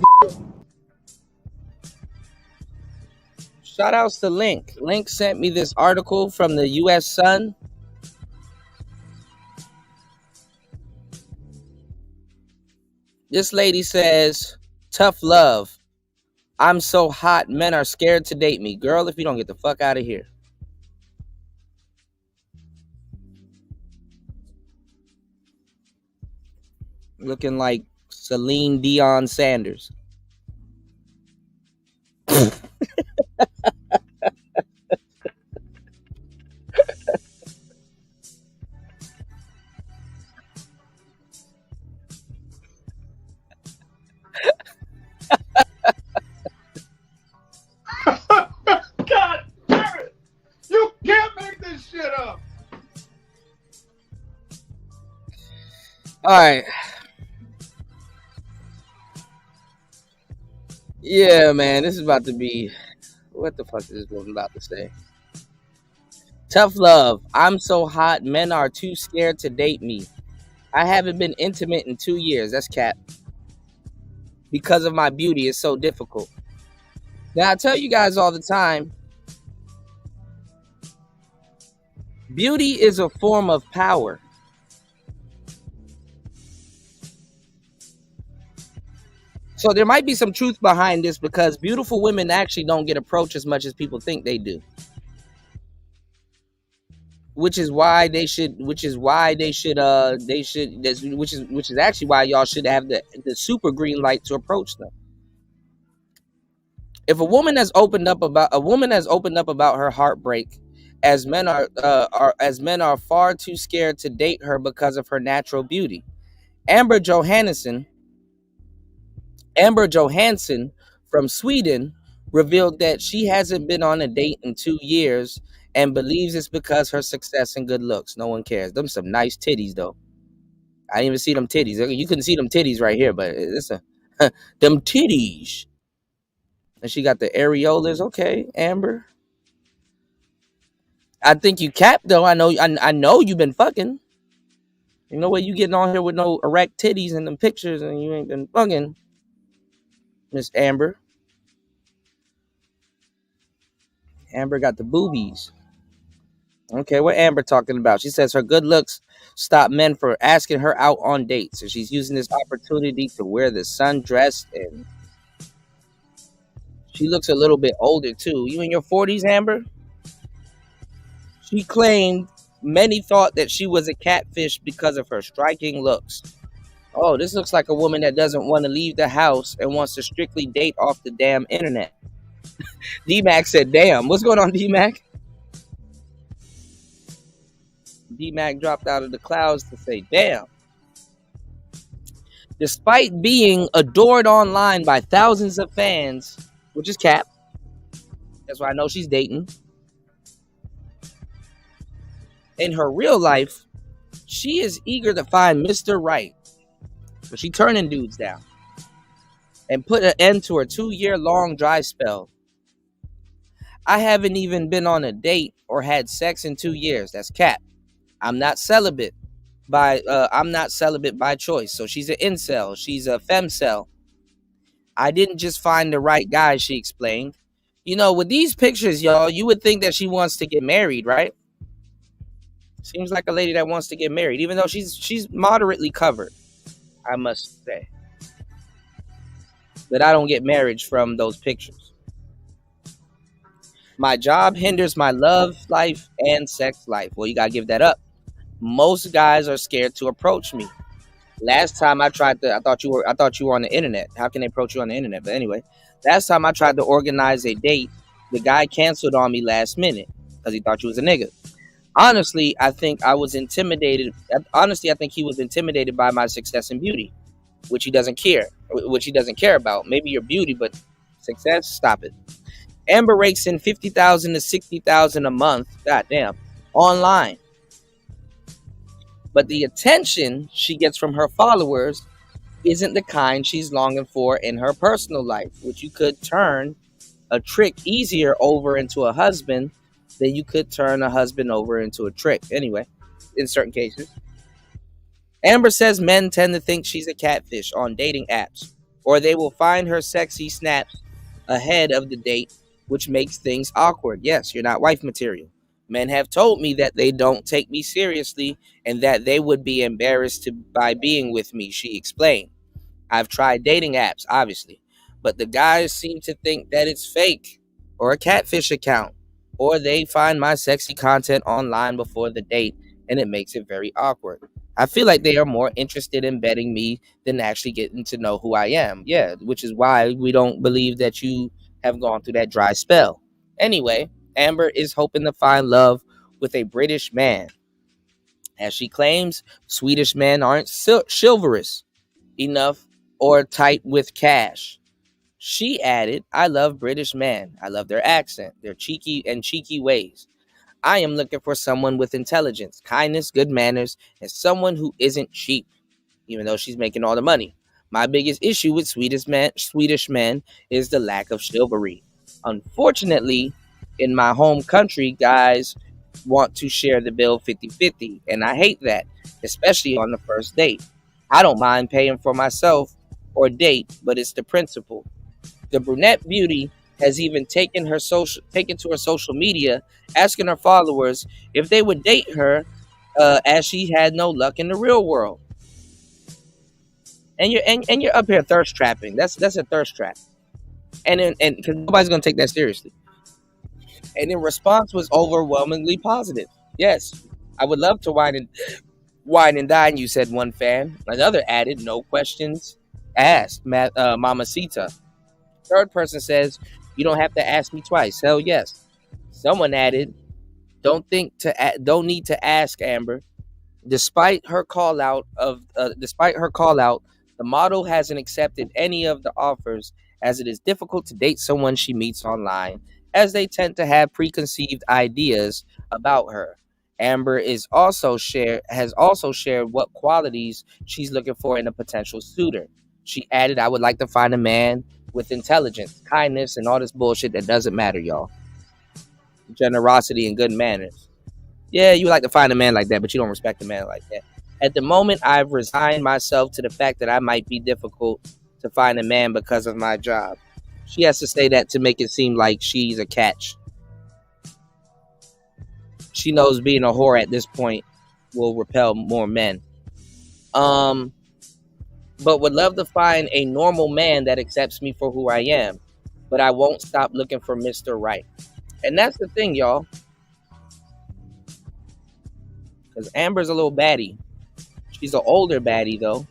Shout outs to Link. Link sent me this article from the U.S. Sun. This lady says, tough love. I'm so hot, men are scared to date me. Girl, if you don't get the fuck out of here. Looking like Celine Dion Sanders. God damn it! You can't make this shit up! All right. Yeah, man, this is about to be... What the fuck is this woman about to say? Tough love. I'm so hot, men are too scared to date me. I haven't been intimate in 2 years. That's cap. Because of my beauty, it's so difficult. Now, I tell you guys all the time, beauty is a form of power. So there might be some truth behind this, because beautiful women actually don't get approached as much as people think they do. Which is actually why y'all should have the super green light to approach them. If a woman has opened up about her heartbreak, as men are far too scared to date her because of her natural beauty. Amber Johannesson Amber Johansson from Sweden revealed that she hasn't been on a date in 2 years and believes it's because her success and good looks. No one cares. Them some nice titties though. I didn't even see them titties. You couldn't see them titties right here, but it's a them titties. And she got the areolas. Okay, Amber. I think you capped though. I know you've been fucking. You know what? You getting on here with no erect titties in them pictures and you ain't been fucking, Miss Amber. Amber got the boobies. Okay, what Amber talking about? She says her good looks stop men from asking her out on dates, and she's using this opportunity to wear the sundress. And she looks a little bit older too. You in your 40s, Amber? She claimed many thought that she was a catfish because of her striking looks. Oh, this looks like a woman that doesn't want to leave the house and wants to strictly date off the damn internet. D-Mac said, damn. What's going on, D-Mac? D-Mac dropped out of the clouds to say, damn. Despite being adored online by thousands of fans, which is cap. That's why I know she's dating. In her real life, she is eager to find Mr. Right. So she turning dudes down and put an end to her 2-year-long dry spell. I haven't even been on a date or had sex in 2 years. That's cap. I'm not celibate by choice. So she's an incel. She's a femcel. I didn't just find the right guy, she explained. You know, with these pictures, y'all, you would think that she wants to get married, right? Seems like a lady that wants to get married, even though she's moderately covered, I must say. But I don't get marriage from those pictures. My job hinders my love life and sex life. Well, you gotta give that up. Most guys are scared to approach me. Last time I tried to, I thought you were on the internet. How can they approach you on the internet? But anyway, last time I tried to organize a date, the guy canceled on me last minute because he thought you was a nigga. Honestly, I think I was intimidated. Honestly, I think he was intimidated by my success and beauty, which he doesn't care about. Maybe your beauty, but success, stop it. Amber rakes in $50,000 to $60,000 a month. Goddamn, online. But the attention she gets from her followers isn't the kind she's longing for in her personal life, which you could turn a trick easier over into a husband than you could turn a husband over into a trick. Anyway, in certain cases. Amber says men tend to think she's a catfish on dating apps, or they will find her sexy snaps ahead of the date, which makes things awkward. Yes, you're not wife material. Men have told me that they don't take me seriously and that they would be embarrassed by being with me, she explained. I've tried dating apps, obviously, but the guys seem to think that it's fake or a catfish account, or they find my sexy content online before the date and it makes it very awkward. I feel like they are more interested in betting me than actually getting to know who I am. Yeah, which is why we don't believe that you have gone through that dry spell. Anyway, Amber is hoping to find love with a British man. As she claims, Swedish men aren't chivalrous enough or tight with cash. She added, I love British men. I love their accent, their cheeky ways. I am looking for someone with intelligence, kindness, good manners, and someone who isn't cheap, even though she's making all the money. My biggest issue with Swedish men is the lack of chivalry. Unfortunately, in my home country, guys want to share the bill 50-50, and I hate that, especially on the first date. I don't mind paying for myself or date, but it's the principle. The brunette beauty has even taken to her social media, asking her followers if they would date her, as she had no luck in the real world. And you're up here thirst trapping. That's a thirst trap, and because nobody's gonna take that seriously. And in response was overwhelmingly positive. Yes, I would love to wine and dine you, said one fan. Another added, no questions asked, Mamacita. Third person says, you don't have to ask me twice. Hell yes. Someone added, don't need to ask, Amber. Despite her call out, the The model hasn't accepted any of the offers as it is difficult to date someone she meets online, as they tend to have preconceived ideas about her. Amber has also shared what qualities she's looking for in a potential suitor. She added, "I would like to find a man with intelligence, kindness, and all this bullshit that doesn't matter, y'all. Generosity and good manners." Yeah, you like to find a man like that, but you don't respect a man like that. At the moment, I've resigned myself to the fact that I might be difficult to find a man because of my job. She has to say that to make it seem like she's a catch. She knows being a whore at this point will repel more men. But would love to find a normal man that accepts me for who I am. But I won't stop looking for Mr. Right. And that's the thing, y'all. Because Amber's a little baddie. She's an older baddie, though.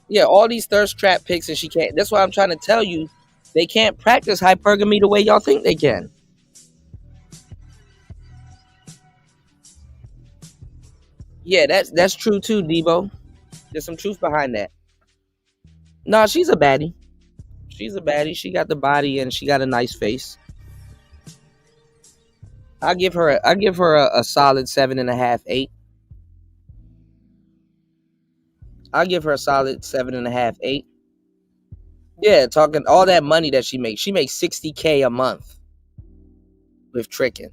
Yeah, all these thirst trap pics, and she can't. That's why I'm trying to tell you, they can't practice hypergamy the way y'all think they can. Yeah, that's true too, Devo. There's some truth behind that. No, she's a baddie. She's a baddie. She got the body and she got a nice face. I give her a solid 7.5, 8. I'll give her a solid 7.5, 8. Yeah, talking all that money that she makes. She makes $60K a month with tricking.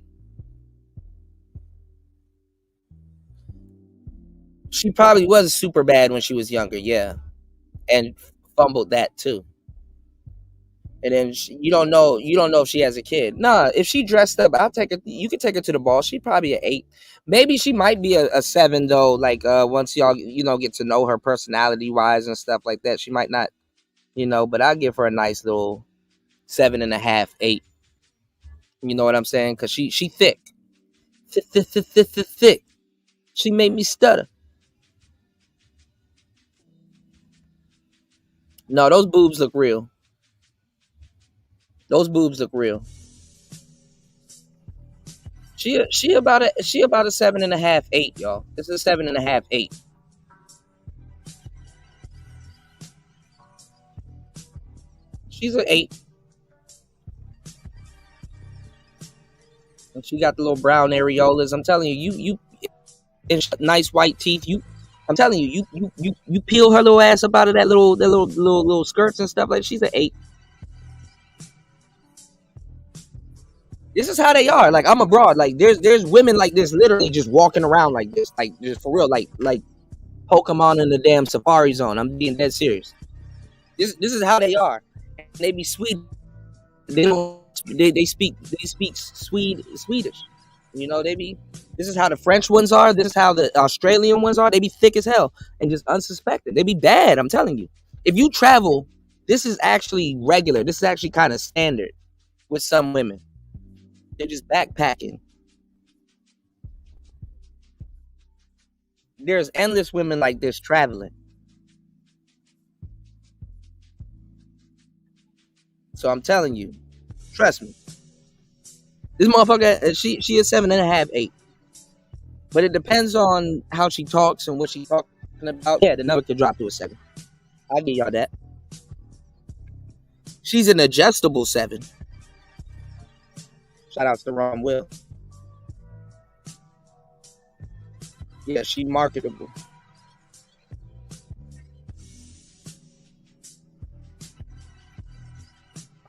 She probably was super bad when she was younger, yeah, and fumbled that too. And then you don't know if she has a kid. Nah, if she dressed up, I'll take her. You can take her to the ball. She probably an 8. Maybe she might be a 7 though. Like once y'all get to know her personality wise and stuff like that, she might not. But I'll give her a nice little 7.5, 8. You know what I'm saying? Cause she thick. Thick. She made me stutter. No, those boobs look real. Those boobs look real. She about a 7.5, 8, y'all. This is a 7.5, 8. She's an 8. And she got the little brown areolas. I'm telling you, nice white teeth. I'm telling you, you peel her little ass up out of that little skirts and stuff. Like, she's an 8. This is how they are. Like, I'm abroad. Like, there's women like this literally just walking around like this. Like, just for real. Like Pokemon in the damn Safari Zone. I'm being dead serious. This is how they are. And they be sweet. They speak Swedish. This is how the French ones are. This is how the Australian ones are. They be thick as hell and just unsuspected. They be bad, I'm telling you. If you travel, this is actually regular. This is actually kind of standard with some women. They're just backpacking. There's endless women like this traveling. So I'm telling you, trust me. This motherfucker, she is 7.5, 8. But it depends on how she talks and what she's talking about. Yeah, the number could drop to a 7. I'll give y'all that. She's an adjustable 7. Shout out to Ron Will. Yeah, she marketable.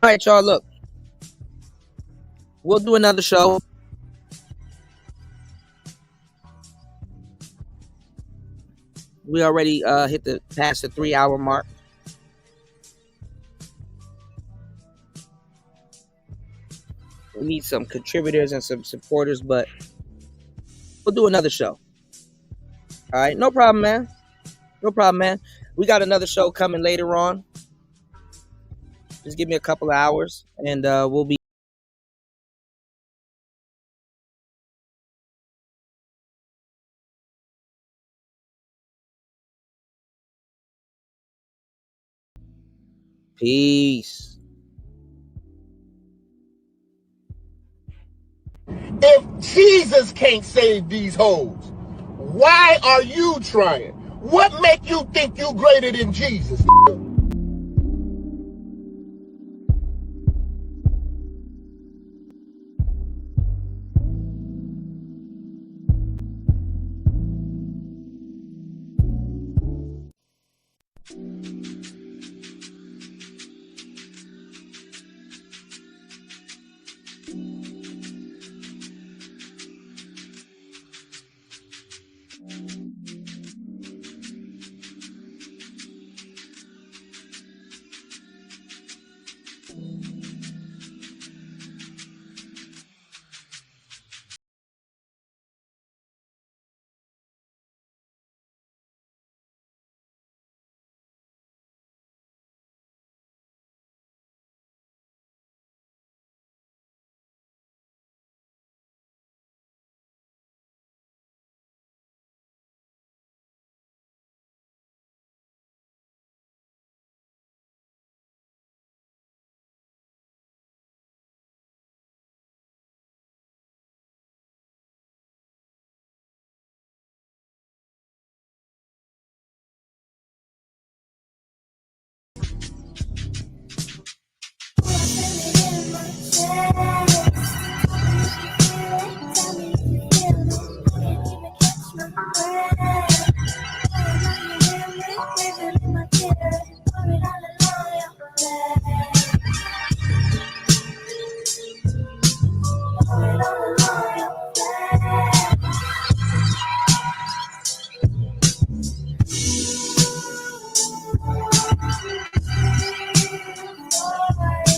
All right, y'all, look. We'll do another show. We already hit past the 3-hour mark. We need some contributors and some supporters, but we'll do another show. All right, no problem, man. No problem, man. We got another show coming later on. Just give me a couple of hours, and we'll be. Peace. If Jesus can't save these hoes, why are you trying? What make you think you greater than Jesus?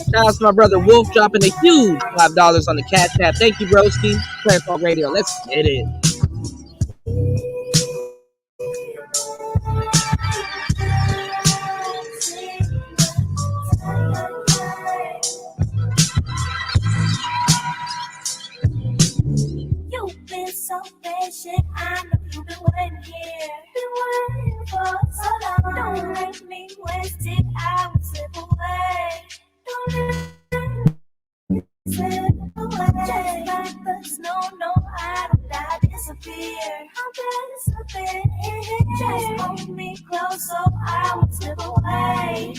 Shout out to my brother Wolf dropping a huge $5 on the Cash App. Thank you, broski. Plant Talk Radio. Let's get it. You've been so patient, I know you've been waiting here. Been waiting for so long. Don't make me waste it, I will slip away. Don't let me slip away. Just like the snow, no, I don't die, disappear. I'll disappear. Just hold me close so I won't slip away.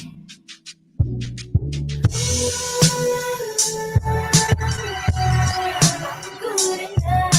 Good enough.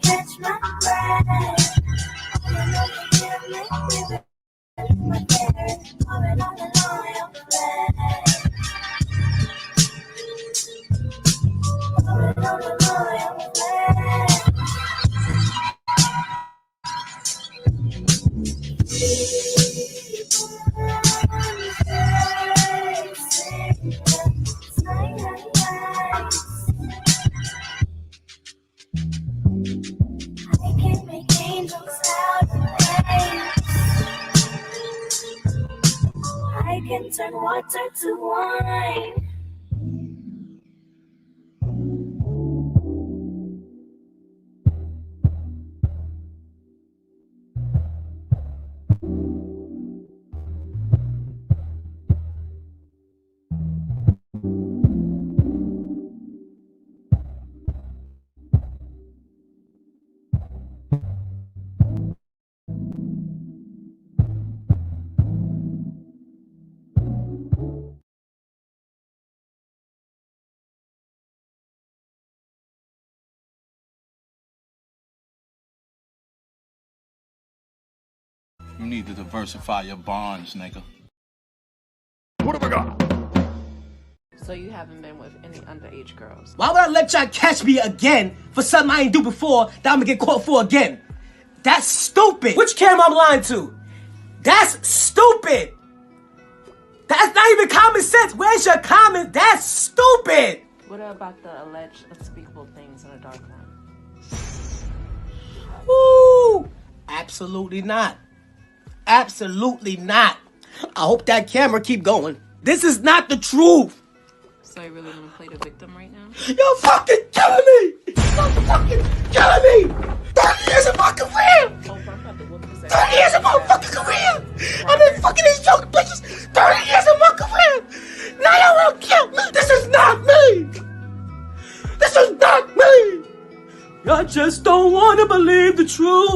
Catch my breath. I can turn water to wine. You need to diversify your bonds, nigga. What have I got? So you haven't been with any underage girls? Why would I let y'all catch me again for something I ain't do before that I'm gonna get caught for again? That's stupid. Which camera I'm lying to? That's stupid. That's not even common sense. Where's your comment? That's stupid. What about the alleged unspeakable things in the dark room? Woo! Absolutely not. Absolutely not. I hope that camera keep going. This is not the truth. So you really want to play the victim right now? You're fucking killing me. You're fucking killing me. 30 years of my career. 30 years of my fucking career. I've been fucking these young bitches 30 years of my career. Now y'all wanna kill me. This is not me. This is not me. Y'all just don't want to believe the truth.